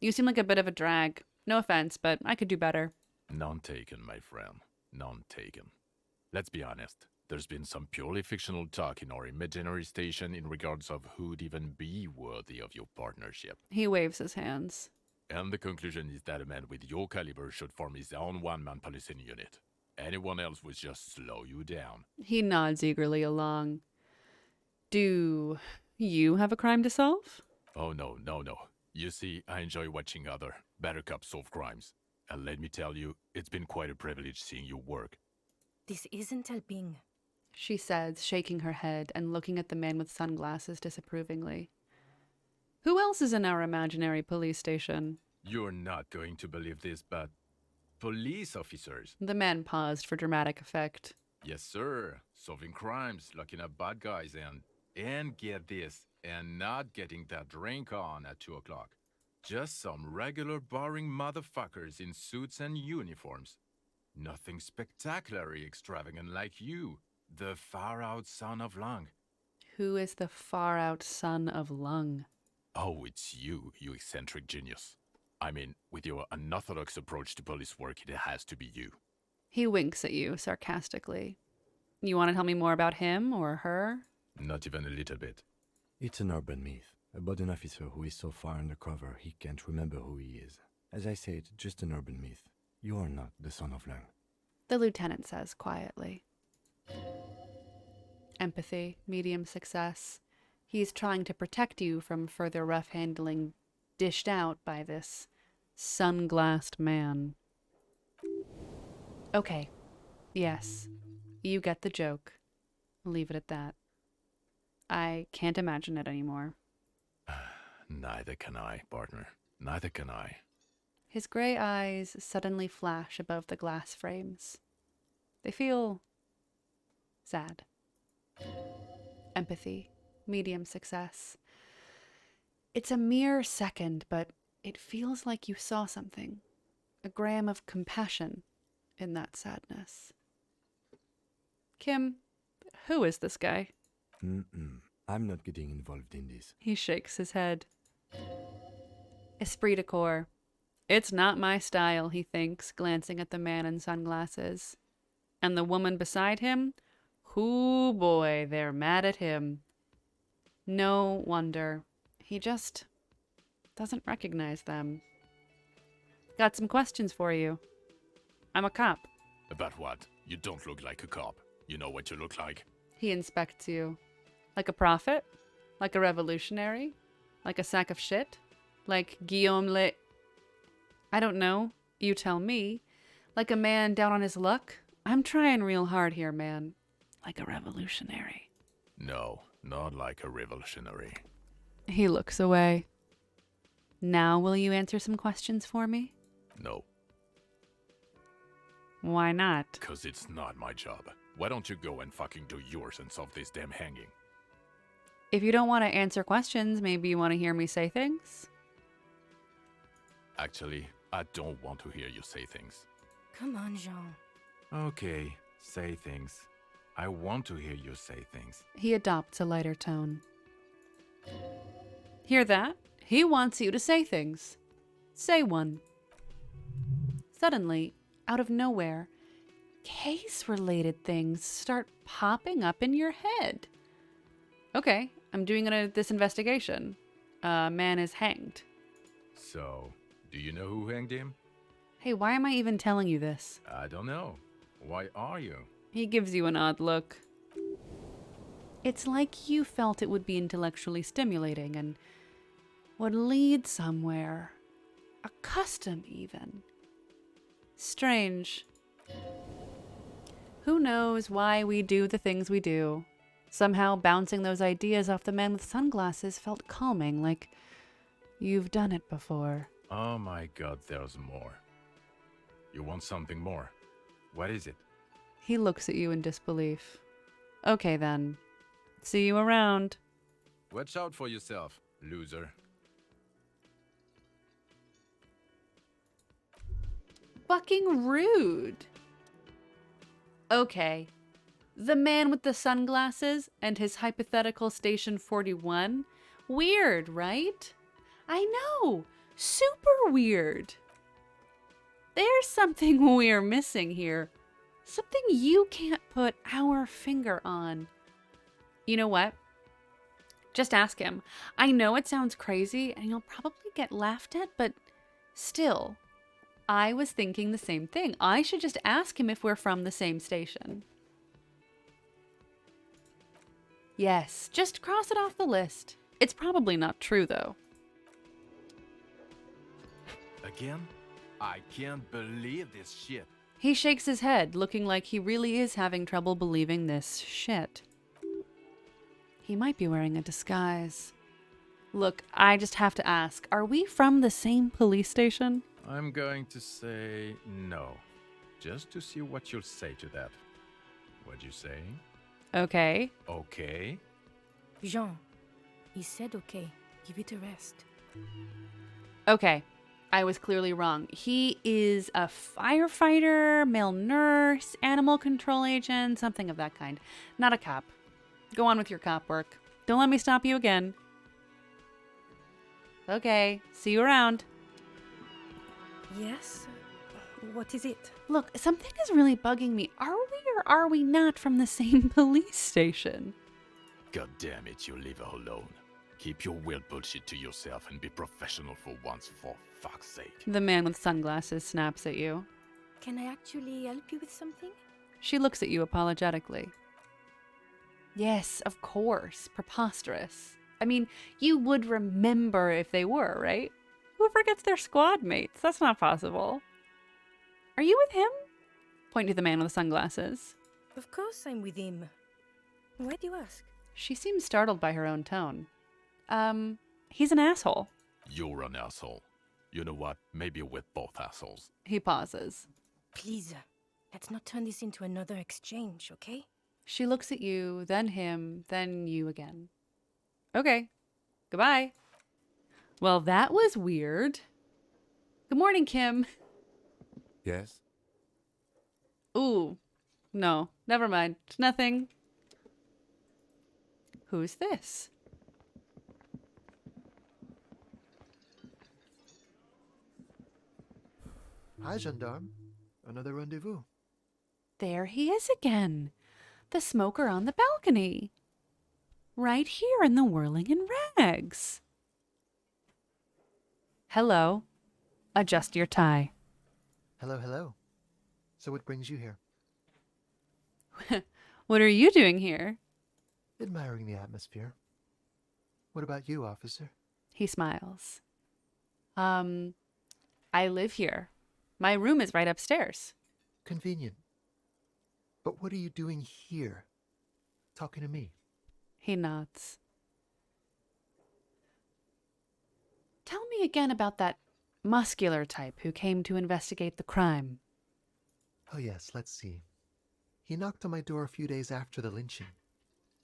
You seem like a bit of a drag. No offense, but I could do better. None taken, my friend. None taken. Let's be honest. There's been some purely fictional talk in our imaginary station in regards of who'd even be worthy of your partnership. He waves his hands. And the conclusion is that a man with your caliber should form his own one-man policing unit. Anyone else would just slow you down. He nods eagerly along. Do you have a crime to solve? Oh, no. You see, I enjoy watching other better cops solve crimes. And let me tell you, it's been quite a privilege seeing you work. This isn't helping. She says, shaking her head and looking at the man with sunglasses disapprovingly. Who else is in our imaginary police station? You're not going to believe this, but police officers. The man paused for dramatic effect. Yes, sir. Solving crimes, locking up bad guys, and get this, and not getting that drink on at 2 o'clock. Just some regular boring motherfuckers in suits and uniforms. Nothing spectacularly extravagant like you, the far-out son of Lung. Who is the far-out son of Lung? Oh, it's you eccentric genius. I mean, with your unorthodox approach to police work, it has to be you. He winks at you sarcastically. You want to tell me more about him or her? Not even a little bit. It's an urban myth about an officer who is so far undercover he can't remember who he is. As I said, just an urban myth. You are not the son of Lang. The lieutenant says quietly. Empathy, medium success. He's trying to protect you from further rough handling dished out by this sunglassed man. Okay. Yes. You get the joke. Leave it at that. I can't imagine it anymore. Neither can I, partner. Neither can I. His gray eyes suddenly flash above the glass frames. They feel sad. Empathy, medium success. It's a mere second, but it feels like you saw something. A gram of compassion in that sadness. Kim, who is this guy? I'm not getting involved in this. He shakes his head. Esprit de corps. It's not my style, he thinks, glancing at the man in sunglasses. And the woman beside him? Hoo boy, they're mad at him. No wonder. He just doesn't recognize them. Got some questions for you. I'm a cop. About what? You don't look like a cop. You know what you look like? He inspects you. Like a prophet? Like a revolutionary? Like a sack of shit? Like Guillaume Le... I don't know. You tell me. Like a man down on his luck? I'm trying real hard here, man. Like a revolutionary. No, not like a revolutionary. He looks away. Now will you answer some questions for me? No, Why not? 'cause it's not my job. Why don't you go and fucking do yours and solve this damn hanging? If you don't want to answer questions, maybe you want to hear me say things? Actually, I don't want to hear you say things. Come on, Jean. Okay, say things. I want to hear you say things. He adopts a lighter tone. Hear that? He wants you to say things. Say one. Suddenly, out of nowhere, case-related things start popping up in your head. Okay, I'm doing this investigation. A man is hanged. So, do you know who hanged him? Hey, why am I even telling you this? I don't know. Why are you? He gives you an odd look. It's like you felt it would be intellectually stimulating and would lead somewhere. A custom, even. Strange. Who knows why we do the things we do? Somehow bouncing those ideas off the man with sunglasses felt calming, like you've done it before. Oh my god, there's more. You want something more? What is it? He looks at you in disbelief. Okay then. See you around. Watch out for yourself, loser. Fucking rude. Okay. The man with the sunglasses and his hypothetical Station 41? Weird, right? I know. Super weird. There's something we're missing here. Something you can't put our finger on. You know what? Just ask him. I know it sounds crazy and you'll probably get laughed at, but still, I was thinking the same thing. I should just ask him if we're from the same station. Yes, just cross it off the list. It's probably not true, though. Again? I can't believe this shit. He shakes his head, looking like he really is having trouble believing this shit. He might be wearing a disguise. Look, I just have to ask, are we from the same police station? I'm going to say no. Just to see what you'll say to that. What'd you say? Okay. Okay. Jean, he said okay. Give it a rest. Okay. I was clearly wrong. He is a firefighter, male nurse, animal control agent, something of that kind. Not a cop. Go on with your cop work. Don't let me stop you again. Okay. See you around. Yes? What is it? Look, something is really bugging me. Are we or are we not from the same police station? God damn it, you leave her alone. Keep your weird bullshit to yourself and be professional for once, for fuck's sake. The man with sunglasses snaps at you. Can I actually help you with something? She looks at you apologetically. Yes, of course. Preposterous. I mean, you would remember if they were, right? Who forgets their squad mates? That's not possible. Are you with him? Point to the man with the sunglasses. Of course I'm with him. Why do you ask? She seems startled by her own tone. He's an asshole. You're an asshole. You know what? Maybe with both assholes. He pauses. Please, let's not turn this into another exchange, okay? She looks at you, then him, then you again. Okay. Goodbye. Well, that was weird. Good morning, Kim. Yes? Ooh. No, never mind. It's nothing. Who's this? Hi, gendarme. Another rendezvous. There he is again. The smoker on the balcony. Right here in the whirling in rags. Hello. Adjust your tie. Hello, hello. So what brings you here? What are you doing here? Admiring the atmosphere. What about you, officer? He smiles. I live here. My room is right upstairs. Convenient. But what are you doing here? Talking to me? He nods. Tell me again about that muscular type who came to investigate the crime. Oh yes, let's see. He knocked on my door a few days after the lynching.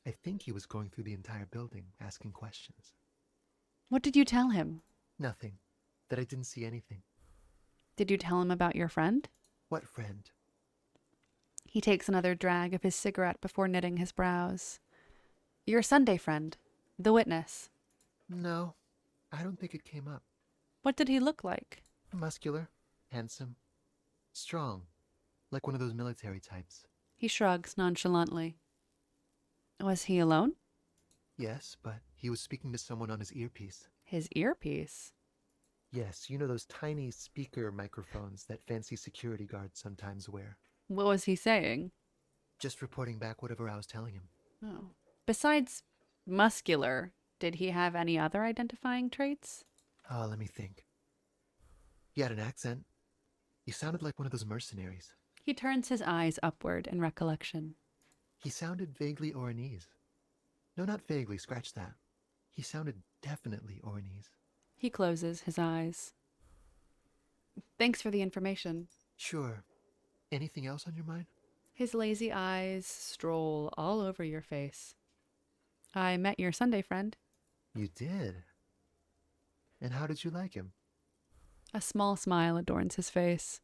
I think he was going through the entire building, asking questions. What did you tell him? Nothing. That I didn't see anything. Did you tell him about your friend? What friend? He takes another drag of his cigarette before knitting his brows. Your Sunday friend, the witness. No, I don't think it came up. What did he look like? Muscular, handsome, strong, like one of those military types. He shrugs nonchalantly. Was he alone? Yes, but he was speaking to someone on his earpiece. His earpiece. Yes, you know those tiny speaker microphones that fancy security guards sometimes wear. What was he saying? Just reporting back whatever I was telling him. Oh. Besides muscular, did he have any other identifying traits? Oh, let me think. He had an accent. He sounded like one of those mercenaries. He turns his eyes upward in recollection. He sounded vaguely Oranese. No, not vaguely, scratch that. He sounded definitely Oranese. He closes his eyes. Thanks for the information. Sure. Anything else on your mind? His lazy eyes stroll all over your face. I met your Sunday friend. You did? And how did you like him? A small smile adorns his face.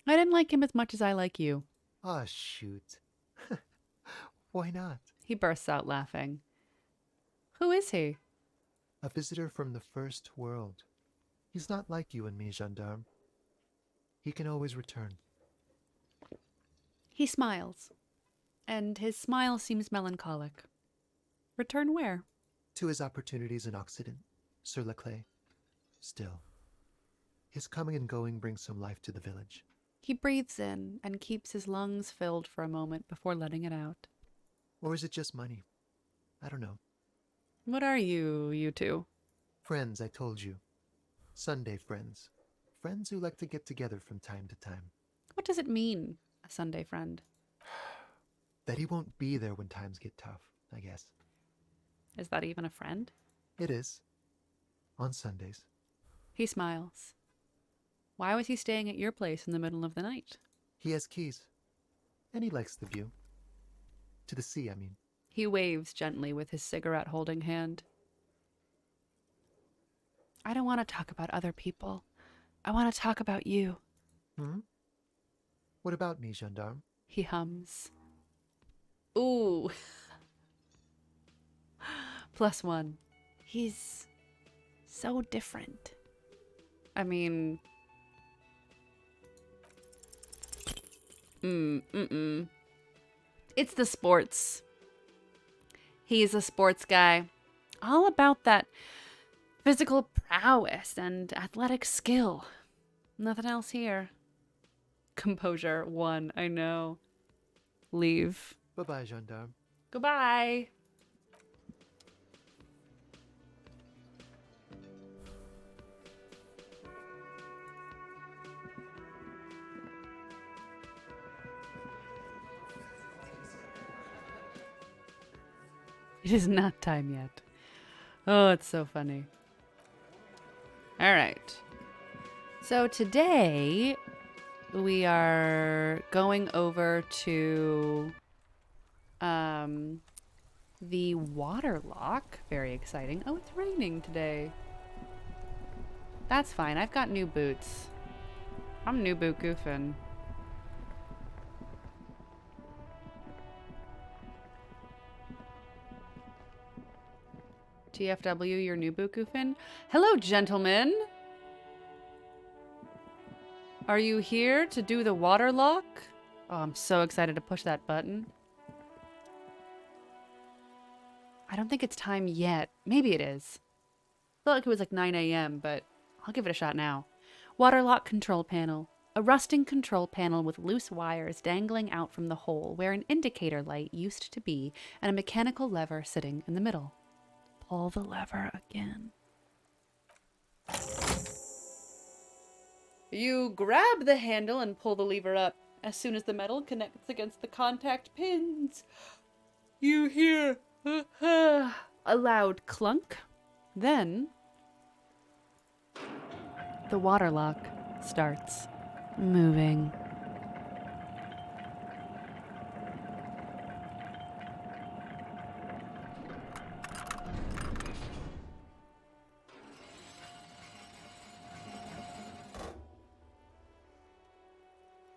I didn't like him as much as I like you. Ah, shoot. Why not? He bursts out laughing. Who is he? A visitor from the first world. He's not like you and me, gendarme. He can always return. He smiles, and his smile seems melancholic. Return where? To his opportunities in Occident, sur la clé. Still, his coming and going brings some life to the village. He breathes in and keeps his lungs filled for a moment before letting it out. Or is it just money? I don't know. What are you two? Friends, I told you. Sunday friends. Friends who like to get together from time to time. What does it mean, a Sunday friend? That he won't be there when times get tough, I guess. Is that even a friend? It is. On Sundays. He smiles. Why was he staying at your place in the middle of the night? He has keys. And he likes the view. To the sea, I mean. He waves gently with his cigarette-holding hand. I don't want to talk about other people. I want to talk about you. Hmm? What about me, gendarme? He hums. Ooh. +1. He's so different. I mean... It's the sports. He's a sports guy. All about that physical prowess and athletic skill. Nothing else here. Composure 1, I know. Leave. Bye-bye, gendarme. Goodbye. It is not time yet. Oh, it's so funny. All right. So today we are going over to the water lock. Very exciting. Oh, it's raining today. That's fine. I've got new boots. I'm new boot goofing. TFW, your new boot goofing. Hello, gentlemen. Are you here to do the water lock? Oh, I'm so excited to push that button. I don't think it's time yet. Maybe it is. I felt like it was like 9 a.m., but I'll give it a shot now. Water lock control panel. A rusting control panel with loose wires dangling out from the hole where an indicator light used to be and a mechanical lever sitting in the middle. Pull the lever again. You grab the handle and pull the lever up. As soon as the metal connects against the contact pins, you hear a loud clunk. Then, the water lock starts moving.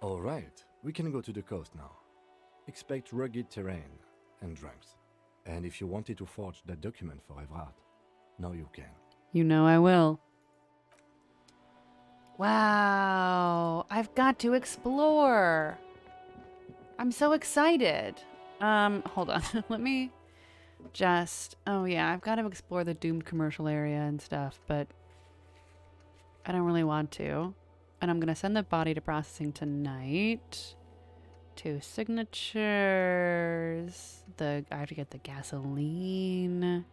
All right, we can go to the coast now. Expect rugged terrain and drunks. And if you wanted to forge that document for Evrard, now you can. You know I will. Wow, I've got to explore. I'm so excited. Hold on. Let me just... Oh yeah, I've got to explore the doomed commercial area and stuff, but I don't really want to. And I'm going to send the body to processing tonight. 2 signatures. I have to get the gasoline.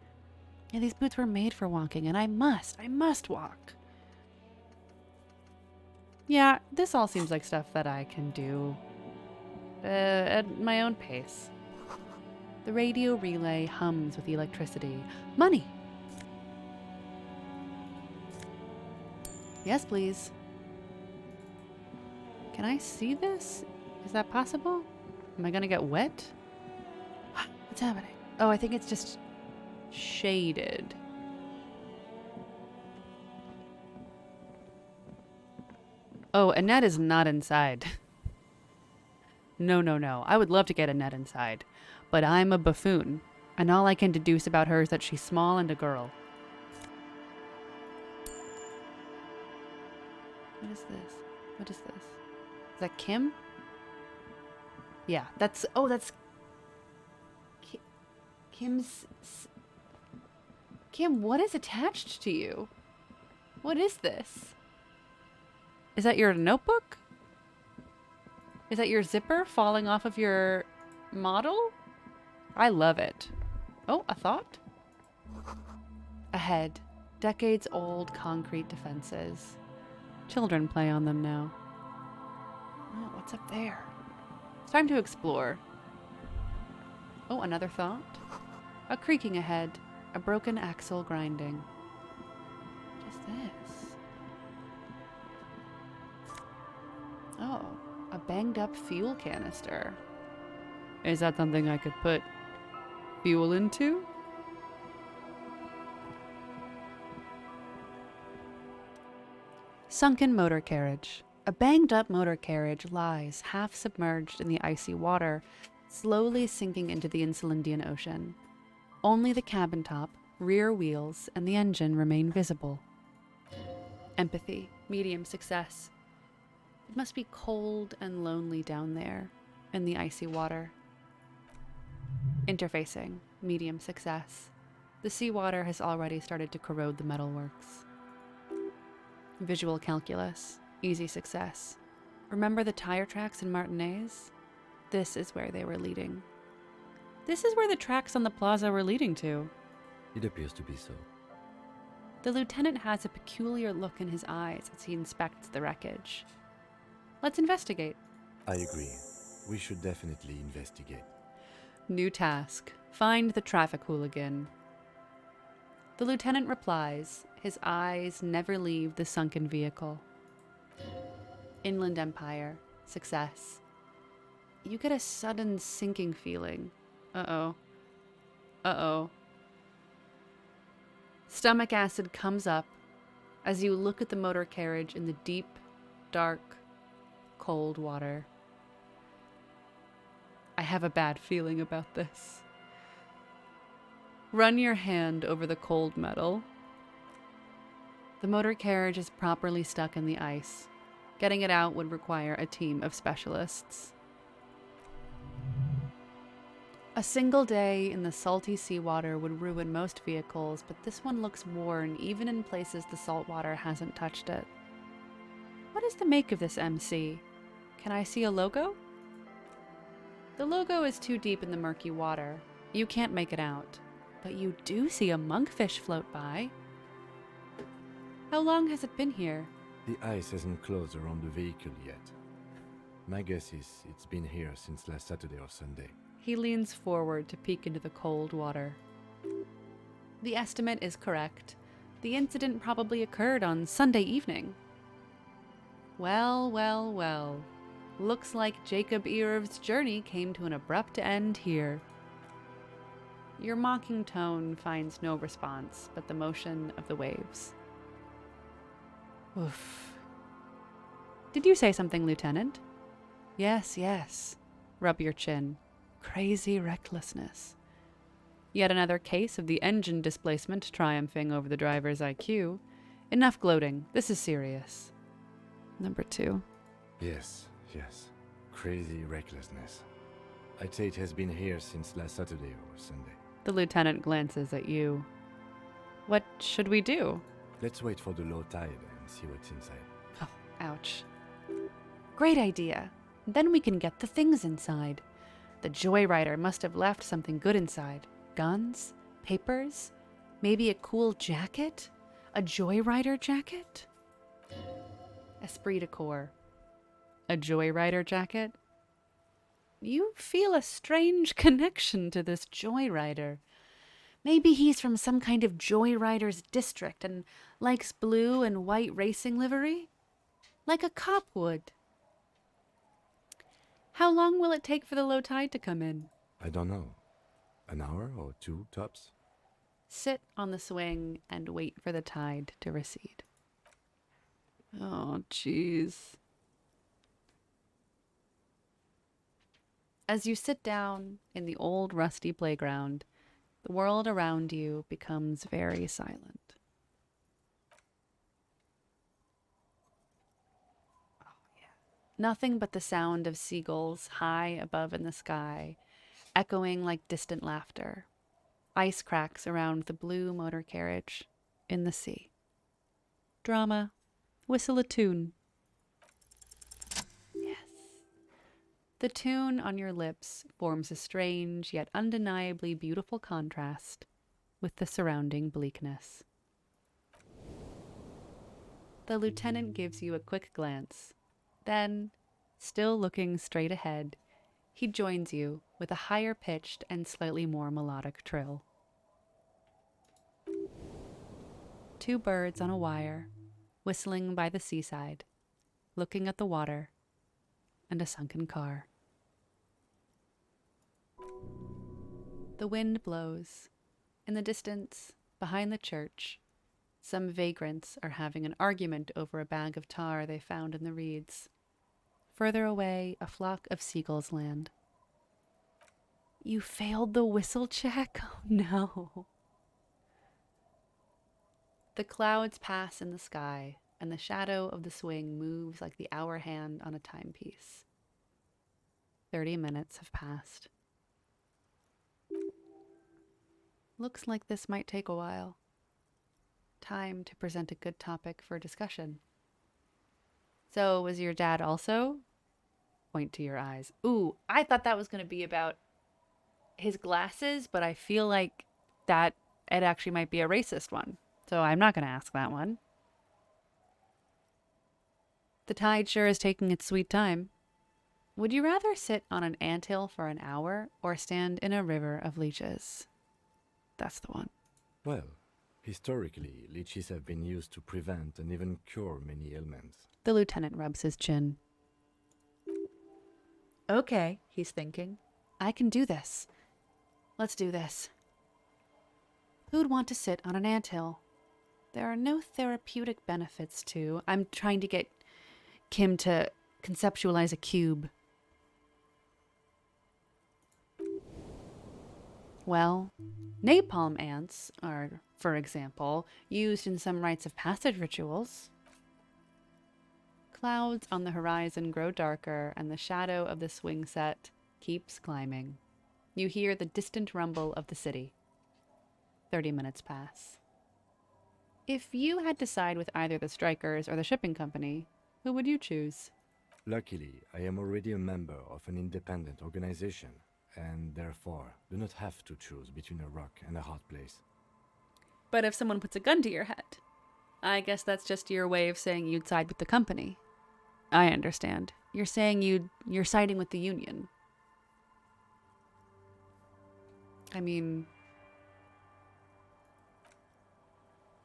Yeah, these boots were made for walking, and I must walk. Yeah, this all seems like stuff that I can do at my own pace. The radio relay hums with the electricity. Money! Yes, please. Can I see this? Is that possible? Am I gonna get wet? What's happening? Oh, I think it's just shaded. Oh, Annette is not inside. No, no, no. I would love to get Annette inside. But I'm a buffoon. And all I can deduce about her is that she's small and a girl. What is this? What is this? Is that Kim? Yeah, that's... Oh, that's... Kim's... Kim, what is attached to you? What is this? Is that your notebook? Is that your zipper falling off of your model? I love it. Oh, a thought? Ahead. Decades-old concrete defenses. Children play on them now. Oh, what's up there? It's time to explore. Oh, another thought. A creaking ahead. A broken axle grinding. What is this? Oh, a banged up fuel canister. Is that something I could put fuel into? Sunken motor carriage. A banged up motor carriage lies half submerged in the icy water, slowly sinking into the Insulindian Ocean. Only the cabin top, rear wheels, and the engine remain visible. Empathy, medium success. It must be cold and lonely down there in the icy water. Interfacing, medium success. The seawater has already started to corrode the metalworks. Visual calculus, easy success. Remember the tire tracks in Martinez? This is where they were leading. This is where the tracks on the plaza were leading to. It appears to be so. The lieutenant has a peculiar look in his eyes as he inspects the wreckage. Let's investigate. I agree. We should definitely investigate. New task. Find the traffic hooligan. The lieutenant replies. His eyes never leave the sunken vehicle. Inland Empire. Success. You get a sudden sinking feeling. Uh-oh. Uh-oh. Stomach acid comes up as you look at the motor carriage in the deep, dark, cold water. I have a bad feeling about this. Run your hand over the cold metal. The motor carriage is properly stuck in the ice. Getting it out would require a team of specialists. A single day in the salty seawater would ruin most vehicles, but this one looks worn even in places the salt water hasn't touched it. What is the make of this MC? Can I see a logo? The logo is too deep in the murky water. You can't make it out, but you do see a monkfish float by. How long has it been here? The ice hasn't closed around the vehicle yet. My guess is it's been here since last Saturday or Sunday. He leans forward to peek into the cold water. The estimate is correct. The incident probably occurred on Sunday evening. Well, well, well. Looks like Jacob Earv's journey came to an abrupt end here. Your mocking tone finds no response but the motion of the waves. Oof. Did you say something, Lieutenant? Yes, yes. Rub your chin. Crazy recklessness. Yet another case of the engine displacement triumphing over the driver's IQ. Enough gloating. This is serious. Number 2. Yes. Crazy recklessness. I'd say it has been here since last Saturday or Sunday. The lieutenant glances at you. What should we do? Let's wait for the low tide and see what's inside. Oh, ouch. Great idea. Then we can get the things inside. The joyrider must have left something good inside. Guns? Papers? Maybe a cool jacket? A joyrider jacket? Esprit de corps. A joyrider jacket? You feel a strange connection to this joyrider. Maybe he's from some kind of joyriders district and likes blue and white racing livery? Like a cop would. How long will it take for the low tide to come in? I don't know. An hour or 2 tops? Sit on the swing and wait for the tide to recede. Oh, jeez. As you sit down in the old rusty playground, the world around you becomes very silent. Oh, yeah. Nothing but the sound of seagulls high above in the sky, echoing like distant laughter. Ice cracks around the blue motor carriage in the sea. Drama. Whistle a tune. Yes. The tune on your lips forms a strange yet undeniably beautiful contrast with the surrounding bleakness. The lieutenant gives you a quick glance. Then, still looking straight ahead, he joins you with a higher pitched and slightly more melodic trill. 2 birds on a wire, whistling by the seaside, looking at the water, and a sunken car. The wind blows. In the distance, behind the church, some vagrants are having an argument over a bag of tar they found in the reeds. Further away, a flock of seagulls land. You failed the whistle check? Oh no. The clouds pass in the sky, and the shadow of the swing moves like the hour hand on a timepiece. 30 minutes have passed. Looks like this might take a while. Time to present a good topic for discussion. So, was your dad also? Point to your eyes. Ooh, I thought that was going to be about his glasses, but I feel like that it actually might be a racist one. So I'm not going to ask that one. The tide sure is taking its sweet time. Would you rather sit on an anthill for an hour or stand in a river of leeches? That's the one. Well, historically, leeches have been used to prevent and even cure many ailments. The lieutenant rubs his chin. Okay, he's thinking. I can do this. Let's do this. Who'd want to sit on an anthill? There are no therapeutic benefits to... I'm trying to get Kim to conceptualize a cube. Well, napalm ants are, for example, used in some rites of passage rituals. Clouds on the horizon grow darker, and the shadow of the swing set keeps climbing. You hear the distant rumble of the city. 30 minutes pass. If you had to side with either the strikers or the shipping company, who would you choose? Luckily, I am already a member of an independent organization, and therefore do not have to choose between a rock and a hard place. But if someone puts a gun to your head, I guess that's just your way of saying you'd side with the company. I understand. You're saying you're siding with the Union. I mean...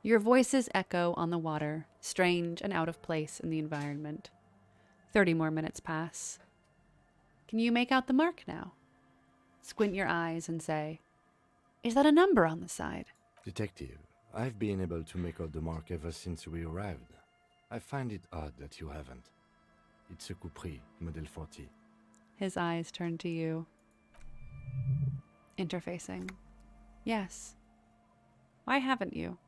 Your voices echo on the water, strange and out of place in the environment. 30 more minutes pass. Can you make out the mark now? Squint your eyes and say, "Is that a number on the side?" Detective, I've been able to make out the mark ever since we arrived. I find it odd that you haven't. It's a Coupris, Model 40. His eyes turn to you. Interfacing. Yes. Why haven't you?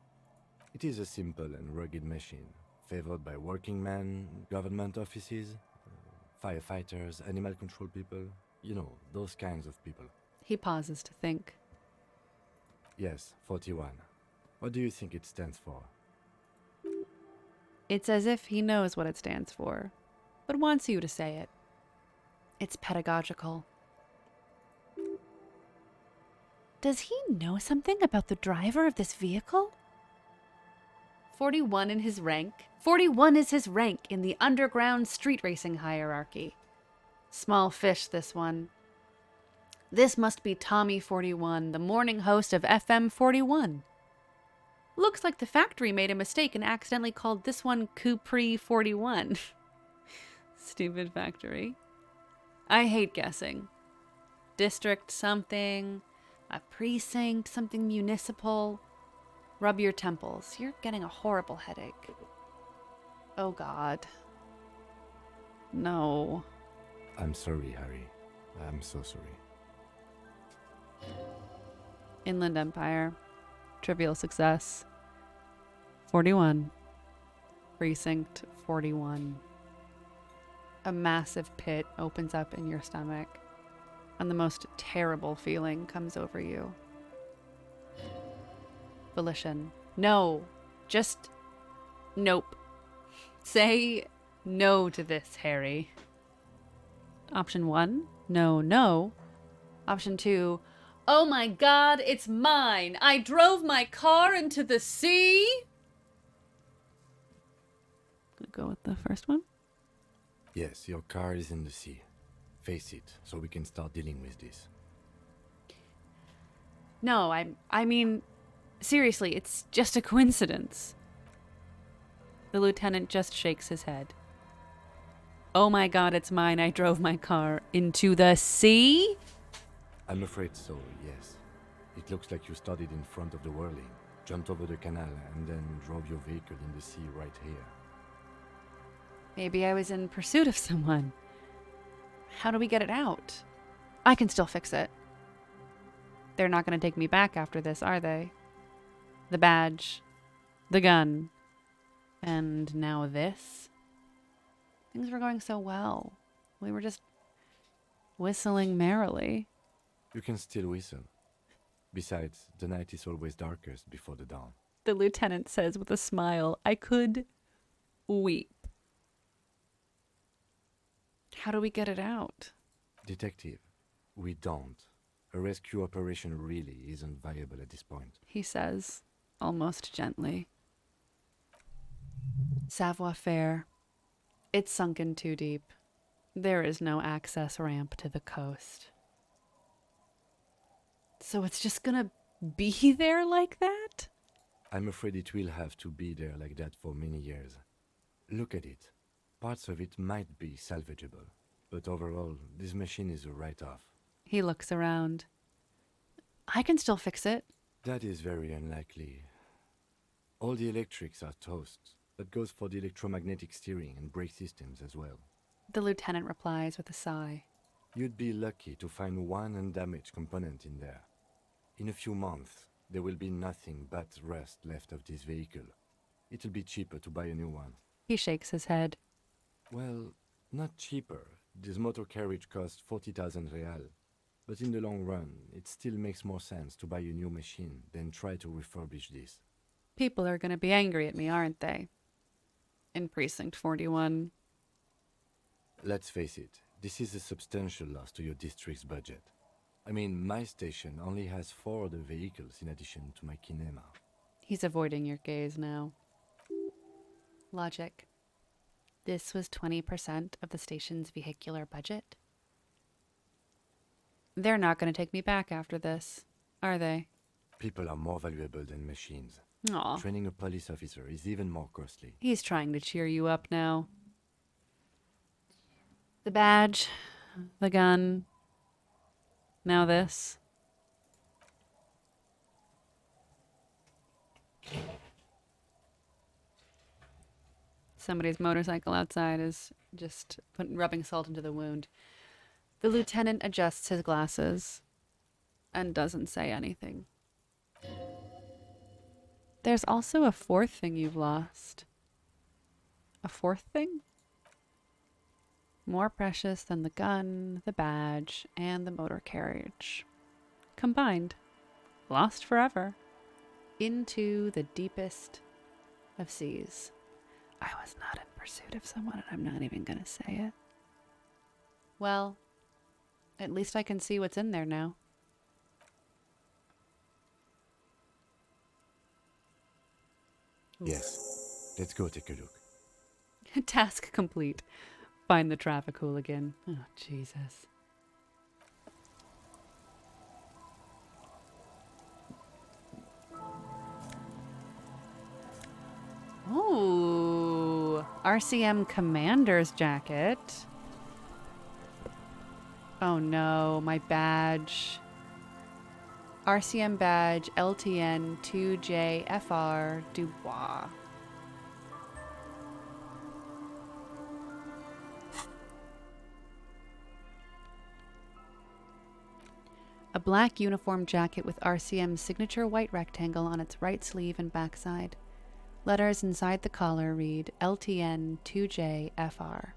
It is a simple and rugged machine, favored by working men, government offices, firefighters, animal control people, you know, those kinds of people. He pauses to think. Yes, 41. What do you think it stands for? It's as if he knows what it stands for, but wants you to say it. It's pedagogical. Does he know something about the driver of this vehicle? 41 in his rank. 41 is his rank in the underground street racing hierarchy. Small fish, this one. This must be Tommy 41, the morning host of FM 41. Looks like the factory made a mistake and accidentally called this one Coupris 41. Stupid factory. I hate guessing. District something, a precinct, something municipal. Rub your temples. You're getting a horrible headache. Oh, God. No. I'm sorry, Harry. I'm so sorry. Inland Empire. Trivial success. 41. Precinct 41. A massive pit opens up in your stomach, and the most terrible feeling comes over you. Volition. No. Just... Nope. Say no to this, Harry. Option 1. No, no. Option 2. Oh my God, it's mine. I drove my car into the sea. Gonna go with the first one. Yes, your car is in the sea. Face it, so we can start dealing with this. No, I mean, seriously, it's just a coincidence. The lieutenant just shakes his head. Oh my God, it's mine. I drove my car into the sea? I'm afraid so, yes. It looks like you started in front of the whirling, jumped over the canal, and then drove your vehicle in the sea right here. Maybe I was in pursuit of someone. How do we get it out? I can still fix it. They're not going to take me back after this, are they? The badge, the gun, and now this? Things were going so well. We were just whistling merrily. You can still whistle. Besides, the night is always darkest before the dawn. The lieutenant says with a smile. I could weep. How do we get it out? Detective, we don't. A rescue operation really isn't viable at this point. He says, almost gently. Savoir-faire. It's sunken too deep. There is no access ramp to the coast. So it's just gonna be there like that? I'm afraid it will have to be there like that for many years. Look at it. Parts of it might be salvageable, but overall, this machine is a write-off. He looks around. I can still fix it. That is very unlikely. All the electrics are toast. That goes for the electromagnetic steering and brake systems as well. The lieutenant replies with a sigh. You'd be lucky to find one undamaged component in there. In a few months, there will be nothing but rust left of this vehicle. It'll be cheaper to buy a new one. He shakes his head. Well, not cheaper. This motor carriage costs 40,000 real. But in the long run, it still makes more sense to buy a new machine than try to refurbish this. People are going to be angry at me, aren't they? In Precinct 41. Let's face it, this is a substantial loss to your district's budget. I mean, my station only has 4 other vehicles in addition to my kinema. He's avoiding your gaze now. Logic. This was 20% of the station's vehicular budget. They're not going to take me back after this, are they? People are more valuable than machines. Aw. Training a police officer is even more costly. He's trying to cheer you up now. The badge, the gun, now this. Somebody's motorcycle outside is just rubbing salt into the wound. The lieutenant adjusts his glasses and doesn't say anything. There's also a 4th thing you've lost. A 4th thing? More precious than the gun, the badge, and the motor carriage. Combined. Lost forever. Into the deepest of seas. I was not in pursuit of someone, and I'm not even going to say it. Well, at least I can see what's in there now. Yes. Let's go take a look. Task complete. Find the traffic hooligan. Oh, Jesus. Ooh, RCM commander's jacket. Oh no, my badge. RCM badge LTN 2JFR Dubois. A black uniform jacket with RCM's signature white rectangle on its right sleeve and backside. Letters inside the collar read LTN 2JFR.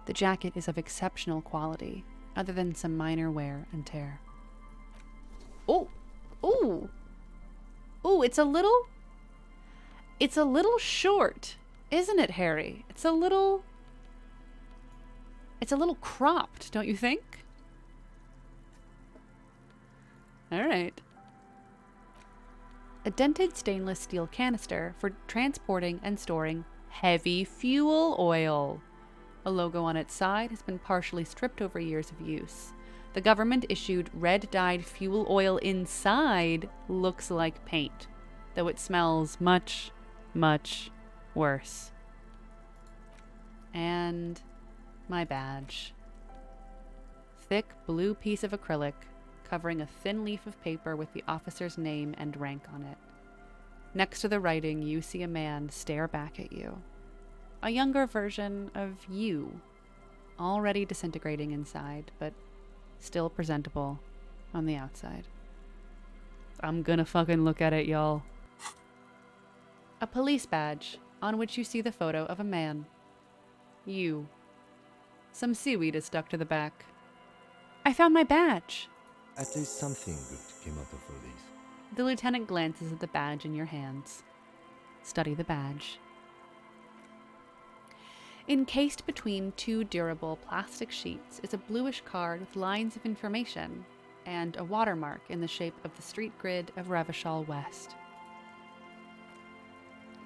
The jacket is of exceptional quality, other than some minor wear and tear. Oh! Ooh! Ooh, it's a little short, isn't it, Harry? It's a little cropped, don't you think? All right. A dented stainless steel canister for transporting and storing heavy fuel oil. A logo on its side has been partially stripped over years of use. The government-issued red-dyed fuel oil inside looks like paint, though it smells much, much worse. And my badge. Thick blue piece of acrylic covering a thin leaf of paper with the officer's name and rank on it. Next to the writing, you see a man stare back at you. A younger version of you, already disintegrating inside, but still presentable on the outside. I'm gonna fucking look at it, y'all. A police badge, on which you see the photo of a man. You. Some seaweed is stuck to the back. I found my badge. At least something good came out of all this. The lieutenant glances at the badge in your hands. Study the badge. Encased between 2 durable plastic sheets is a bluish card with lines of information and a watermark in the shape of the street grid of Revachol West.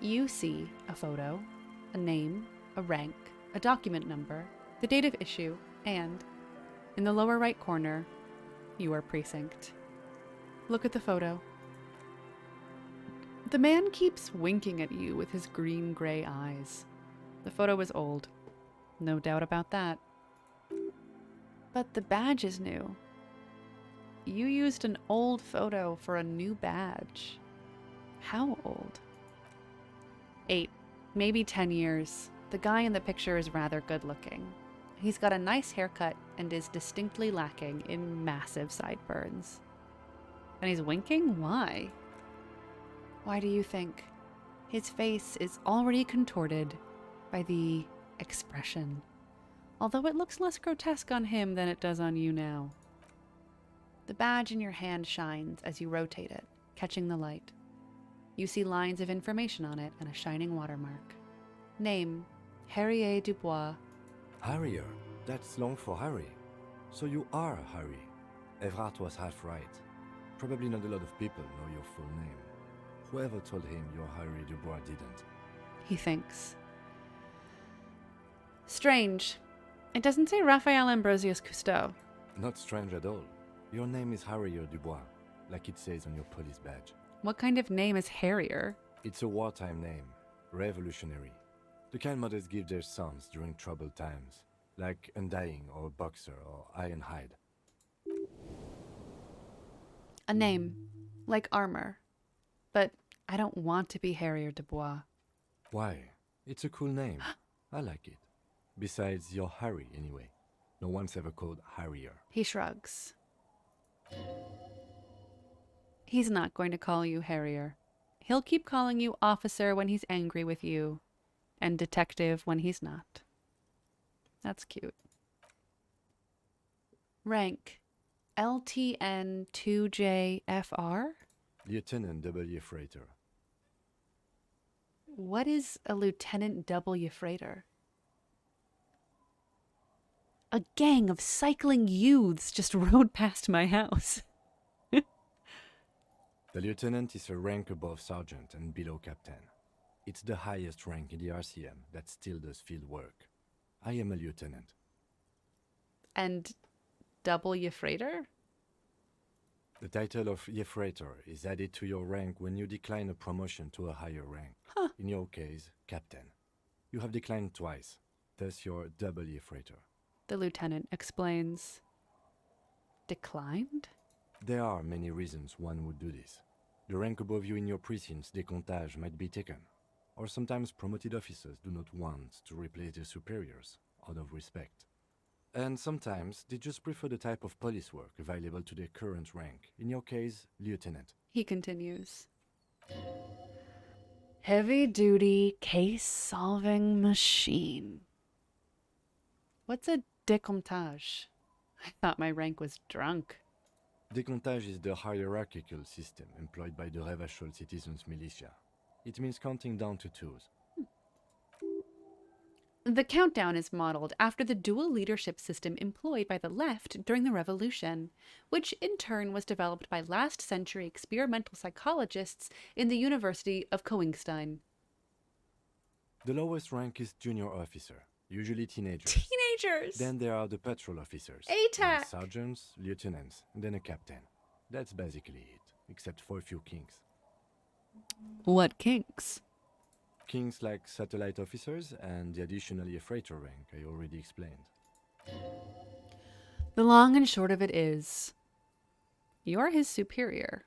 You see a photo, a name, a rank, a document number, the date of issue, and, in the lower right corner, your precinct. Look at the photo. The man keeps winking at you with his green-gray eyes. The photo is old, No doubt about that. But the badge is new. You used an old photo for a new badge. How old? 8, maybe 10 years. The guy in the picture is rather good looking. He's got a nice haircut and is distinctly lacking in massive sideburns. And he's winking? Why? Why do you think? His face is already contorted by the expression, although it looks less grotesque on him than it does on you now. The badge in your hand shines as you rotate it, catching the light. You see lines of information on it and a shining watermark. Name, Harrier Dubois. Harrier. That's long for Harry. So you are Harry. Evrard was half right. Probably not a lot of people know your full name. Whoever told him you're Harry Dubois didn't. He thinks. Strange. It doesn't say Raphael Ambrosius Cousteau. Not strange at all. Your name is Harrier Dubois, like it says on your police badge. What kind of name is Harrier? It's a wartime name. Revolutionary. The kind mothers give their sons during troubled times, like Undying or Boxer or Ironhide. A name. Like armor. But I don't want to be Harrier Dubois. Why? It's a cool name. I like it. Besides, you're Harry anyway. No one's ever called Harrier. He shrugs. He's not going to call you Harrier. He'll keep calling you officer when he's angry with you, and detective when he's not. That's cute. Rank, LTN 2JFR? Lieutenant W. Freighter. What is a Lieutenant W. Freighter? A gang of cycling youths just rode past my house. The lieutenant is a rank above sergeant and below captain. It's the highest rank in the RCM that still does field work. I am a lieutenant. And W. Freighter? The title of Jefreighter is added to your rank when you decline a promotion to a higher rank. Huh. In your case, captain. You have declined twice, thus you're double Jefreighter. The lieutenant explains. Declined? There are many reasons one would do this. The rank above you in your precinct's decomptage might be taken, or sometimes promoted officers do not want to replace their superiors out of respect. And sometimes they just prefer the type of police work available to their current rank, in your case, lieutenant. He continues. Heavy-duty case-solving machine. What's a decomptage? I thought my rank was drunk. Decomptage is the hierarchical system employed by the Revachol citizens' militia. It means counting down to twos. The countdown is modeled after the dual leadership system employed by the left during the Revolution, which in turn was developed by last century experimental psychologists in the University of Koningstein. The lowest rank is junior officer, usually teenagers. Teenagers! Then there are the patrol officers. ATAC! then sergeants, lieutenants, and then a captain. That's basically it, except for a few kings. What kinks? Kings like satellite officers and the additional freighter rank I already explained. The long and short of it is, you're his superior.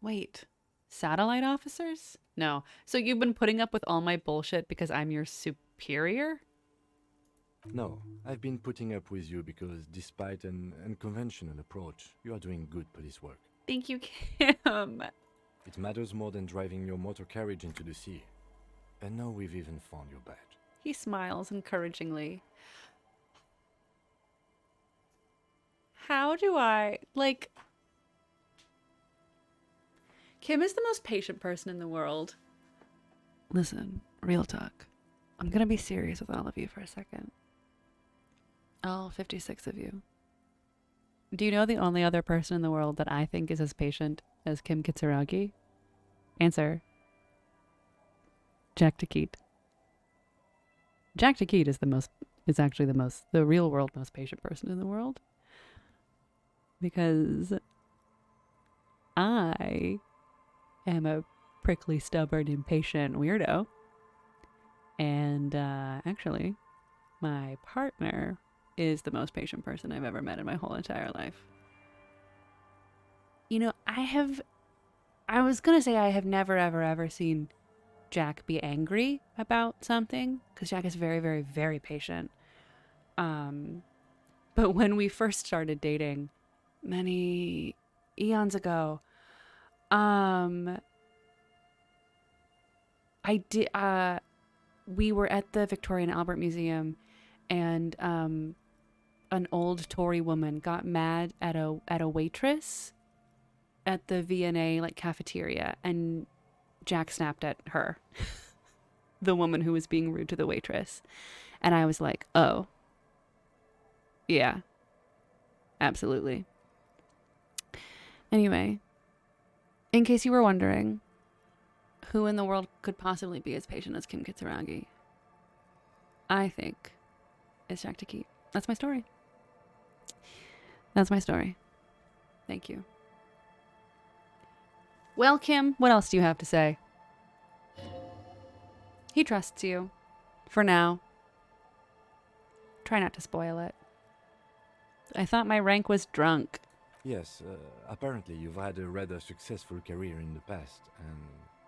Wait, satellite officers? No. So you've been putting up with all my bullshit because I'm your superior? No, I've been putting up with you because despite an unconventional approach, you are doing good police work. Thank you, Kim. It matters more than driving your motor carriage into the sea. And now we've even found your badge. He smiles encouragingly. How do I, Kim is the most patient person in the world. Listen, real talk. I'm gonna be serious with all of you for a second. All 56 of you. Do you know the only other person in the world that I think is as patient as Kim Kitsuragi? Answer. Jack Takeit. Jack Takeit is actually the real world most patient person in the world. Because I am a prickly, stubborn, impatient weirdo. And actually, My partner is the most patient person I've ever met in my whole entire life. You know, I was going to say I have never, ever, ever seen Jack be angry about something, because Jack is very, very, very patient. But when we first started dating many eons ago, I did, we were at the Victoria and Albert Museum, and an old Tory woman got mad at a waitress at the V&A like cafeteria, and Jack snapped at her, the woman who was being rude to the waitress. And I was like, oh, yeah, absolutely. Anyway, in case you were wondering, who in the world could possibly be as patient as Kim Kitsuragi? I think it's Jack Takeit. That's my story. That's my story. Thank you. Well, Kim, what else do you have to say? He trusts you. For now. Try not to spoil it. I thought my rank was drunk. Yes, apparently you've had a rather successful career in the past, and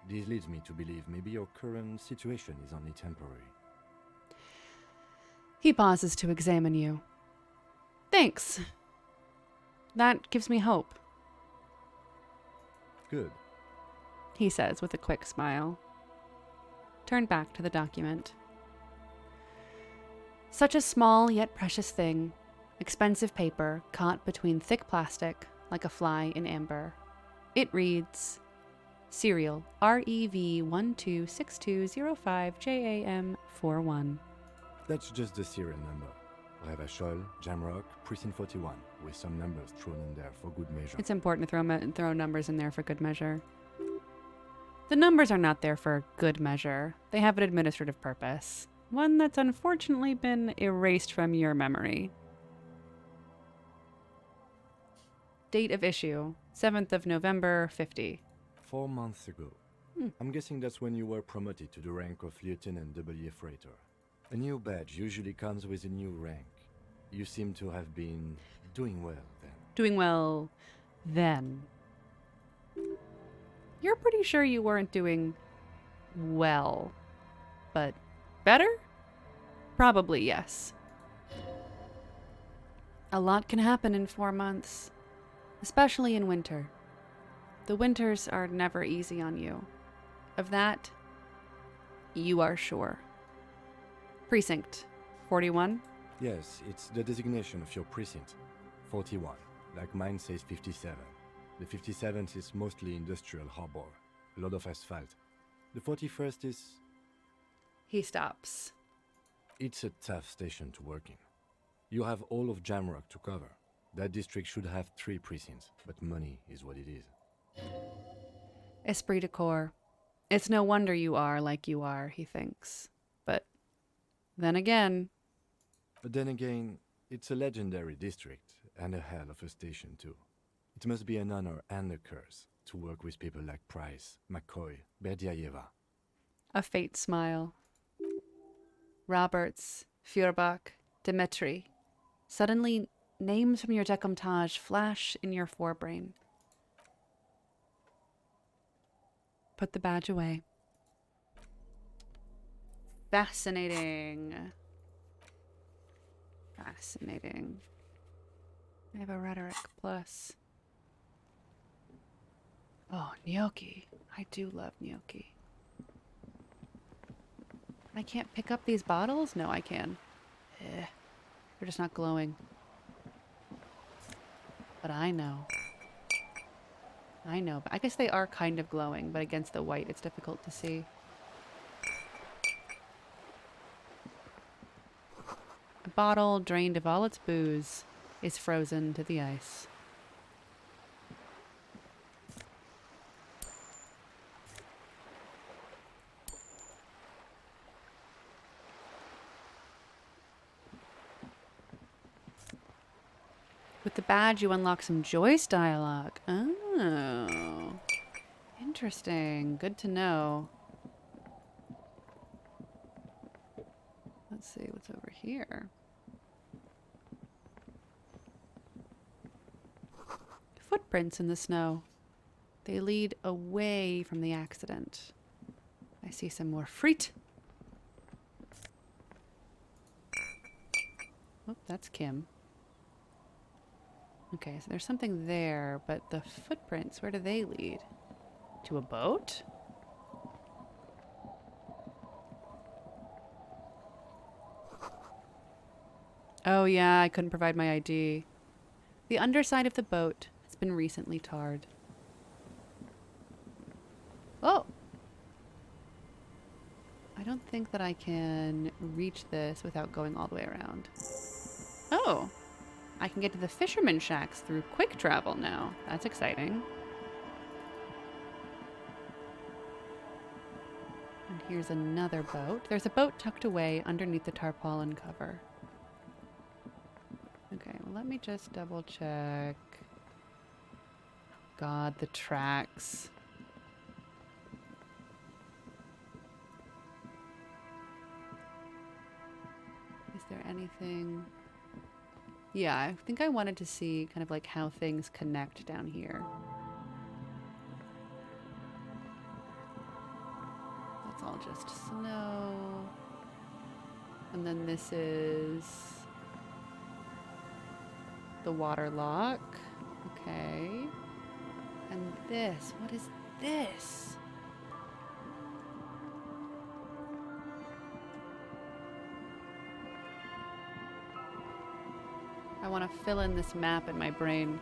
this leads me to believe maybe your current situation is only temporary. He pauses to examine you. Thanks. That gives me hope, Good. he says with a quick smile. Turn back to the document. Such a small yet precious thing. Expensive paper caught between thick plastic like a fly in amber. It reads, Serial REV 126205JAM41. That's just the serial number. Revachol, Jamrock, Precinct 41, with some numbers thrown in there for good measure. It's important to throw numbers in there for good measure. The numbers are not there for good measure. They have an administrative purpose. One that's unfortunately been erased from your memory. Date of issue, 7th of November, 50. 4 months ago. I'm guessing that's when you were promoted to the rank of Lieutenant W. Freighter. A new badge usually comes with a new rank. You seem to have been doing well then. Doing well then. You're pretty sure you weren't doing well, but better? Probably yes. A lot can happen in 4 months, especially in winter. The winters are never easy on you. Of that, you are sure. Precinct 41? Yes, it's the designation of your precinct. 41. Like mine says 57. The 57th is mostly industrial harbor. A lot of asphalt. The 41st is... He stops. It's a tough station to work in. You have all of Jamrock to cover. That district should have 3 precincts, but money is what it is. Esprit de corps. It's no wonder you are like you are, he thinks. But then again... But then again, it's a legendary district, and a hell of a station too. It must be an honor and a curse to work with people like Price, McCoy, Berdiaeva. A faint smile. Roberts, Feuerbach, Dmitri. Suddenly, names from your decomptage flash in your forebrain. Put the badge away. Fascinating. Fascinating. I have a rhetoric plus. Oh, gnocchi. I do love gnocchi. I can't pick up these bottles? No, I can. They're just not glowing. But I know. I know. But I guess they are kind of glowing, but against the white, it's difficult to see. A bottle drained of all its booze is frozen to the ice. With the badge, you unlock some Joyce dialogue. Oh. Interesting. Good to know. Let's see what's over here? Footprints in the snow. They lead away from the accident. I see some more fruit. Oh, that's Kim. Okay, so there's something there, but the footprints, where do they lead? To a boat? Oh yeah, I couldn't provide my ID. The underside of the boat has been recently tarred. Oh! I don't think that I can reach this without going all the way around. Oh! I can get to the fisherman shacks through quick travel now. That's exciting. And here's another boat. There's a boat tucked away underneath the tarpaulin cover. Okay, well, let me just double check. God, the tracks. Is there anything? Yeah, I think I wanted to see kind of like how things connect down here. That's all just snow. And then this is the water lock. Okay. And this, what is this? I want to fill in this map in my brain.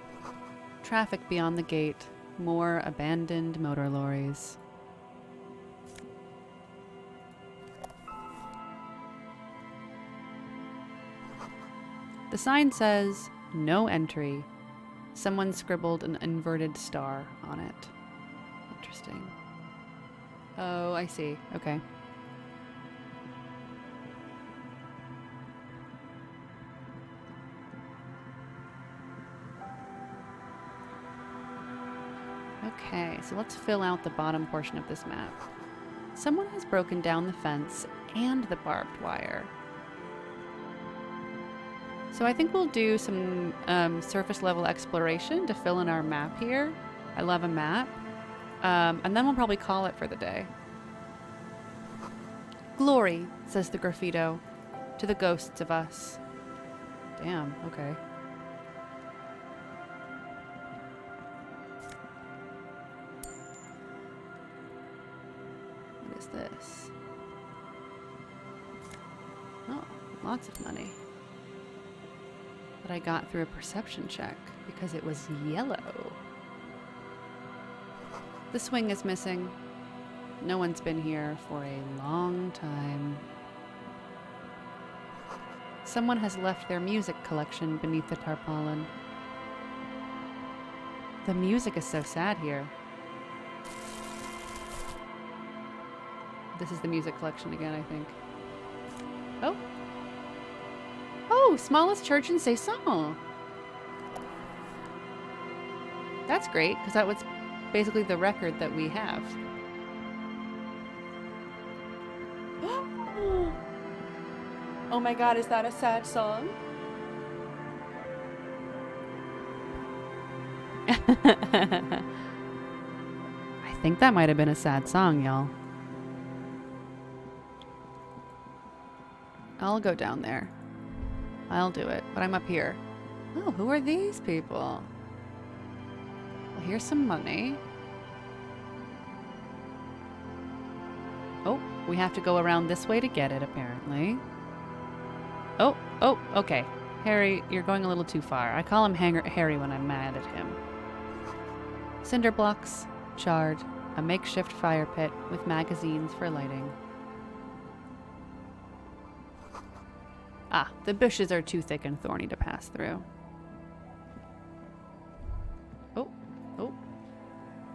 Traffic beyond the gate. More abandoned motor lorries. The sign says, "No entry." Someone scribbled an inverted star on it. Interesting. Oh, I see. Okay. Okay, so let's fill out the bottom portion of this map. Someone has broken down the fence and the barbed wire. So I think we'll do some surface level exploration to fill in our map here. I love a map. And then we'll probably call it for the day. Glory, says the graffito, to the ghosts of us. Damn, okay. What is this? Oh, lots of money. That I got through a perception check because it was yellow. The swing is missing. No one's been here for a long time. Someone has left their music collection beneath the tarpaulin. The music is so sad here. This is the music collection again, I think. Oh. Oh, smallest church in Saison. That's great, because that was basically the record that we have. Oh my god, is that a sad song? I think that might have been a sad song, y'all. I'll go down there. I'll do it, but I'm up here. Oh, who are these people? Well, here's some money. Oh, we have to go around this way to get it, apparently. Oh, okay. Harry, you're going a little too far. I call him Harry when I'm mad at him. Cinder blocks, charred, a makeshift fire pit with magazines for lighting. Ah, the bushes are too thick and thorny to pass through. Oh.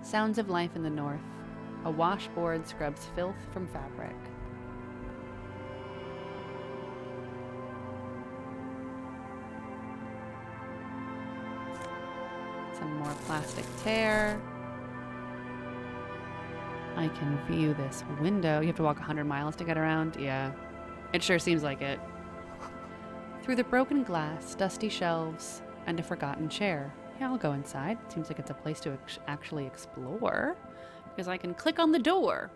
Sounds of life in the north. A washboard scrubs filth from fabric. Some more plastic tear. I can view this window. You have to walk 100 miles to get around? Yeah. It sure seems like it. Through the broken glass, dusty shelves, and a forgotten chair. Yeah, I'll go inside. Seems like it's a place to actually explore. Because I can click on the door.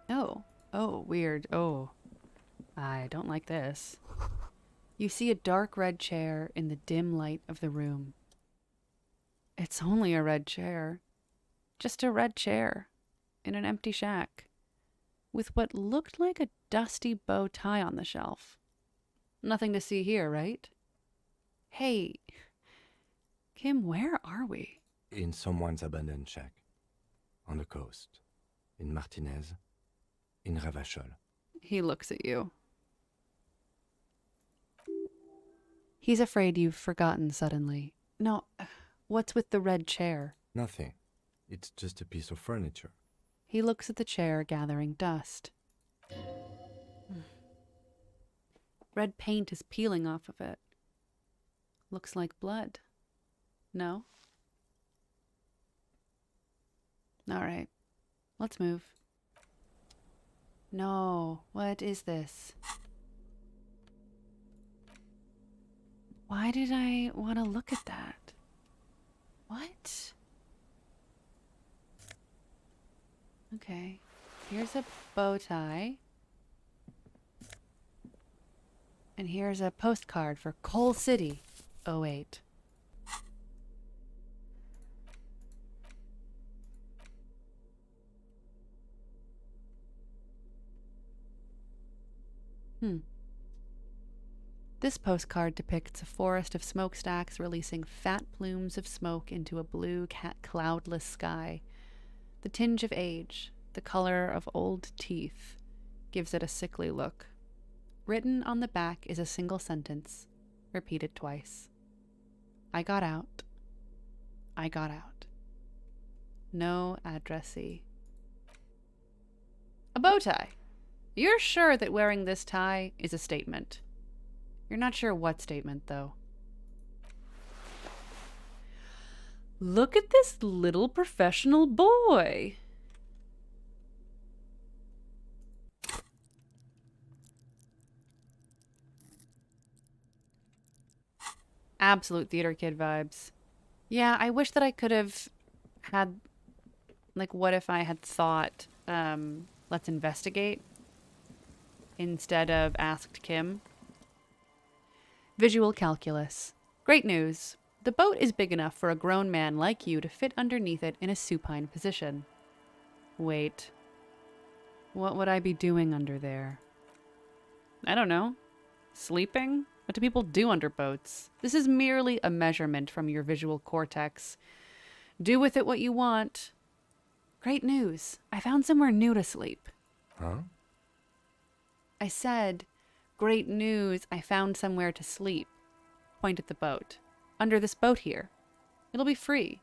Oh. Oh, weird. Oh. I don't like this. You see a dark red chair in the dim light of the room. It's only a red chair. Just a red chair. In an empty shack. With what looked like a dusty bow tie on the shelf. Nothing to see here, right? Hey, Kim, where are we? In someone's abandoned shack. On the coast. In Martinez. In Ravachol. He looks at you. He's afraid you've forgotten suddenly. No, what's with the red chair? Nothing. It's just a piece of furniture. He looks at the chair, gathering dust. Red paint is peeling off of it. Looks like blood. No? All right. Let's move. No. What is this? Why did I want to look at that? What? Okay. Here's a bow tie. And here's a postcard for Coal City, 08. This postcard depicts a forest of smokestacks releasing fat plumes of smoke into a blue, cloudless sky. The tinge of age, the color of old teeth, gives it a sickly look. Written on the back is a single sentence, repeated twice. I got out. I got out. No addressee. A bow tie. You're sure that wearing this tie is a statement. You're not sure what statement, though. Look at this little professional boy. Absolute theater kid vibes. Yeah, I wish that I could have had, like, what if I had thought, let's investigate, instead of asked Kim. Visual calculus. Great news. The boat is big enough for a grown man like you to fit underneath it in a supine position. Wait. What would I be doing under there? I don't know. Sleeping? What do people do under boats? This is merely a measurement from your visual cortex. Do with it what you want. Great news. I found somewhere new to sleep. Huh? I said, great news. I found somewhere to sleep. Point at the boat. Under this boat here. It'll be free.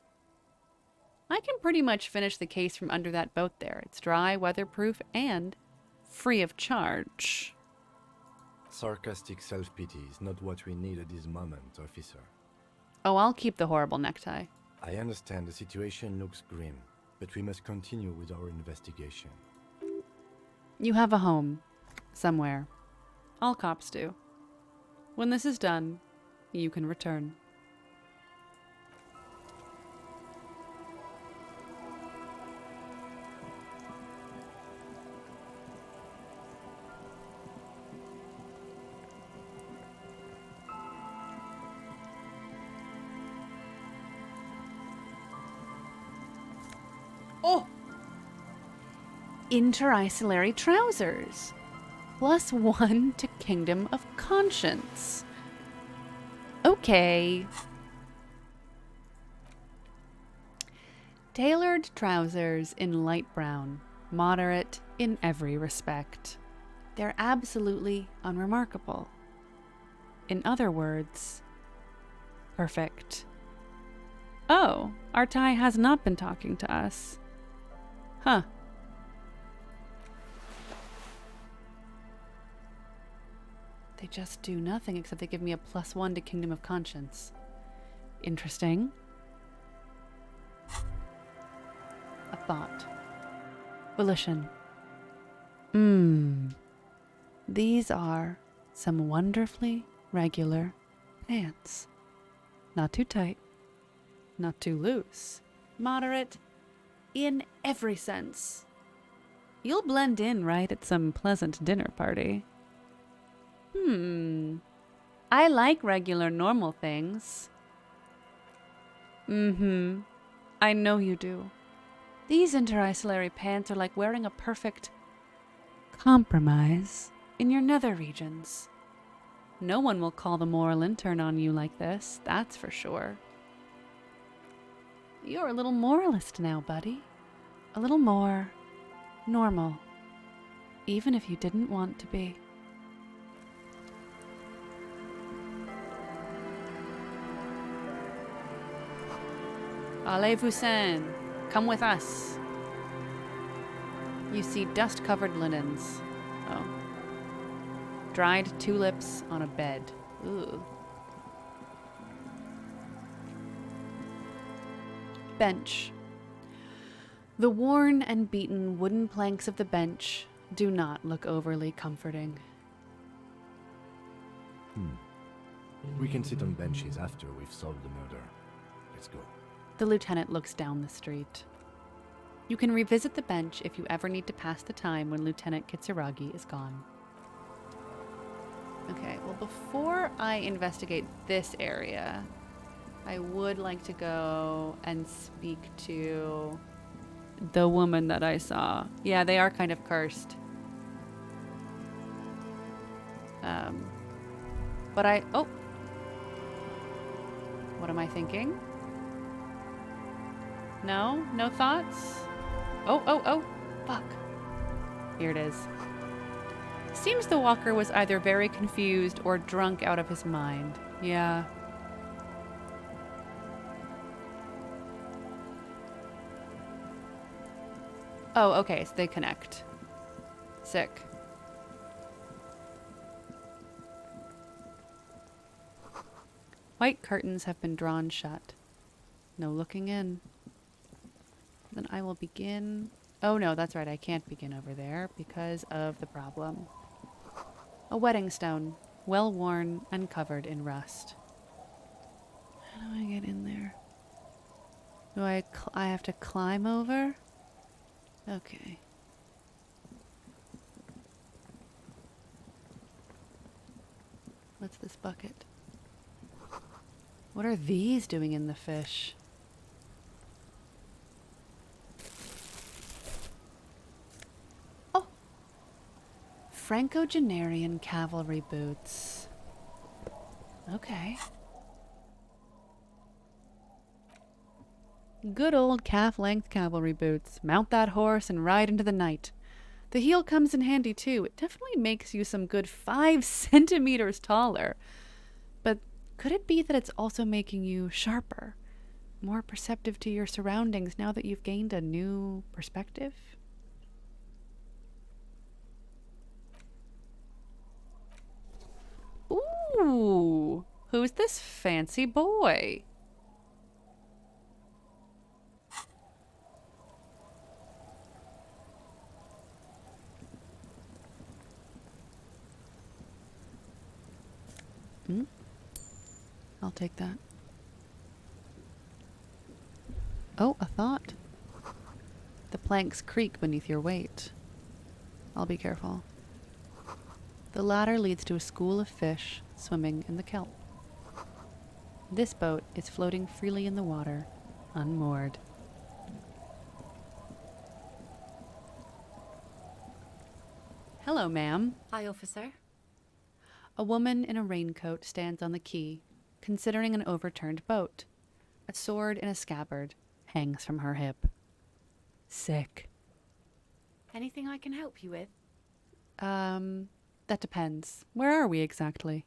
I can pretty much finish the case from under that boat there. It's dry, weatherproof, and free of charge. Sarcastic self-pity is not what we need at this moment, officer. Oh, I'll keep the horrible necktie. I understand the situation looks grim, but we must continue with our investigation. You have a home. Somewhere. All cops do. When this is done, you can return. Oh! Interisolary trousers. +1 to Kingdom of Conscience. Okay. Tailored trousers in light brown, moderate in every respect. They're absolutely unremarkable. In other words, perfect. Oh, our tie has not been talking to us. Huh. They just do nothing except they give me a +1 to Kingdom of Conscience. Interesting. A thought. Volition. These are some wonderfully regular pants. Not too tight, not too loose, moderate in every sense. You'll blend in right at some pleasant dinner party. I like regular, normal things. I know you do. These interinsulary pants are like wearing a perfect compromise in your nether regions. No one will call the moral intern on you like this, that's for sure. You're a little moralist now, buddy. A little more normal, even if you didn't want to be. Allez-vous-en, come with us. You see dust-covered linens. Oh. Dried tulips on a bed. Ooh. Bench. The worn and beaten wooden planks of the bench do not look overly comforting. We can sit on benches after we've solved the murder. Let's go. The lieutenant looks down the street. You can revisit the bench if you ever need to pass the time when Lieutenant Kitsuragi is gone. Okay, well, before I investigate this area, I would like to go and speak to the woman that I saw. Yeah, they are kind of cursed. Oh. What am I thinking? No? No thoughts? Oh. Fuck. Here it is. Seems the walker was either very confused or drunk out of his mind. Yeah. Oh, okay, so they connect. Sick. White curtains have been drawn shut. No looking in. Then I will begin... Oh no, that's right, I can't begin over there because of the problem. A wedding stone, well worn and covered in rust. How do I get in there? Do I have to climb over? Okay. What's this bucket? What are these doing in the fish? Oh! Franco-Genarian cavalry boots. Okay. Good old calf-length cavalry boots. Mount that horse and ride into the night. The heel comes in handy too. It definitely makes you some good 5 centimeters taller. But could it be that it's also making you sharper, more perceptive to your surroundings now that you've gained a new perspective? Ooh, who's this fancy boy? I'll take that. Oh, a thought. The planks creak beneath your weight. I'll be careful. The ladder leads to a school of fish swimming in the kelp. This boat is floating freely in the water, unmoored. Hello, ma'am. Hi, officer. A woman in a raincoat stands on the quay, considering an overturned boat. A sword in a scabbard hangs from her hip. Sick. Anything I can help you with? That depends. Where are we exactly?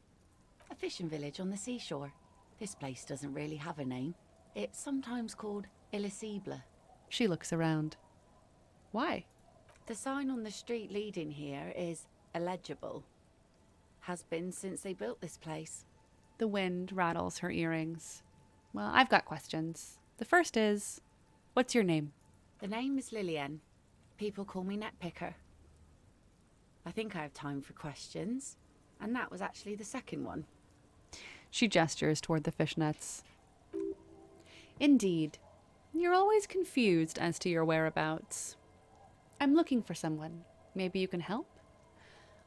A fishing village on the seashore. This place doesn't really have a name. It's sometimes called Elysium. She looks around. Why? The sign on the street leading here is illegible. Has been since they built this place. The wind rattles her earrings. Well, I've got questions. The first is, what's your name? The name is Lillian. People call me Netpicker. I think I have time for questions. And that was actually the second one. She gestures toward the fishnets. Indeed. You're always confused as to your whereabouts. I'm looking for someone. Maybe you can help?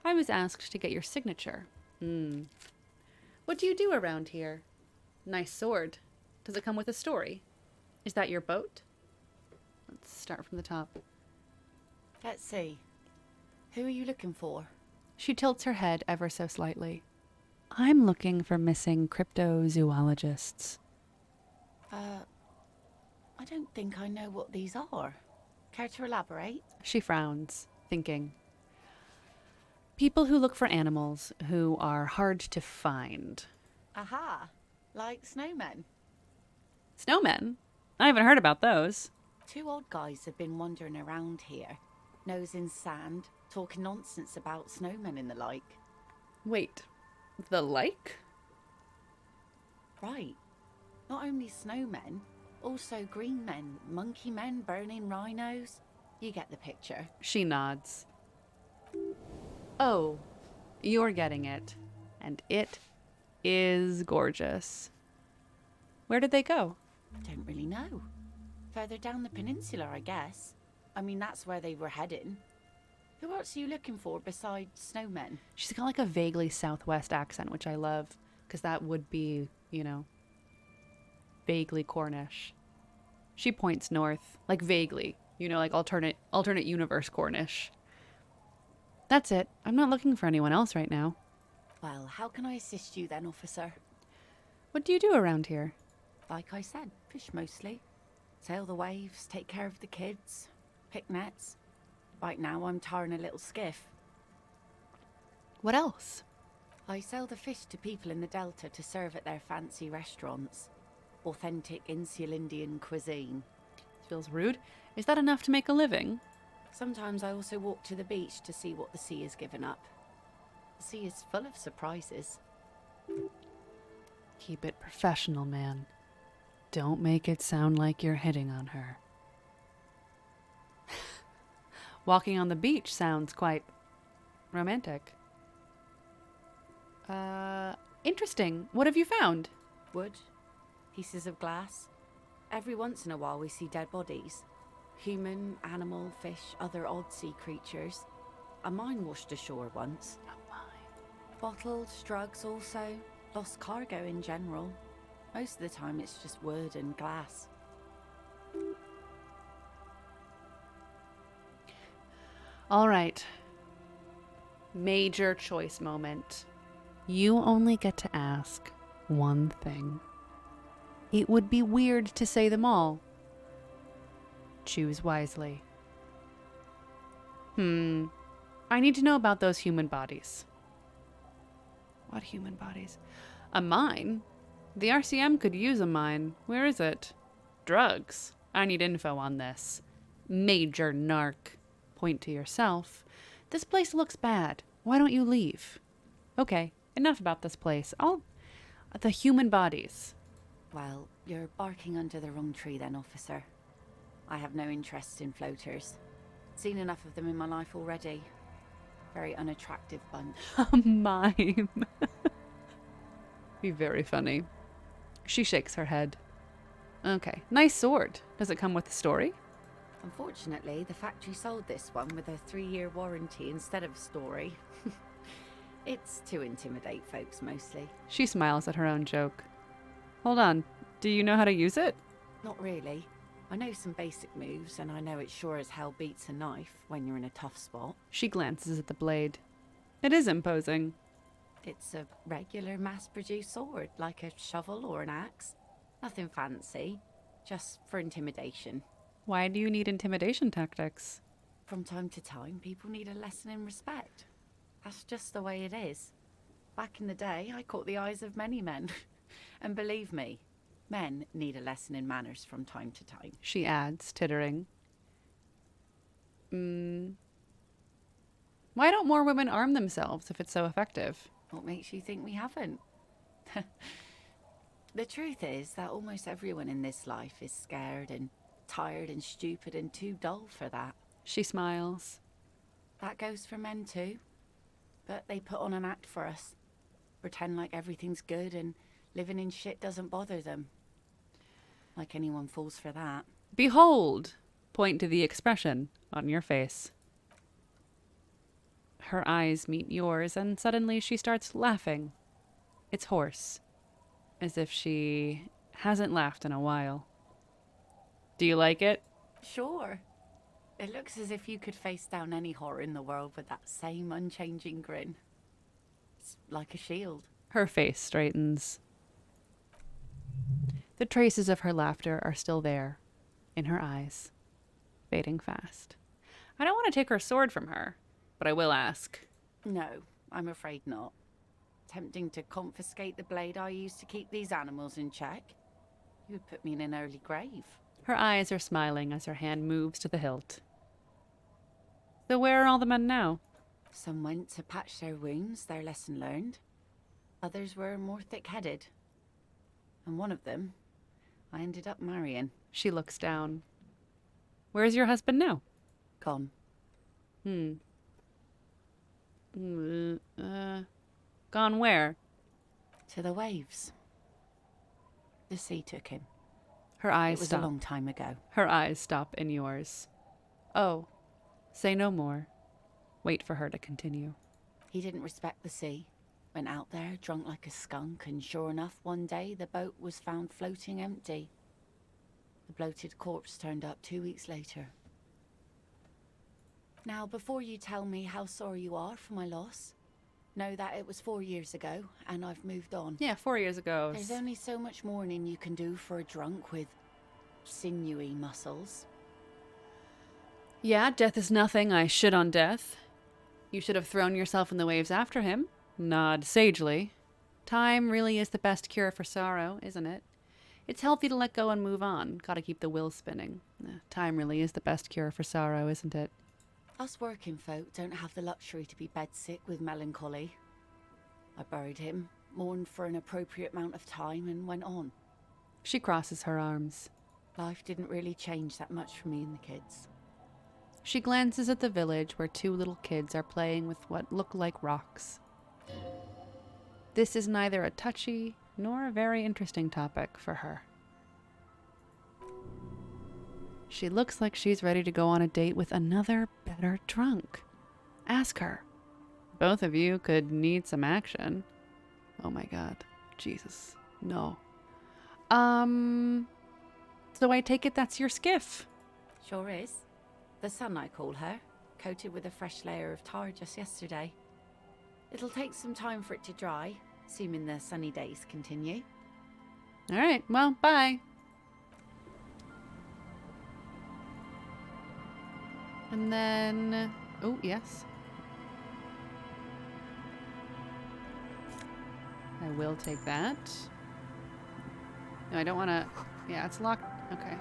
I was asked to get your signature. What do you do around here? Nice sword. Does it come with a story? Is that your boat? Let's start from the top. Let's see. Who are you looking for? She tilts her head ever so slightly. I'm looking for missing cryptozoologists. I don't think I know what these are. Care to elaborate? She frowns, thinking. People who look for animals who are hard to find. Aha! Like snowmen. Snowmen? I haven't heard about those. 2 odd guys have been wandering around here, nose in sand, talking nonsense about snowmen and the like. Wait, the like? Right. Not only snowmen, also green men, monkey men burning rhinos. You get the picture. She nods. Oh, you're getting it. And it is gorgeous. Where did they go? Don't really know. Further down the peninsula, I guess. I mean, that's where they were heading. Who else are you looking for besides snowmen? She's got like a vaguely southwest accent, which I love, because that would be, vaguely Cornish. She points north, like vaguely, like alternate universe Cornish. That's it. I'm not looking for anyone else right now. Well, how can I assist you then, officer? What do you do around here? Like I said, fish mostly. Sail the waves, take care of the kids, pick nets. Right now I'm tarring a little skiff. What else? I sell the fish to people in the Delta to serve at their fancy restaurants. Authentic insular Indian cuisine. Feels rude. Is that enough to make a living? Sometimes I also walk to the beach to see what the sea has given up. The sea is full of surprises. Keep it professional, man. Don't make it sound like you're hitting on her. Walking on the beach sounds quite romantic. Interesting. What have you found? Wood, pieces of glass. Every once in a while we see dead bodies. Human, animal, fish, other odd sea creatures. A mine washed ashore once. Oh my. Bottles, drugs also. Lost cargo in general. Most of the time it's just wood and glass. All right. Major choice moment. You only get to ask one thing. It would be weird to say them all. Choose wisely. I need to know about those human bodies. What human bodies? A mine? The RCM could use a mine. Where is it? Drugs. I need info on this. Major narc. Point to yourself. This place looks bad. Why don't you leave? Okay, enough about this place. The human bodies. Well, you're barking under the wrong tree then, officer. I have no interest in floaters. Seen enough of them in my life already. Very unattractive bunch. A mime. Be very funny. She shakes her head. Okay, nice sword. Does it come with a story? Unfortunately, the factory sold this one with a 3-year warranty instead of a story. It's to intimidate folks mostly. She smiles at her own joke. Hold on. Do you know how to use it? Not really. I know some basic moves, and I know it sure as hell beats a knife when you're in a tough spot. She glances at the blade. It is imposing. It's a regular mass-produced sword, like a shovel or an axe. Nothing fancy, just for intimidation. Why do you need intimidation tactics? From time to time, people need a lesson in respect. That's just the way it is. Back in the day, I caught the eyes of many men. And believe me, men need a lesson in manners from time to time. She adds, tittering. Why don't more women arm themselves if it's so effective? What makes you think we haven't? The truth is that almost everyone in this life is scared and tired and stupid and too dull for that. She smiles. That goes for men too. but they put on an act for us. Pretend like everything's good and living in shit doesn't bother them. Like anyone falls for that. Behold! Point to the expression on your face. Her eyes meet yours, and suddenly she starts laughing. It's hoarse, as if she hasn't laughed in a while. Do you like it? Sure. It looks as if you could face down any horror in the world with that same unchanging grin. It's like a shield. Her face straightens. The traces of her laughter are still there, in her eyes, fading fast. I don't want to take her sword from her, but I will ask. No, I'm afraid not. Tempting to confiscate the blade I used to keep these animals in check. You would put me in an early grave. Her eyes are smiling as her hand moves to the hilt. So where are all the men now? Some went to patch their wounds, their lesson learned. Others were more thick-headed. And one of them, I ended up marrying. She looks down. Where's your husband now? Gone. Gone where? To the waves. The sea took him. Her eyes It was stop. a long time ago. Her eyes stop in yours. Oh, say no more. Wait for her to continue. He didn't respect the sea. Went out there, drunk like a skunk, and sure enough, one day the boat was found floating empty. The bloated corpse turned up 2 weeks later. Now, before you tell me how sorry you are for my loss, know that it was 4 years ago, and I've moved on. Yeah, 4 years ago. There's only so much mourning you can do for a drunk with sinewy muscles. Yeah, death is nothing. I shit on death. You should have thrown yourself in the waves after him. Nod sagely. Time really is the best cure for sorrow, isn't it? It's healthy to let go and move on. Gotta keep the wheel spinning. Time really is the best cure for sorrow, isn't it? Us working folk don't have the luxury to be bedsick with melancholy. I buried him, mourned for an appropriate amount of time, and went on. She crosses her arms. Life didn't really change that much for me and the kids. She glances at the village where 2 little kids are playing with what look like rocks. This is neither a touchy nor a very interesting topic for her. She looks like she's ready to go on a date with another better drunk. Ask her. Both of you could need some action. Oh my god. Jesus. No. So I take it that's your skiff. Sure is. The sun, I call her, coated with a fresh layer of tar just yesterday. It'll take some time for it to dry, assuming the sunny days continue. All right, well, bye. And then, oh, yes. I will take that. No, I don't want to, yeah, it's locked. Okay.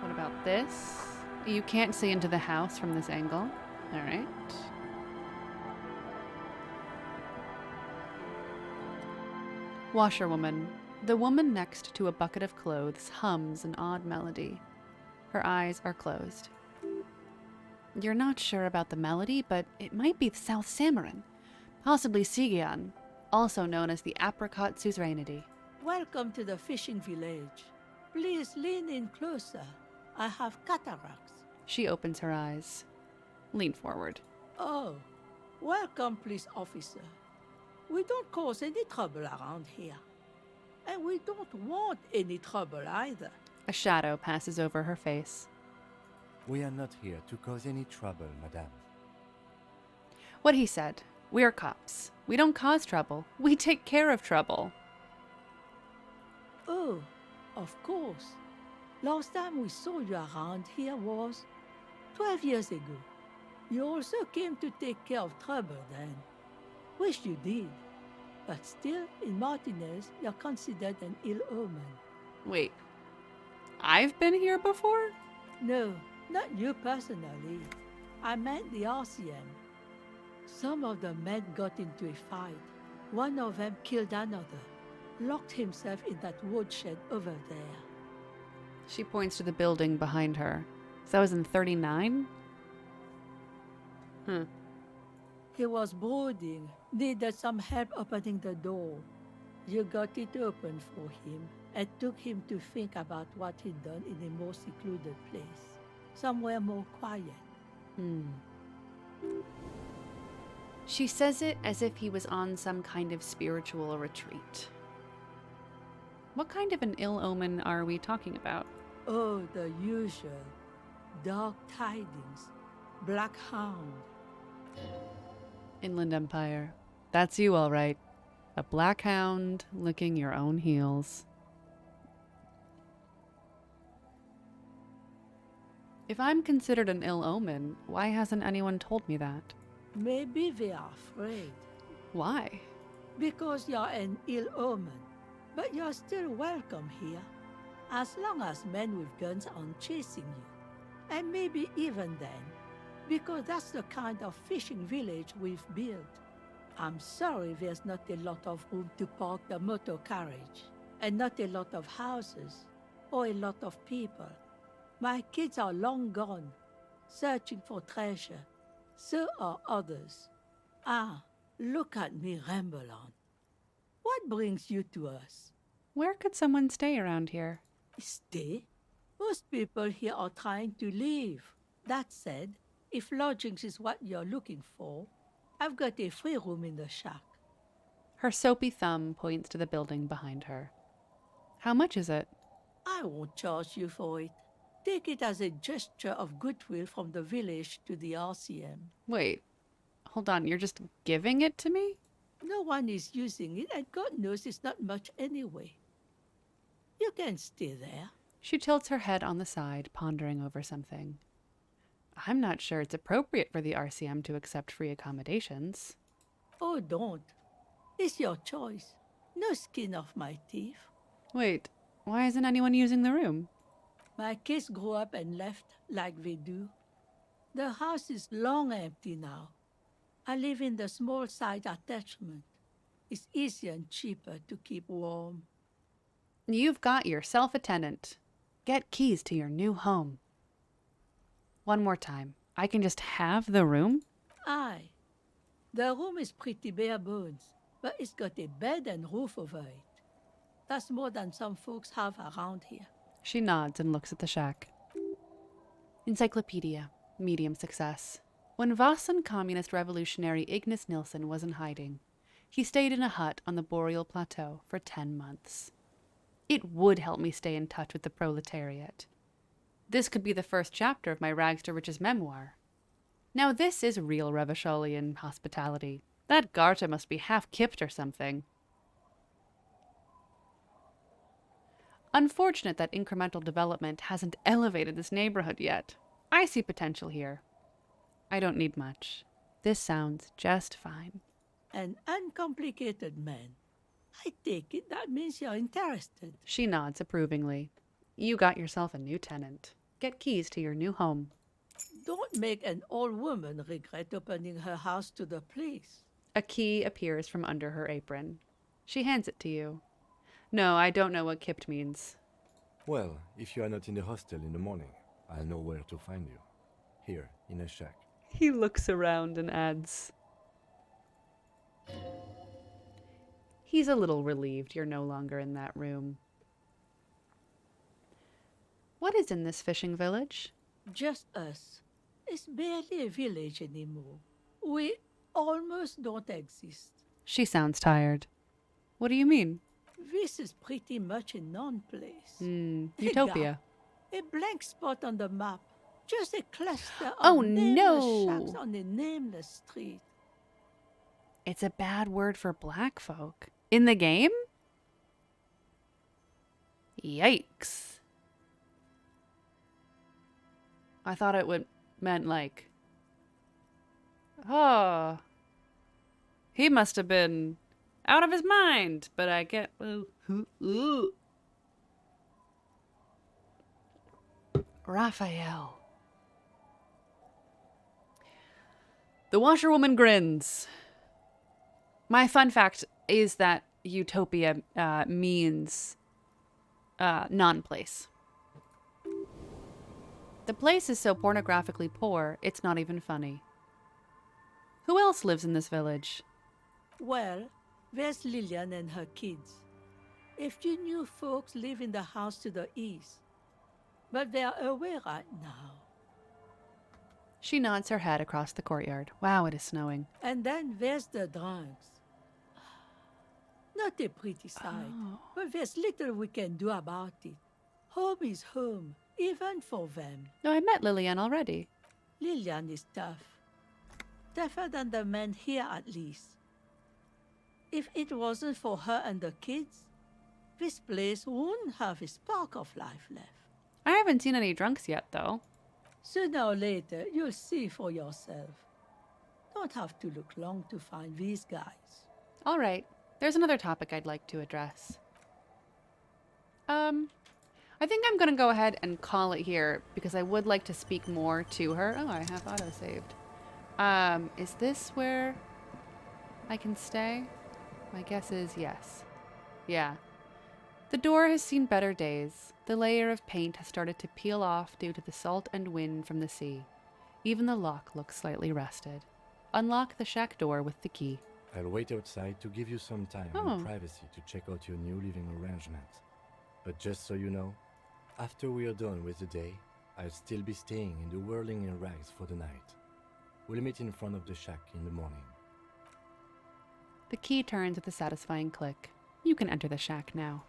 What about this? You can't see into the house from this angle. All right. Washerwoman. The woman next to a bucket of clothes hums an odd melody. Her eyes are closed. You're not sure about the melody, but it might be South Samarin, possibly Sigian, also known as the Apricot Suzerainty. Welcome to the fishing village. Please lean in closer. I have cataracts. She opens her eyes. Lean forward. Oh, welcome, police officer. We don't cause any trouble around here. And we don't want any trouble either. A shadow passes over her face. We are not here to cause any trouble, madame. What he said. We're cops. We don't cause trouble. We take care of trouble. Oh, of course. Last time we saw you around here was 12 years ago. You also came to take care of trouble then. Wish you did. But still, in Martinez, you're considered an ill omen. Wait. I've been here before? No, not you personally. I meant the RCM. Some of the men got into a fight. One of them killed another. Locked himself in that woodshed over there. She points to the building behind her. So that was in 39? He was brooding, needed some help opening the door. You got it open for him and took him to think about what he'd done in a more secluded place, somewhere more quiet. She says it as if he was on some kind of spiritual retreat. What kind of an ill omen are we talking about? Oh, the usual. Dark tidings. Black Hound. Inland Empire. That's you, all right. A black hound licking your own heels. If I'm considered an ill omen, why hasn't anyone told me that? Maybe they are afraid. Why? Because you're an ill omen. But you're still welcome here. As long as men with guns aren't chasing you. And maybe even then. Because that's the kind of fishing village we've built. I'm sorry there's not a lot of room to park the motor carriage. And not a lot of houses. Or a lot of people. My kids are long gone. Searching for treasure. So are others. Ah, look at me ramble on. What brings you to us? Where could someone stay around here? Stay? Most people here are trying to leave. That said, if lodgings is what you're looking for, I've got a free room in the shack. Her soapy thumb points to the building behind her. How much is it? I won't charge you for it. Take it as a gesture of goodwill from the village to the RCM. Wait, hold on, you're just giving it to me? No one is using it, and God knows it's not much anyway. You can stay there. She tilts her head on the side, pondering over something. I'm not sure it's appropriate for the RCM to accept free accommodations. Oh, don't. It's your choice. No skin off my teeth. Wait, why isn't anyone using the room? My kids grew up and left like they do. The house is long empty now. I live in the small side attachment. It's easier and cheaper to keep warm. You've got yourself a tenant. Get keys to your new home. One more time. I can just have the room? Aye. The room is pretty bare bones, but it's got a bed and roof over it. That's more than some folks have around here. She nods and looks at the shack. Encyclopedia. Medium success. When Vossen communist revolutionary Ignis Nilsson was in hiding, he stayed in a hut on the Boreal Plateau for 10 months. It would help me stay in touch with the proletariat. This could be the first chapter of my rags to riches memoir. Now this is real Revacholian hospitality. That Garta must be half kipped or something. Unfortunate that incremental development hasn't elevated this neighborhood yet. I see potential here. I don't need much. This sounds just fine. An uncomplicated man. I take it that means you're interested. She nods approvingly. You got yourself a new tenant. Get keys to your new home. Don't make an old woman regret opening her house to the place. A key appears from under her apron. She hands it to you. No, I don't know what kipped means. Well, if you are not in the hostel in the morning, I'll know where to find you. Here, in a shack. He looks around and adds, he's a little relieved you're no longer in that room. What is in this fishing village? Just us. It's barely a village anymore. We almost don't exist. She sounds tired. What do you mean? This is pretty much a non-place. Utopia. A blank spot on the map. Just a cluster of Oh, nameless no. shacks on a nameless street. It's a bad word for black folk. In the game? Yikes. I thought it meant like, oh, he must have been out of his mind, but I get, Raphael. The washerwoman grins. My fun fact is that utopia means non-place. The place is so pornographically poor, it's not even funny. Who else lives in this village? Well, there's Lillian and her kids. A few new folks live in the house to the east, but they're away right now. She nods her head across the courtyard. Wow, it is snowing. And then there's the drunks. Not a pretty sight, Oh. but there's little we can do about it. Home is home, even for them. No, I met Lillian already. Lillian is tough. Tougher than the men here, at least. If it wasn't for her and the kids, this place wouldn't have a spark of life left. I haven't seen any drunks yet, though. Sooner or later, you'll see for yourself. Don't have to look long to find these guys. All right. There's another topic I'd like to address. I think I'm going to go ahead and call it here because I would like to speak more to her. Oh, I have autosaved. Is this where I can stay? My guess is yes. Yeah. The door has seen better days. The layer of paint has started to peel off due to the salt and wind from the sea. Even the lock looks slightly rusted. Unlock the shack door with the key. I'll wait outside to give you some time and privacy to check out your new living arrangement. But just so you know, after we are done with the day, I'll still be staying in the whirling in rags for the night. We'll meet in front of the shack in the morning. The key turns with a satisfying click. You can enter the shack now.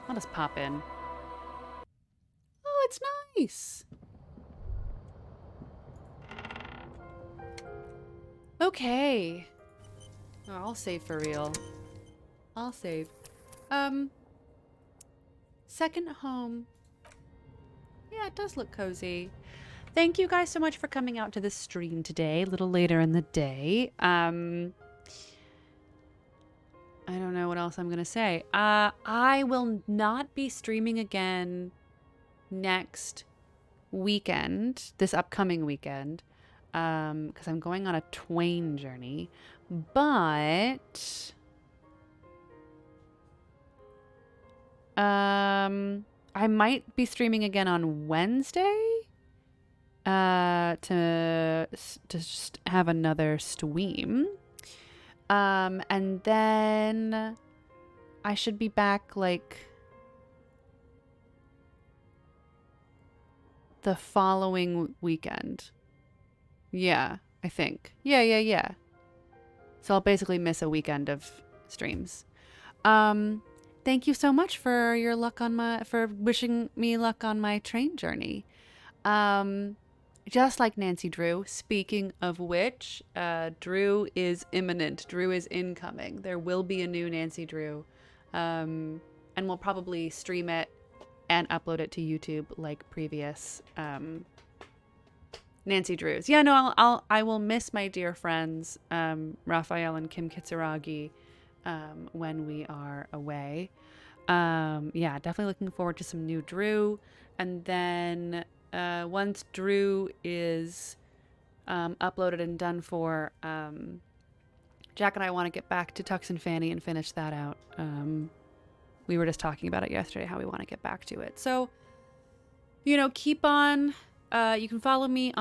I'll just pop in. Oh, it's nice. Okay. Oh, I'll save for real. I'll save. Second home. Yeah, it does look cozy. Thank you guys so much for coming out to this stream today, a little later in the day. I don't know what else I'm going to say. I will not be streaming again next weekend, this upcoming weekend, because I'm going on a Twain journey. But I might be streaming again on Wednesday to just have another stream. And then I should be back like the following weekend. Yeah, I think. Yeah. So I'll basically miss a weekend of streams. Thank you so much for your luck on for wishing me luck on my train journey. Just like Nancy Drew, speaking of which, Drew is imminent. Drew is incoming. There will be a new Nancy Drew. And we'll probably stream it and upload it to YouTube like previous Nancy Drews. Yeah, no, I will miss my dear friends, Raphael and Kim Kitsuragi, when we are away. Yeah, definitely looking forward to some new Drew. And then once Drew is uploaded and done for, Jack and I want to get back to Tux and Fanny and finish that out. We were just talking about it yesterday, how we want to get back to it. So, keep on. You can follow me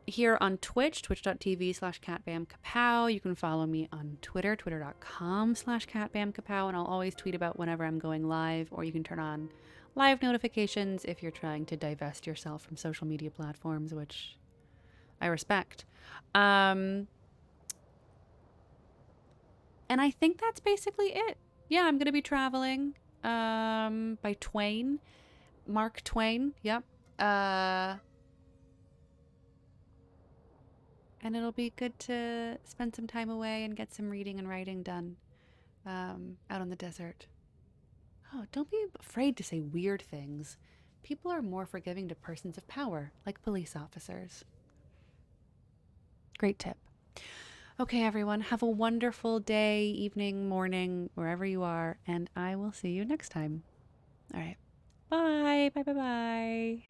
here on Twitch, twitch.tv/catbamkapow. You can follow me on Twitter, twitter.com/catbamkapow, and I'll always tweet about whenever I'm going live, or you can turn on live notifications if you're trying to divest yourself from social media platforms, which I respect. And I think that's basically it. Yeah, I'm going to be traveling by Twain. Mark Twain, yep. And it'll be good to spend some time away and get some reading and writing done out on the desert. Oh, don't be afraid to say weird things. People are more forgiving to persons of power, like police officers. Great tip. Okay, everyone, have a wonderful day, evening, morning, wherever you are, and I will see you next time. All right. Bye. Bye.